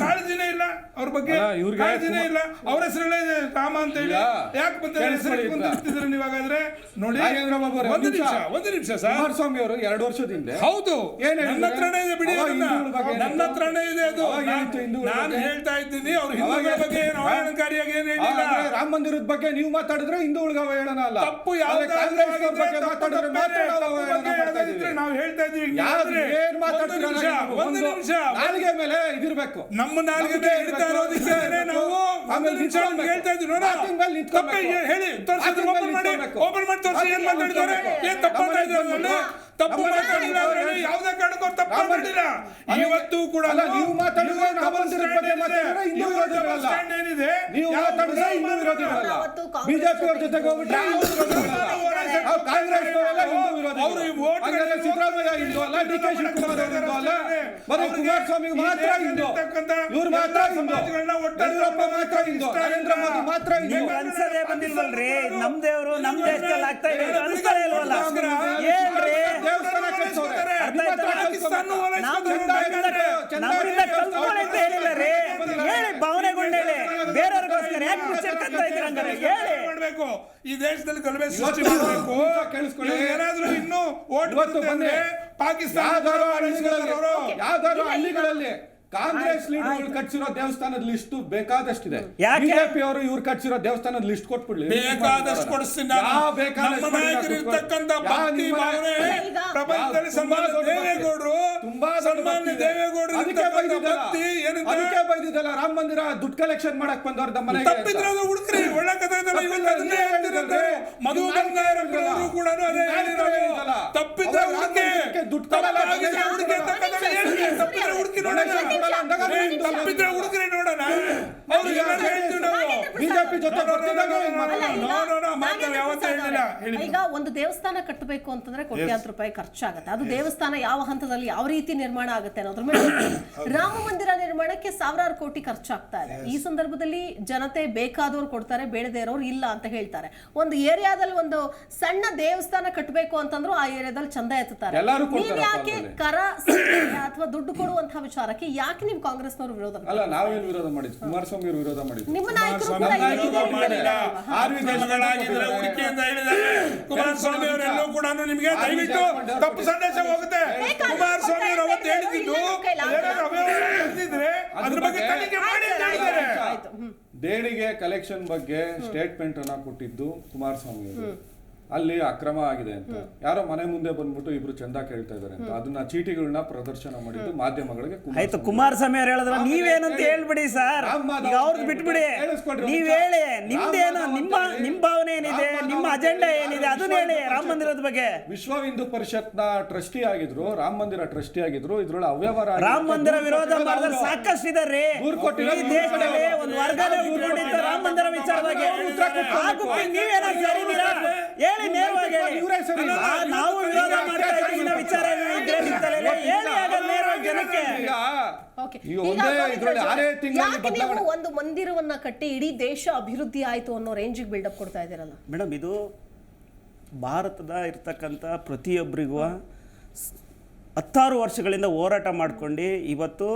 S11: ಕಾಳಜಿನೇ ಇಲ್ಲ, ಅವ್ರ ಬಗ್ಗೆ ಕಾಳಜಿನೇ ಇಲ್ಲ. ಅವ್ರ ಹೆಸರಲ್ಲೇ ರಾಮ ಅಂತ ಹೇಳಿ ಯಾಕೆ ಬಂದಿರ್ತಿದ್ರೆ ನೀವಾಗಾದ್ರೆ ನೋಡಿ. ಒಂದು ನಿಮಿಷ ಸರ್,
S2: ಕುಮಾರಸ್ವಾಮಿ ಅವರು 2 ವರ್ಷದಿಂದ
S11: ಹೌದು ನನ್ನ ಹತ್ರನೇ ಇದೆ, ಬಿಡಿ, ನನ್ನ ಹತ್ರನೇ ಇದೆ ಅದು. ನಾನು ಹೇಳ್ತಾ ಇದ್ದೀನಿ ಅವ್ರು ಹಿಂದೂಗಳ ಬಗ್ಗೆ ಏನು ಅವಹೇಳನಕಾರಿಯಾಗಿ ಏನು ಹೇಳಿಲ್ಲ.
S2: ರಾಮ ಮಂದಿರದ ಬಗ್ಗೆ ನೀವು ಮಾತಾಡಿದ್ರೆ ಹಿಂದೂಗಳಿಗೆ ಅವಹೇಳನ ಅಲ್ಲ.
S11: ತಪ್ಪು
S2: ನಾವು ಹೇಳ್ತಾ ಇದೀವಿ. ಒಂದು ನಿಮಿಷ ನಾಲಿಗೆ ಮೇಲೆ ಇದಿರ್ಬೇಕು, ನಮ್ಮ ನಾಲಿಗೆ ಮೇಲೆ ಇಡ್ತಾ ಇರೋದಕ್ಕೆ ನಾವು ಹೇಳ್ತಾ ಇದ್ವಿ. ಹೇಳಿ ಓಪನ್ ಮಾಡಿ ತೋರಿಸಿ ಏನ್ ಮಾತಾಡಿದ್ದಾರೆ, ಏನ್ ತಪ್ಪಾಗ್ತಾ ಇದೆ? ತಪ್ಪು ಮಾತಾಡಿಲ್ಲ, ಯಾವುದೇ ಕಾರಣಕ್ಕೂ ತಪ್ಪು ಮಾತಾಡಿಲ್ಲ. ಇವತ್ತು ಕೂಡ ನೀವು ಮಾತಾಡಿದ್ರೆ
S11: ಏನಿದೆ,
S2: ನೀವು ಮಾತಾಡಿದ್ರೆ ಹಿಂದೂ ವಿರೋಧಿಗಳಲ್ಲ. ಬಿಜೆಪಿ ಅವ್ರ ಜೊತೆಗೆ ಹೋಗ್ಬಿಟ್ರೆ ಕಾಂಗ್ರೆಸ್ ಸಿದ್ದರಾಮಯ್ಯ ಹಿಂದೂ ಅಲ್ಲ, ಡಿ ಕೆ ಶಿವಕುಮಾರ್ ಹಿಂದೂ ಅಲ್ಲ, ಬರೀ ಕುಮಾರಸ್ವಾಮಿ ಮಾತ್ರ ಹಿಂದೂ, ಇವ್ರು ಮಾತ್ರ ಹಿಂದೂ, ಯಡಿಯೂರಪ್ಪ ಮಾತ್ರ ಹಿಂದೂ, ನರೇಂದ್ರ ಮೋದಿ ಮಾತ್ರ ಹಿಂದೂ.
S10: ಅನ್ಸದೇ ಬಂದಿಲ್ವಲ್ರಿ, ನಮ್ ದೇವರು ನಮ್ ದೇಶದಲ್ಲಿ ಆಗ್ತಾ ಇದೆ ಅನ್ಸ್ತಾ ಇಲ್ವಲ್ಲ?
S2: ದೇವಸ್ಥಾನ ಕಟ್ಸೋರೆ,
S10: ನಮ್ಮಿಂದ ಕಲ್ತ್ಕೊಳ್ಳಿ ಅಂತ ಹೇಳಿಲ್ಲ ರೀ. ಹೇಳಿ ಭಾವನೆಗೊಂಡೇಳಿ, ಬೇರೆಯವ್ರಿಗೋಸ್ಕರ ಯಾಕೆ ಮುಚ್ಚಿರ್ಕಂತ ಇದ್ದೀರ ಹಂಗಾರೆ? ಹೇಳಿ
S11: ಮಾಡ್ಬೇಕು, ಈ ದೇಶದಲ್ಲಿ ಗಲಭೆ ಸೃಷ್ಟಿ ಮಾಡಬೇಕು.
S2: ಕೇಳಿಸ್ಕೊಳ್ಳಿ,
S11: ಏನಾದ್ರೂ ಇನ್ನೂ ಓಟ್
S2: ಬಂದ್ರೆ
S11: ಪಾಕಿಸ್ತಾನ
S2: ಯಾವ್ದಾದ್ರು ಹಳ್ಳಿಗಳಲ್ಲಿ ಕಾಂಗ್ರೆಸ್ ಲೀಡರ್ಗಳು ಕಟ್ಸಿರೋ ದೇವಸ್ಥಾನದ ಲಿಸ್ಟ್ ಬೇಕಾದಷ್ಟಿದೆ. ಬಿಜೆಪಿ ಅವರು ಇವ್ರು ಕಟ್ಸಿರೋ ದೇವಸ್ಥಾನದ ಲಿಸ್ಟ್ ಕೊಟ್ಬಿಡ್ಲಿ,
S11: ಬೇಕಾದಷ್ಟು ಕೊಡಿಸ್ತೀನಿ. ಪ್ರಪಂಚದಲ್ಲಿ ಸನ್ಮಾನ್ಯ ದೇವೇಗೌಡರು, ಸನ್ಮಾನ್ಯ ದೇವೇಗೌಡರು
S2: ಅದಕ್ಕೆ ಬೈದಿದ್ದಲ್ಲ ರಾಮ ಮಂದಿರ ದುಡ್ಡು ಕಲೆಕ್ಷನ್ ಮಾಡಕ್ ಬಂದವ್ರ ನಮ್ಮ
S11: ತಪ್ಪಿದ್ರೆ ಹುಡುಕ್ರಿ, ಒಳ್ಳೆ ಕಥೆ ಮಧು ಬಂಗಾರವರು ಕೂಡ ಅದೇ ಹೇಳಿರೋದು. ತಪ್ಪಿದ್ರೆ ಹುಡುಕಿ, ದುಡ್ಡು ಹುಡುಕಿ ನೋಡೋಣ, ತಪ್ಪಿದ್ರೆ ಹುಡುಕ್ರಿ ನೋಡೋಣ.
S2: ಬಿಜೆಪಿ ಜೊತೆ
S1: ಈಗ ಒಂದು ದೇವಸ್ಥಾನ ಕಟ್ಟಬೇಕು ಅಂತಂದ್ರೆ ಕೋಟ್ಯಾಂತರ ರೂಪಾಯಿ ಖರ್ಚಾಗುತ್ತೆ. ಅದು ದೇವಸ್ಥಾನ ಯಾವ ಹಂತದಲ್ಲಿ ಯಾವ ರೀತಿ ನಿರ್ಮಾಣ ಆಗುತ್ತೆ ಅನ್ನೋದ್ರ ಮೇಲೆ ರಾಮ ಮಂದಿರ ನಿರ್ಮಾಣಕ್ಕೆ ಸಾವಿರಾರು ಕೋಟಿ ಖರ್ಚಾಗ್ತಾ ಇದೆ. ಈ ಸಂದರ್ಭದಲ್ಲಿ ಜನತೆ ಬೇಕಾದವ್ರು ಕೊಡ್ತಾರೆ, ಬೇಡದೇ ಇರೋರು ಇಲ್ಲ ಅಂತ ಹೇಳ್ತಾರೆ. ಒಂದು ಏರಿಯಾದಲ್ಲಿ ಒಂದು ಸಣ್ಣ ದೇವಸ್ಥಾನ ಕಟ್ಟಬೇಕು ಅಂತಂದ್ರು ಆ ಏರಿಯಾದಲ್ಲಿ ಚಂದ ಎತ್ತುತ್ತಾರೆ. ನೀವ್ ಯಾಕೆ ಕರ ಅಥವಾ ದುಡ್ಡು ಕೊಡುವಂತಹ ವಿಚಾರಕ್ಕೆ ಯಾಕೆ ನೀವು ಕಾಂಗ್ರೆಸ್ನವರು ವಿರೋಧ?
S2: ಅಲ್ಲ, ನಾವೇನು ವಿರೋಧ ಮಾಡಿದ್ವಿ, ಕುಮಾರಸ್ವಾಮಿ ಅವರು ವಿರೋಧ ಮಾಡಿದ್ರು.
S1: ನಿಮ್ಮ ನಾಯಕರು
S11: ಕುಮಾರಸ್ವಾಮಿ ಅವರೆಲ್ಲೂ ಕೂಡ ನಿಮಗೆ ದಯವಿಟ್ಟು ತಪ್ಪು ಸಂದೇಶ ಹೋಗುತ್ತೆ. ಕುಮಾರಸ್ವಾಮಿ ಅವರು ಅವತ್ತು ಹೇಳಿದ್ದು ಅದ್ರ ಬಗ್ಗೆ ತನಿಖೆ ಮಾಡಿ ಅಂತ ಹೇಳಿದ್ದಾರೆ.
S9: ದೇಣಿಗೆ ಕಲೆಕ್ಷನ್ ಬಗ್ಗೆ ಸ್ಟೇಟ್ಮೆಂಟ್ ಅನ್ನ ಕೊಟ್ಟಿದ್ದು ಕುಮಾರಸ್ವಾಮಿ ಅವರು. ಅಲ್ಲಿ ಅಕ್ರಮ ಆಗಿದೆ ಅಂತ ಯಾರೋ ಮನೆ ಮುಂದೆ ಬಂದ್ಬಿಟ್ಟು ಇಬ್ರು ಚಂದ ಕೇಳ್ತಾ ಇದಾರೆ ಅಂತ ಅದನ್ನ ಚೀಟಿಗಳನ್ನ ಪ್ರದರ್ಶನ ಮಾಡಿದ್ದು ಮಾಧ್ಯಮಗಳಿಗೆ.
S10: ಆಯ್ತು, ಕುಮಾರಸ್ವಾಮಿ ಅವ್ರು ಹೇಳಿದ್ರ ನೀವೇನಂತ ಹೇಳ್ಬಿಡಿ ಸರ್, ಈಗ ಅವ್ರದ್ದು ಬಿಟ್ಬಿಡಿ. ನೀವ್ ಹೇಳಿ ನಿಮ್ದೇನು, ನಿಮ್ಮ ಭಾವನೆ ಏನಿದೆ, ನಿಮ್ಮ ಅಜೆಂಡಾ ಏನಿದೆ ಅದನ್ನ ಹೇಳಿ. ರಾಮ ಮಂದಿರದ ಬಗ್ಗೆ
S2: ವಿಶ್ವ ಹಿಂದೂ ಪರಿಷತ್ ನ ಟ್ರಸ್ಟಿ ಆಗಿದ್ರು, ರಾಮ ಮಂದಿರ ಟ್ರಸ್ಟಿ ಆಗಿದ್ರು. ಇದ್ರೊಳಗೆ ಅವ್ಯವಹಾರ,
S10: ರಾಮ ಮಂದಿರ ವಿರೋಧ ಮಾಡಿದ್ರೆ ಸಾಕಷ್ಟು ಇದಾರೆ ಈ ದೇಶದಲ್ಲಿ. ಒಂದು ವರ್ಗದ ಉಟ್ಕೊಂಡಿದ್ದ ರಾಮ ಮಂದಿರ ವಿಚಾರವಾಗಿ ನೀವೇನಾದ್ರು ಸರಿದ್ದೀರಾ? ಹೇಳಿ ನೇರವಾಗಿ ಹೇಳಿ. ನಾವು ವಿರೋಧ ಮಾಡ್ತಾ ಇದ್ದೀವಿ ವಿಚಾರ ಇದ್ರೆ ಹೇಳಿ ಆಗ ನೇರವಾಗಿ ಜನಕ್ಕೆ.
S1: ಒಂದು ಮಂದಿರವನ್ನ ಕಟ್ಟಿ ಇಡೀ ದೇಶ ಅಭಿವೃದ್ಧಿ ಆಯ್ತು ಅನ್ನೋ ರೇಂಜಿಗೆ ಬಿಲ್ಡಪ್ ಕೊಡ್ತಾ ಇದ್ದೀರಲ್ಲ
S10: ಮೇಡಮ್. ಇದು ಭಾರತದ ಇರ್ತಕ್ಕಂಥ ಪ್ರತಿಯೊಬ್ಬರಿಗೂ 10 ವರ್ಷಗಳಿಂದ ಹೋರಾಟ ಮಾಡ್ಕೊಂಡು ಇವತ್ತು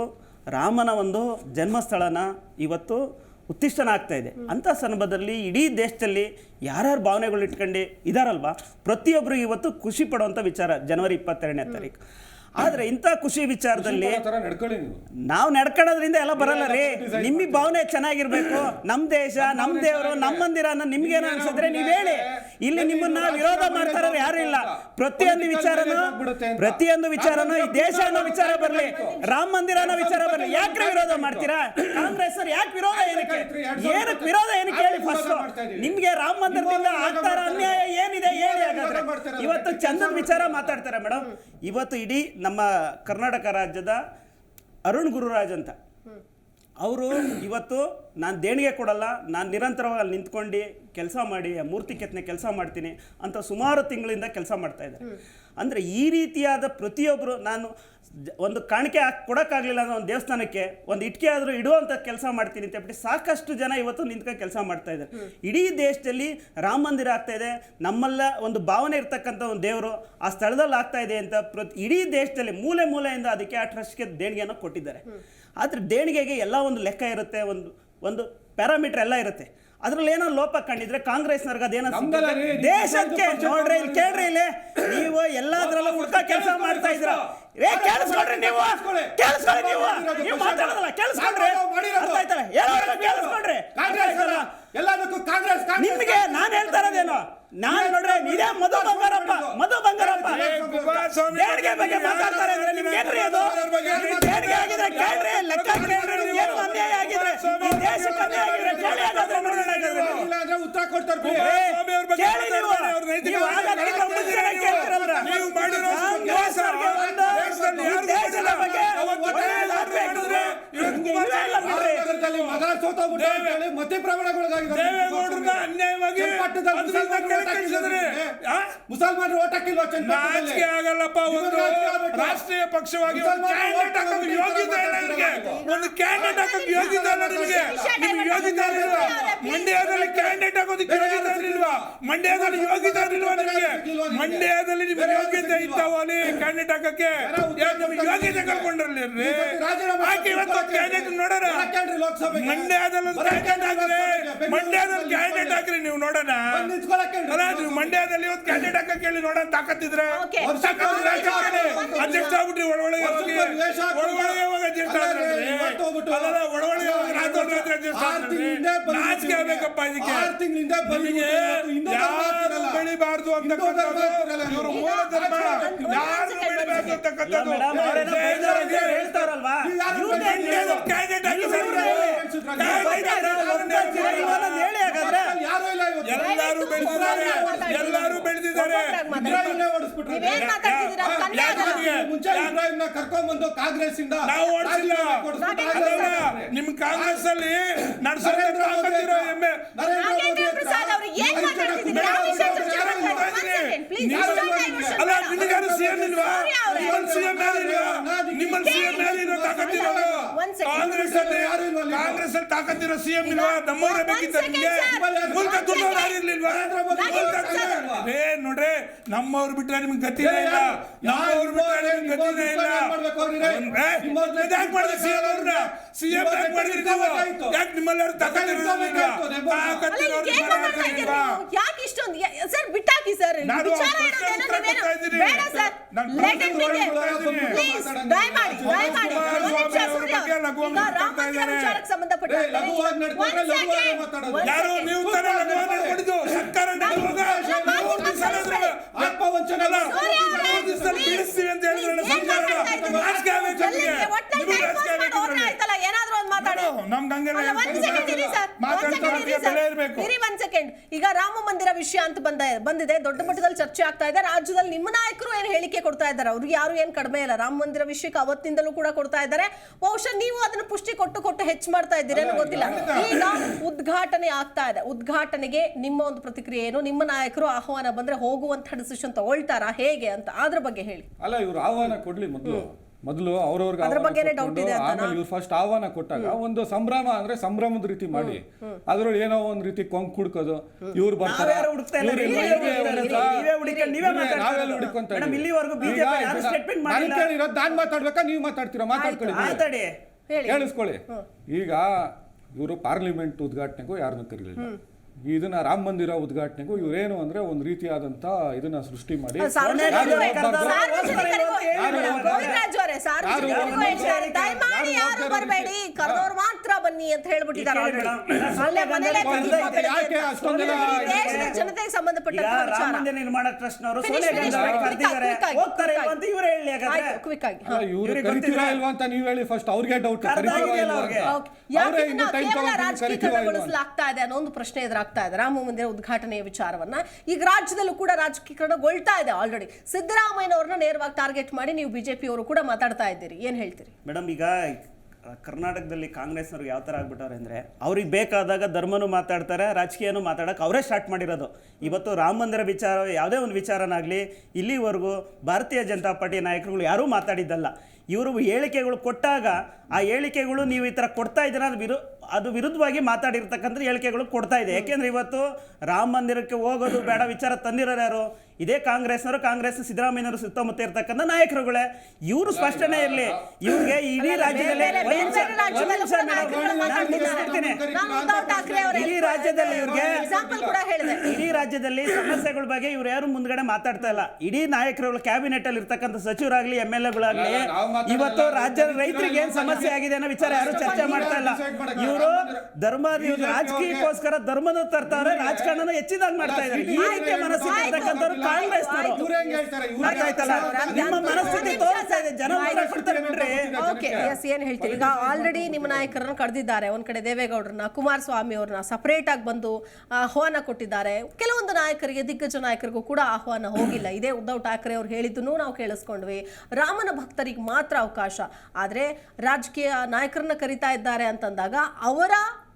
S10: ರಾಮನ ಒಂದು ಜನ್ಮಸ್ಥಳನ ಇವತ್ತು ಉತ್ತಿಷ್ಟನಾಗ್ತಾ ಇದೆ. ಅಂಥ ಸಂದರ್ಭದಲ್ಲಿ ಇಡೀ ದೇಶದಲ್ಲಿ ಯಾರ್ಯಾರು ಭಾವನೆಗಳು ಇಟ್ಕೊಂಡು ಇದಾರಲ್ವಾ, ಪ್ರತಿಯೊಬ್ಬರು ಇವತ್ತು ಖುಷಿ ಪಡುವಂಥ ವಿಚಾರ ಜನವರಿ 22ನೇ ತಾರೀಕು. ಆದರೆ ಇಂಥ ಖುಷಿ ವಿಚಾರದಲ್ಲಿ ನಾವು ನಡ್ಕೊಳ್ಳೋದ್ರಿಂದ ಎಲ್ಲ ಬರಲ್ಲ ರೀ. ನಿಮಗೆ ಭಾವನೆ ಚೆನ್ನಾಗಿರ್ಬೇಕು, ನಮ್ಮ ದೇಶ, ನಮ್ಮ ದೇವರು, ನಮ್ಮ ಮಂದಿರ ಅನ್ನೋ ನಿಮ್ಗೇನು ಅನ್ಸಿದ್ರೆ ನೀವು ಹೇಳಿ. ಇಲ್ಲಿ ನಿಮ್ಮನ್ನ ವಿರೋಧ ಮಾಡ್ತಾರ ಯಾರು ಇಲ್ಲ. ಪ್ರತಿಯೊಂದು ವಿಚಾರನೂ ಈ ದೇಶ ಅನ್ನೋ ವಿಚಾರ ಬರಲಿ, ರಾಮ ಮಂದಿರ ಅನ್ನೋ ವಿಚಾರ ಬರಲಿ, ಯಾಕೆ ವಿರೋಧ ಮಾಡ್ತೀರಾ? ಕಾಂಗ್ರೆಸ್ ಯಾಕೆ ವಿರೋಧ? ಏನಕ್ಕೆ ವಿರೋಧ ಏನಕ್ಕೆ ಹೇಳಿ ಫಸ್ಟ್. ನಿಮ್ಗೆ ರಾಮ ಮಂದಿರದಿಂದ ಆಗ್ತಾರ ಅನ್ಯಾಯ ಏನಿದೆ ಹೇಳಿ. ಹಾಗಾದ್ರೆ ಇವತ್ತು ಚಂದದ ವಿಚಾರ ಮಾತಾಡ್ತಾರೆ ಮೇಡಮ್. ಇವತ್ತು ಇಡೀ ನಮ್ಮ ಕರ್ನಾಟಕ ರಾಜ್ಯದ ಅರುಣ್ ಗುರುರಾಜ್ ಅಂತ ಅವರು ಇವತ್ತು ನಾನು ದೇಣಿಗೆ ಕೊಡಲ್ಲ, ನಾನು ನಿರಂತರವಾಗಿ ಅಲ್ಲಿ ನಿಂತ್ಕೊಂಡು ಕೆಲಸ ಮಾಡಿ ಮೂರ್ತಿ ಕೆತ್ತನೆ ಕೆಲಸ ಮಾಡ್ತೀನಿ ಅಂತ ಸುಮಾರು ತಿಂಗಳಿಂದ ಕೆಲಸ ಮಾಡ್ತಾ ಇದ್ದಾರೆ. ಅಂದರೆ ಈ ರೀತಿಯಾದ ಪ್ರತಿಯೊಬ್ಬರು ನಾನು ಒಂದು ಕಾಣಿಕೆ ಕೊಡೋಕ್ಕಾಗಲಿಲ್ಲ ಅನ್ನೋ ಒಂದು ದೇವಸ್ಥಾನಕ್ಕೆ ಒಂದು ಇಟ್ಟಿಗೆ ಆದರೂ ಇಡುವಂಥ ಕೆಲಸ ಮಾಡ್ತೀನಿ ಅಂತ ಹೇಳ್ಬಿಟ್ಟು ಸಾಕಷ್ಟು ಜನ ಇವತ್ತು ನಿಂತ್ಕೊಂಡು ಕೆಲಸ ಮಾಡ್ತಾ ಇದ್ದಾರೆ. ಇಡೀ ದೇಶದಲ್ಲಿ ರಾಮ ಮಂದಿರ ಆಗ್ತಾ ಇದೆ, ನಮ್ಮೆಲ್ಲ ಒಂದು ಭಾವನೆ ಇರ್ತಕ್ಕಂಥ ಒಂದು ದೇವರು ಆ ಸ್ಥಳದಲ್ಲಿ ಆಗ್ತಾ ಇದೆ ಅಂತ ಇಡೀ ದೇಶದಲ್ಲಿ ಮೂಲೆ ಮೂಲೆಯಿಂದ ಅದಕ್ಕೆ ಆ ಟ್ರಸ್ಟ್ಗೆ ದೇಣಿಗೆಯನ್ನು ಕೊಟ್ಟಿದ್ದಾರೆ. ಆದರೆ ದೇಣಿಗೆಗೆ ಎಲ್ಲ ಒಂದು ಲೆಕ್ಕ ಇರುತ್ತೆ, ಒಂದು ಪ್ಯಾರಾಮೀಟರ್ ಎಲ್ಲ ಇರುತ್ತೆ. ಅದ್ರಲ್ಲಿ ಏನೋ ಲೋಪ ಕಂಡಿದ್ರೆ ಕಾಂಗ್ರೆಸ್ನವ್ರಿಗೆ ಅದೇನೋ ದೇಶಕ್ಕೆ ನೋಡ್ರಿ, ಇಲ್ಲಿ ಕೇಳ್ರಿ, ಇಲ್ಲಿ ನೀವು ಎಲ್ಲಾದ್ರಲ್ಲೂ ಹುಡ್ಕ ಕೆಲಸ ಮಾಡ್ತಾ ಇದ್ರ. ಕೇಳಿಸ್ಕೊಳ್ರಿ, ನೀವು ಮಾತಾಡೋದಲ್ಲ, ಕೇಳಿಸ್ಕೊಳ್ರಿ, ಅರ್ಥ ಆಯ್ತಲ್ಲ, ಕೇಳಿಸ್ಕೊಳ್ರಿ. ನಿಮ್ಗೆ ನಾನು ಹೇಳ್ತಾ ಇರೋದೇನು, ನಾನು ನೋಡ್ರಿ ಇದೇ ಮಧು ಬಂಗಾರಪ್ಪ ದೇಣಿಗೆ ಬಗ್ಗೆ ಮಾತಾಡ್ತಾರೆ ಅಂದ್ರೆ ನಿಮ್ಗೆ ಏನ್ರಿ ಅದು? ದೇಣಿಗೆ ಆಗಿದ್ರೆ ಕೇಳ್ರಿ, ಲೆಕ್ಕ ಕೇಳ್ರಿ, ಏನು ಅನ್ಯಾಯ ಆಗಿದ್ರೆ ಈ ದೇಶಕ್ಕೆ ಅನ್ಯಾಯ ಆಗಿದ್ರೆ ಕೇಳಿ. ಹಾಗಾದ್ರೆ
S2: ಉತ್ತರ ಕೊಡ್ತಾರೆ.
S10: ಕೇಳಿ ನೀವು ಆಗೋದ್ಕಿಂತ ಮುಂಚೆನೇ ಕೇಳ್ತಿರಲ್ರ. ದೇಶದ ಬಗ್ಗೆ
S2: ಮಗ ಸೋತೋಗ್ಬಿಟ್ಟು ಮಧ್ಯ ಪ್ರಮಾಣಗೊಳಗಾಗಿದ್ದಾರೆ. ಮುಸಲ್ಮಾನರು ಓಟ್ ಹಾಕಿಲ್ವಾ?
S5: ನಾಚಿಕೆ ಆಗಲ್ಲಪ್ಪ. ಒಂದು ರಾಷ್ಟ್ರೀಯ ಪಕ್ಷವಾಗಿ ಒಂದು ಕ್ಯಾಂಡಿಡೇಟ್ ಹಾಕೋಕೆ ಯೋಗ್ಯತೆ ಇಲ್ಲ ನಿಮಗೆ. ಒಂದು ಕ್ಯಾಂಡಿಡೇಟ್ ಹಾಕೋಕೆ ಯೋಗ್ಯತೆ ಇಲ್ಲ ನಿಮಗೆ. ನಿಮ್ಗೆ ಯೋಗ್ಯತೆ ಇರಲಿಲ್ವಾ? ಮಂಡ್ಯದಲ್ಲಿ ಕ್ಯಾಂಡಿಡೇಟ್ ಹಾಕೋದಕ್ಕೆ ಯೋಗ್ಯತೆ ಇರಲಿಲ್ವಾ? ಮಂಡ್ಯದಲ್ಲಿ ಯೋಗ್ಯತೆ ಇರಲಿಲ್ವಾ ನಿಮಗೆ? ಮಂಡ್ಯದಲ್ಲಿ ನಿಮ್ಗೆ ಯೋಗ್ಯತೆ ಇದ್ದಾವ ಅಲ್ಲಿ ಕ್ಯಾಂಡಿಡೇಟ್ ಹಾಕಕ್ಕೆ? ನಿಮ್ಗೆ ಯೋಗ್ಯತೆ ಕಳ್ಕೊಂಡಿರ್ಲಿ ಹಾಕಿ ಇವತ್ತು ಕ್ಯಾಂಡಿಡೇಟ್ ನೋಡೋಣ. ಮಂಡ್ಯದಲ್ಲಿ ಒಂದು ಕ್ಯಾಂಡಿಡೇಟ್ ಹಾಕ್ರಿ, ಮಂಡ್ಯದಲ್ಲಿ ಕ್ಯಾಂಡಿಡೇಟ್ ಹಾಕ್ರಿ, ನೀವು ನೋಡೋಣ. ಅಲ್ಲ, ನೀವು ಮಂಡ್ಯದಲ್ಲಿ ಒಂದು ಕ್ಯಾಂಡಿಡೇಟ್ ಹಾಕಕ್ಕೆ ಹೇಳಿ ನೋಡೋಣ. ತಾಕತ್ತಿದ್ರೆ ಅಧ್ಯಕ್ಷ ಆಗ್ಬಿಟ್ರಿ, ಒಳೊಳಗೆ ಹೋಗಿ ಹೋಗಿ ಅಧ್ಯಕ್ಷ ನಾಚಿಕೆ ಆಗ್ಬೇಕಪ್ಪ. ಇದಕ್ಕೆ ಯಾರು ಬೆಳಿಬಾರ್ದು ಅಂತಕ್ಕಂಥದ್ದು ಇವರು ಮೂಲ ಧರ್ಮ, ಯಾರು ಬೆಳಿಬಾರ್ದು ಅಂತಕ್ಕಂಥದ್ದು
S10: ಹೇಳ್ತಾರಲ್ವಾ.
S5: ಕ್ಯಾಂಡಿಡೇಟ್ ಹಾಕಿ ಎಲ್ಲರೂ ಬೆಳೆದಿದ್ದಾರೆ.
S2: ಕರ್ಕೊಂಡ್ಬಂದು ಕಾಂಗ್ರೆಸ್ ಇಂದ
S5: ನಾವು ಓಡಿಸಿಲ್ಲ. ನಿಮ್ ಕಾಂಗ್ರೆಸ್ ಅಲ್ಲಿ ನಡೆಸಿರೋ ಎಮ್ಮೆ ಅಲ್ಲ, ನಿಮಗಾರು ಸಿಎಂ ಇಲ್ವಾ? ನಿಮ್ಮಲ್ಲಿ ಸಿಎಂ ಯಾರಿಲ್ವಾ? ನಿಮ್ಮಲ್ಲಿ ಸಿಎಂ ಯಾರಿಲ್ವಾ? ತಾಕತ್ತಿರೋದು ಕಾಂಗ್ರೆಸ್ ಅಲ್ಲಿ ತಾಕತ್ತಿರೋ ಸಿಎಂ ಇಲ್ವಾ? ನಮ್ಮವರೇ ಬೇಕಿತ್ತ ನಿಮ್ಗೆ? ಮೂಲಕ ದುಡ್ಡವ್ರು ಯಾರಿರ್ಲಿಲ್ವಾ? ನೋಡ್ರಿ, ನಮ್ಮವ್ರು ಬಿಟ್ರೆ ನಿಮ್ಗೆ ಗತಿನೇ ಇಲ್ಲ. ನಮ್ಮವ್ರು ಬಿಟ್ರೆ ನಿಮ್ಗೆ ಗತಿನೇ ಇಲ್ಲ. ಯಾಕೆ ಮಾಡಿದ್ರೆ ಸಿಎಂ ಅವ್ರನ್ನ? ಸಿಎಂ ಯಾಕೆ ಮಾಡಿದ್ರಿ ನೀವು? ಯಾಕೆ ನಿಮ್ಮಲ್ಲಾರು ತಾಕತ್ತಿರೋದು ಈಗ? ತಾಕತ್ತಿರೋರು
S1: ಯಾಕೆ ಇಷ್ಟೊಂದು ಸರ್ ಬಿಟ್ಟಾಕಿ ಸರ್.
S5: ನಾನು ಯಾರು ನೀವು ತರ ನಡ್ಕೊಂಡಿದ್ದು ಸರ್ಕಾರ ಬಿಡಿಸ್ತೀವಿ ಅಂತ ಹೇಳಿದ್ರೆ
S1: ಏನಾದ್ರೂ ಒಂದು ಮಾತಾಡಿ.
S5: ನಮ್ಗೆ
S1: ಈಗ ರಾಮ ಮಂದಿರ ವಿಷಯ ಅಂತ ಬಂದಿದೆ, ದೊಡ್ಡ ಮಟ್ಟದಲ್ಲಿ ಚರ್ಚೆ ಆಗ್ತಾ ಇದೆ. ರಾಜ್ಯದಲ್ಲಿ ನಿಮ್ಮ ನಾಯಕರು ಏನ್ ಹೇಳಿಕೆ ಕೊಡ್ತಾ ಇದ್ದಾರೆ, ಅವ್ರಿಗೆ ಯಾರು ಏನ್ ಕಡಿಮೆ ಇಲ್ಲ. ರಾಮ ಮಂದಿರ ವಿಷಯಕ್ಕೆ ಅವತ್ತಿಂದಲೂ ಕೂಡ ಕೊಡ್ತಾ ಇದ್ದಾರೆ. ಬಹುಶಃ ನೀವು ಅದನ್ನ ಪುಷ್ಟಿ ಕೊಟ್ಟು ಹೆಚ್ಚು ಮಾಡ್ತಾ ಇದ್ದೀರೇನೋ ಗೊತ್ತಿಲ್ಲ. ಈಗ ಉದ್ಘಾಟನೆ ಆಗ್ತಾ ಇದೆ. ಉದ್ಘಾಟನೆಗೆ ನಿಮ್ಮ ಒಂದು ಪ್ರತಿಕ್ರಿಯೆ ಏನು? ನಿಮ್ಮ ನಾಯಕರು ಆಹ್ವಾನ ಬಂದ್ರೆ ಹೋಗುವಂತ ಡಿಸಿಷನ್ ತಗೊಳ್ತಾರಾ ಹೇಗೆ ಅಂತ ಅದ್ರ ಬಗ್ಗೆ ಹೇಳಿ.
S9: ಅಲ್ಲ, ಇವ್ರು ಆಹ್ವಾನ ಕೊಡ್ಲಿ ಮೊದಲು ಅವ್ರವ್ರಿಗೆ ಆಮೇಲೆ ಫಸ್ಟ್ ಆಹ್ವಾನ ಕೊಟ್ಟಾಗ ಒಂದು ಸಂಭ್ರಮ ಅಂದ್ರೆ ಸಂಭ್ರಮದ ರೀತಿ ಮಾಡಿ, ಅದ್ರಲ್ಲಿ ಏನೋ ಒಂದ್ ರೀತಿ ಕೊಂಕ್ ಕುಡ್ಕೋದು, ಇವ್ರು ಬರ್ತಾರೆ ನಾನ್ ಮಾತಾಡ್ಬೇಕಾ ನೀವು ಮಾತಾಡ್ತೀರಾ? ಮಾತಾಡ್ಕೊಳ್ಳಿ, ಕೇಳಿಸ್ಕೊಳ್ಳಿ. ಈಗ ಇವರು ಪಾರ್ಲಿಮೆಂಟ್ ಉದ್ಘಾಟನೆಗೂ ಯಾರನ್ನೂ ಕರೀಲಿಲ್ಲ. ಇದನ್ನ ರಾಮ ಮಂದಿರ ಉದ್ಘಾಟನೆಗೂ ಇವರೇನು ಅಂದ್ರೆ ಒಂದು ರೀತಿಯಾದಂತ ಇದನ್ನ ಸೃಷ್ಟಿ ಮಾಡಿ
S1: ಬರಬೇಡಿ, ಕರೆದವ್ರು ಮಾತ್ರ ಬನ್ನಿ ಅಂತ ಹೇಳ್ಬಿಟ್ಟಿದ್ದಾರೆ. ಜನತೆಗೆ ಸಂಬಂಧಪಟ್ಟ
S10: ನಿರ್ಮಾಣ ಟ್ರಸ್ಟ್ನವರು
S2: ಇವ್ರು ಕರಿತೀರಾ ಇಲ್ವಾ ಅಂತ ನೀವು ಹೇಳಿ ಫಸ್ಟ್. ಅವ್ರಿಗೆ ಡೌಟ್
S1: ರಾಜಕೀಕರಣಗೊಳಿಸಲಾಗ್ತಾ ಇದೆ ಅನ್ನೋ ಒಂದು ಪ್ರಶ್ನೆ ಎದುರಾಗ್ತಾ ಇದೆ ರಾಮ ಮಂದಿರ ಉದ್ಘಾಟನೆಯ ವಿಚಾರವನ್ನ. ಈಗ ರಾಜ್ಯದಲ್ಲೂ ಕೂಡ ರಾಜಕೀಕರಣಗೊಳ್ತಾ ಇದೆ ಆಲ್ರೆಡಿ. ಸಿದ್ದರಾಮಯ್ಯನವ್ರನ್ನ ನೇರವಾಗಿ ಟಾರ್ಗೆಟ್ ಮಾಡಿ ನೀವು ಬಿಜೆಪಿ ಅವರು ಕೂಡ ಮಾತಾಡ್ತಾ ಇದ್ದೀರಿ, ಏನ್ ಹೇಳ್ತೀರಿ
S10: ಮೇಡಮ್? ಈಗ ಕರ್ನಾಟಕದಲ್ಲಿ ಕಾಂಗ್ರೆಸ್ನವ್ರಿಗೆ ಯಾವ ಥರ ಆಗ್ಬಿಟ್ಟವ್ರೆ ಅಂದರೆ, ಅವ್ರಿಗೆ ಬೇಕಾದಾಗ ಧರ್ಮನೂ ಮಾತಾಡ್ತಾರೆ, ರಾಜಕೀಯನೂ ಮಾತಾಡೋಕೆ ಅವರೇ ಸ್ಟಾರ್ಟ್ ಮಾಡಿರೋದು. ಇವತ್ತು ರಾಮ ಮಂದಿರ ವಿಚಾರ ಯಾವುದೇ ಒಂದು ವಿಚಾರನಾಗಲಿ ಇಲ್ಲಿವರೆಗೂ ಭಾರತೀಯ ಜನತಾ ಪಾರ್ಟಿ ನಾಯಕರುಗಳು ಯಾರೂ ಮಾತಾಡಿದ್ದಲ್ಲ. ಇವರು ಹೇಳಿಕೆಗಳು ಕೊಟ್ಟಾಗ ಆ ಹೇಳಿಕೆಗಳು ನೀವು ಈ ಥರ ಕೊಡ್ತಾ ಇದ್ದೀರಾ ಅದು ವಿರುದ್ಧವಾಗಿ ಮಾತಾಡಿರ್ತಕ್ಕಂಥ ಹೇಳಿಕೆಗಳು ಕೊಡ್ತಾ ಇದೆ. ಯಾಕೆಂದರೆ ಇವತ್ತು ರಾಮ ಮಂದಿರಕ್ಕೆ ಹೋಗೋದು ಬೇಡ ವಿಚಾರ ತಂದಿರೋರು ಯಾರು? ಇದೇ ಕಾಂಗ್ರೆಸ್ನವರು, ಕಾಂಗ್ರೆಸ್ ಸಿದ್ದರಾಮಯ್ಯನವರು ಸುತ್ತಮುತ್ತ ಇರ್ತಕ್ಕಂಥ ನಾಯಕರುಗಳೇ. ಇವರು ಸ್ಪಷ್ಟನೆ ಇರಲಿ. ಇವ್ರಿಗೆ ಇಡೀ ರಾಜ್ಯದಲ್ಲಿ ಇಡೀ ರಾಜ್ಯದಲ್ಲಿ ಸಮಸ್ಯೆಗಳ ಬಗ್ಗೆ ಇವ್ರು ಯಾರು ಮುಂದ್ಗಡೆ ಮಾತಾಡ್ತಾ ಇಲ್ಲ. ಇಡೀ ನಾಯಕರುಗಳು, ಕ್ಯಾಬಿನೆಟ್ ಅಲ್ಲಿ ಇರ್ತಕ್ಕಂಥ ಸಚಿವರಾಗ್ಲಿ, MLA-ಗಳಾಗ್ಲಿ, ಇವತ್ತು ರಾಜ್ಯದ ರೈತರಿಗೆ ಏನ್ ಸಮಸ್ಯೆ ಆಗಿದೆ ಅನ್ನೋ ವಿಚಾರ ಯಾರು ಚರ್ಚೆ ಮಾಡ್ತಾ ಇಲ್ಲ. ಇವರು ಧರ್ಮ ರಾಜಕೀಯಕ್ಕೋಸ್ಕರ ಧರ್ಮದ ತರ್ತಾರೆ, ರಾಜಕಾರಣ ಹೆಚ್ಚಿದಾಗ ಮಾಡ್ತಾ ಇದ್ದಾರೆ. ಈ ರೀತಿಯ ಮನಸ್ಥಿತಿ ಇರ್ತಕ್ಕಂಥವ್ರು ಕಾಂಗ್ರೆಸ್ನವರು. ನಿಮ್ಮ ಮನಸ್ಥಿತಿ ತೋರಿಸ್ತಾ ಇದೆ, ಜನ ಬಿಡ್ರಿ.
S1: ಏನ್ ಹೇಳ್ತೀರಿ? ಈಗ ಆಲ್ರೆಡಿ ನಿಮ್ಮ ನಾಯಕರನ್ನ ಕರೆದಿದ್ದಾರೆ. ಒಂದ್ ಕಡೆ ದೇವೇಗೌಡರನ್ನ, ಕುಮಾರಸ್ವಾಮಿ ಅವ್ರನ್ನ ಸಪರೇಟ್ ಆಗಿ ಬಂದು ಆಹ್ವಾನ ಕೊಟ್ಟಿದ್ದಾರೆ. ಕೆಲವೊಂದು ನಾಯಕರಿಗೆ, ದಿಗ್ಗಜ ನಾಯಕರಿಗೂ ಕೂಡ ಆಹ್ವಾನ ಹೋಗಿಲ್ಲ. ಇದೇ ಉದ್ಧವ್ ಠಾಕ್ರೆ ಅವ್ರು ಹೇಳಿದ್ದನ್ನು ನಾವು ಕೇಳಿಸ್ಕೊಂಡ್ವಿ. ರಾಮನ ಭಕ್ತರಿಗೆ ಮಾತ್ರ ಅವಕಾಶ. ಆದ್ರೆ ರಾಜಕೀಯ ನಾಯಕರನ್ನ ಕರಿತಾ ಇದ್ದಾರೆ ಅಂತಂದಾಗ ಅವರ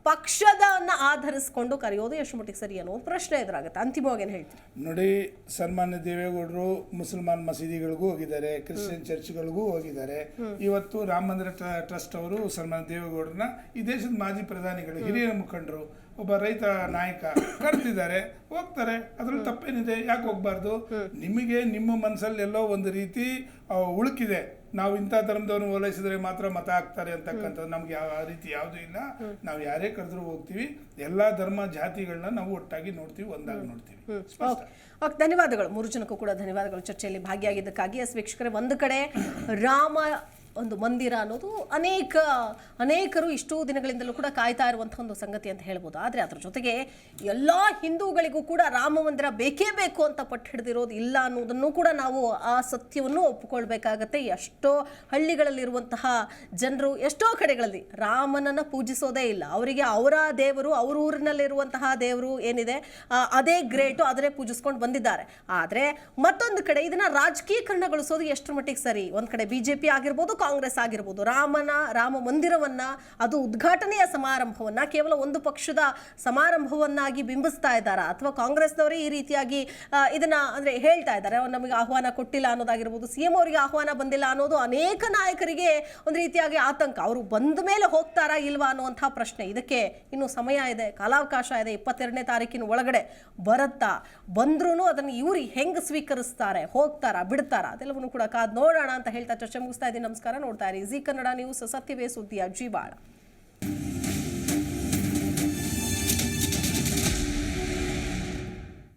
S1: ಪಕ್ಷದನ್ನ ಆಧರಿಸಿಕೊಂಡು ಕರೆಯೋದು ಎಷ್ಟು ಮಟ್ಟಿಗೆ ಸರಿ ಅನ್ನೋ ಪ್ರಶ್ನೆ ಎದುರಾಗುತ್ತೆ. ಅಂತಿಮವಾಗಿ ಏನು ಹೇಳ್ತೀವಿ
S11: ನೋಡಿ, ಸನ್ಮಾನ್ಯ ದೇವೇಗೌಡರು ಮುಸಲ್ಮಾನ್ ಮಸೀದಿಗಳಿಗೂ ಹೋಗಿದ್ದಾರೆ, ಕ್ರಿಶ್ಚಿಯನ್ ಚರ್ಚ್ಗಳಿಗೂ ಹೋಗಿದ್ದಾರೆ. ಇವತ್ತು ರಾಮ ಮಂದಿರ ಟ್ರಸ್ಟ್ ಅವರು ಸನ್ಮಾನ್ಯ ದೇವೇಗೌಡರನ್ನ ಈ ದೇಶದ ಮಾಜಿ ಪ್ರಧಾನಿಗಳು, ಹಿರಿಯ ಮುಖಂಡರು, ಒಬ್ಬ ರೈತ ನಾಯಕ ಕರೆದಿದ್ದಾರೆ, ಹೋಗ್ತಾರೆ. ಅದ್ರಲ್ಲಿ ತಪ್ಪೇನಿದೆ? ಯಾಕೆ ಹೋಗ್ಬಾರ್ದು? ನಿಮಗೆ ನಿಮ್ಮ ಮನಸ್ಸಲ್ಲಿ ಎಲ್ಲೋ ಒಂದು ರೀತಿ ಉಳುಕಿದೆ, ನಾವು ಇಂಥ ಧರ್ಮದವ್ರನ್ನ ಓಲೈಸಿದ್ರೆ ಮಾತ್ರ ಮತ ಹಾಕ್ತಾರೆ ಅಂತಕ್ಕಂಥದ್ದು. ನಮ್ಗೆ ಆ ರೀತಿ ಯಾವುದೂ ಇಲ್ಲ. ನಾವು ಯಾರೇ ಕರೆದ್ರೂ ಹೋಗ್ತೀವಿ. ಎಲ್ಲ ಧರ್ಮ ಜಾತಿಗಳನ್ನ ನಾವು ಒಟ್ಟಾಗಿ ನೋಡ್ತೀವಿ, ಒಂದಾಗಿ ನೋಡ್ತೀವಿ.
S1: ಧನ್ಯವಾದಗಳು. 3 ಜನಕ್ಕೂ ಕೂಡ ಧನ್ಯವಾದಗಳು ಚರ್ಚೆಯಲ್ಲಿ ಭಾಗಿಯಾಗಿದ್ದಕ್ಕಾಗಿ. ವೀಕ್ಷಕರೇ, ಒಂದು ಕಡೆ ರಾಮ ಒಂದು ಮಂದಿರ ಅನ್ನೋದು ಅನೇಕರು ಇಷ್ಟೂ ದಿನಗಳಿಂದಲೂ ಕೂಡ ಕಾಯ್ತಾ ಇರುವಂತಹ ಒಂದು ಸಂಗತಿ ಅಂತ ಹೇಳ್ಬೋದು. ಆದರೆ ಅದರ ಜೊತೆಗೆ ಎಲ್ಲ ಹಿಂದೂಗಳಿಗೂ ಕೂಡ ರಾಮ ಮಂದಿರ ಬೇಕೇ ಬೇಕು ಅಂತ ಪಟ್ಟು ಹಿಡಿದಿರೋದು ಇಲ್ಲ ಅನ್ನೋದನ್ನು ಕೂಡ ನಾವು ಆ ಸತ್ಯವನ್ನು ಒಪ್ಪಿಕೊಳ್ಬೇಕಾಗತ್ತೆ. ಎಷ್ಟೋ ಹಳ್ಳಿಗಳಲ್ಲಿರುವಂತಹ ಜನರು ಎಷ್ಟೋ ಕಡೆಗಳಲ್ಲಿ ರಾಮನನ್ನು ಪೂಜಿಸೋದೇ ಇಲ್ಲ. ಅವರಿಗೆ ಅವರ ದೇವರು, ಅವ್ರ ಊರಿನಲ್ಲಿರುವಂತಹ ದೇವರು ಏನಿದೆ ಅದೇ ಗ್ರೇಟು, ಅದನ್ನೇ ಪೂಜಿಸ್ಕೊಂಡು ಬಂದಿದ್ದಾರೆ. ಆದರೆ ಮತ್ತೊಂದು ಕಡೆ ಇದನ್ನ ರಾಜಕೀಕರಣಗೊಳಿಸೋದು ಎಷ್ಟರ ಮಟ್ಟಿಗೆ ಸರಿ? ಒಂದು ಕಡೆ ಬಿಜೆಪಿ ಆಗಿರ್ಬೋದು, ಕಾಂಗ್ರೆಸ್ ಆಗಿರ್ಬೋದು, ರಾಮ ಮಂದಿರವನ್ನ, ಅದು ಉದ್ಘಾಟನೆಯ ಸಮಾರಂಭವನ್ನ ಕೇವಲ ಒಂದು ಪಕ್ಷದ ಸಮಾರಂಭವನ್ನಾಗಿ ಬಿಂಬಿಸ್ತಾ ಇದ್ದಾರಾ, ಅಥವಾ ಕಾಂಗ್ರೆಸ್ನವರೇ ಈ ರೀತಿಯಾಗಿ ಇದನ್ನ ಅಂದ್ರೆ ಹೇಳ್ತಾ ಇದ್ದಾರೆ, ನಮಗೆ ಆಹ್ವಾನ ಕೊಟ್ಟಿಲ್ಲ ಅನ್ನೋದಾಗಿರ್ಬೋದು, CM ಅವರಿಗೆ ಆಹ್ವಾನ ಬಂದಿಲ್ಲ ಅನ್ನೋದು ಅನೇಕ ನಾಯಕರಿಗೆ ಒಂದು ರೀತಿಯಾಗಿ ಆತಂಕ. ಅವರು ಬಂದ ಮೇಲೆ ಹೋಗ್ತಾರಾ ಇಲ್ವಾ ಅನ್ನುವಂತಹ ಪ್ರಶ್ನೆ. ಇದಕ್ಕೆ ಇನ್ನು ಸಮಯ ಇದೆ, ಕಾಲಾವಕಾಶ ಇದೆ. 22ನೇ ತಾರೀಕಿನ ಒಳಗಡೆ ಬರುತ್ತಾ? ಬಂದ್ರೂ ಅದನ್ನು ಇವ್ರು ಹೆಂಗ್ ಸ್ವೀಕರಿಸ್ತಾರೆ, ಹೋಗ್ತಾರಾ, ಬಿಡ್ತಾರಾ, ಅದೆಲ್ಲವನ್ನು ಕೂಡ ಕಾದ್ ನೋಡೋಣ ಅಂತ ಹೇಳ್ತಾ ಚರ್ಚೆ ಮುಗಿಸ್ತಾ ಇದ್ದೀನಿ. ನಮಸ್ಕಾರ. ನೋಡ್ತಾ ಇರಿ ಜೀ ಕನ್ನಡ ನ್ಯೂಸ್, ಸತ್ಯವೇ ಸುದ್ದಿಯ ಜೀವಾಳ.